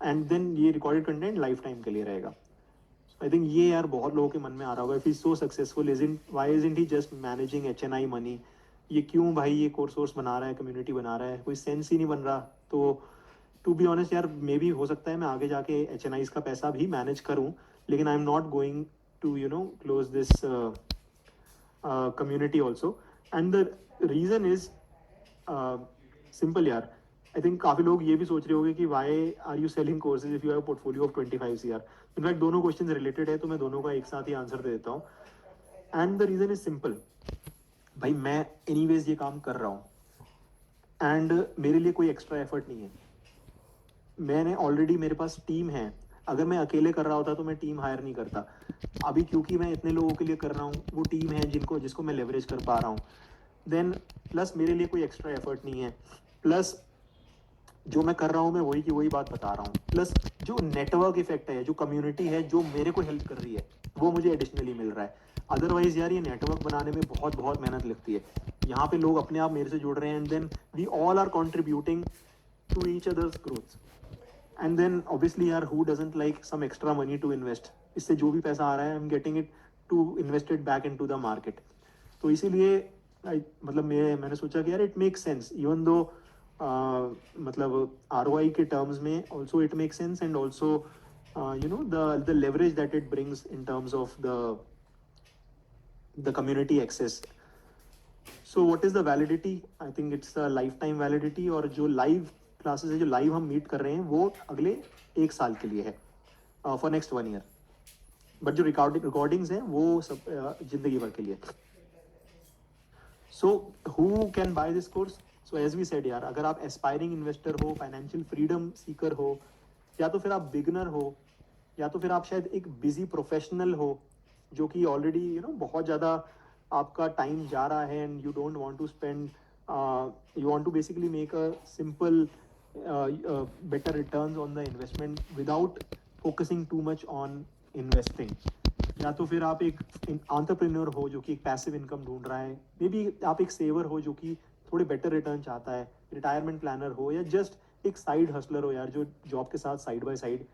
and then ये रिकॉर्डेड कंटेंट लाइफ टाइम के लिए रहेगा। आई थिंक ये यार बहुत लोगों के मन में आ रहा होगा, if he so successful why isn't he just managing HNI money? ये क्यों भाई ये कोर्स बना रहा है, कम्युनिटी बना रहा है, कोई सेंस ही नहीं बन रहा। तो टू बी ऑनेस्ट यार, मे बी हो सकता है मैं आगे जाके HNI का पैसा भी मैनेज करूं, लेकिन I am not going to close this community also. And the reason is simple यार। आई थिंक काफ़ी लोग ये भी सोच रहे होंगे कि why are you selling courses if you have portfolio of 25 CR। In fact दोनों क्वेश्चन रिलेटेड है तो मैं दोनों का एक साथ ही आंसर दे देता हूँ। And the reason is simple, भाई मैं एनीवेज ये काम कर रहा हूँ एंड मेरे लिए कोई एक्स्ट्रा एफर्ट नहीं है। मैंने ऑलरेडी, मेरे पास टीम है। अगर मैं अकेले कर रहा होता तो मैं टीम हायर नहीं करता। अभी क्योंकि मैं इतने लोगों के लिए कर रहा हूँ, वो टीम है जिसको मैं लेवरेज कर पा रहा हूँ। देन प्लस मेरे लिए कोई एक्स्ट्रा एफर्ट नहीं है, प्लस जो मैं कर रहा हूँ मैं वही की वही बात बता रहा हूँ, प्लस जो नेटवर्क इफेक्ट है, जो कम्युनिटी है जो मेरे को हेल्प कर रही है, वो मुझे एडिशनली मिल रहा है। अदरवाइज यार ये नेटवर्क बनाने में बहुत बहुत मेहनत लगती है। यहाँ पे लोग अपने आप मेरे से जुड़ रहे हैं, and then we all are contributing to each others growth. And then obviously यार, who doesn't like some extra money to invest? इससे जो भी पैसा आ रहा है I am getting it to invested back in to the market. तो इसीलिए मतलब मैंने सोचा कि यार it make sense, even though मतलब ROI के टर्म्स में also it make sense, and also you know the leverage that it brings in terms of the community access. So what is the validity? I think it's a lifetime validity. और जो live classes है, जो live हम meet कर रहे हैं, वो अगले 1 साल के लिए है, फॉर नेक्स्ट 1 ईयर. बट जो रिकॉर्डिंग्स हैं वो सब जिंदगी भर के लिए. So who can buy this course? So as we said यार, अगर आप एस्पायरिंग इन्वेस्टर हो, फाइनेंशियल फ्रीडम सीकर हो, या तो फिर आप बिगनर हो, या तो फिर आप शायद एक बिजी प्रोफेशनल हो जो कि ऑलरेडी यू नो बहुत ज़्यादा आपका टाइम जा रहा है, and you don't want to spend, you want to basically make a simple better returns on the investment without focusing too much on investing. या तो फिर आप एक एंटरप्रेन्योर हो जो कि एक पैसिव इनकम ढूंढ रहा है, मे बी आप एक सेवर हो जो कि थोड़े बेटर रिटर्न चाहता है, रिटायरमेंट प्लानर हो, या जस्ट एक साइड हसलर हो यार जो जॉब के साथ साइड बाय साइड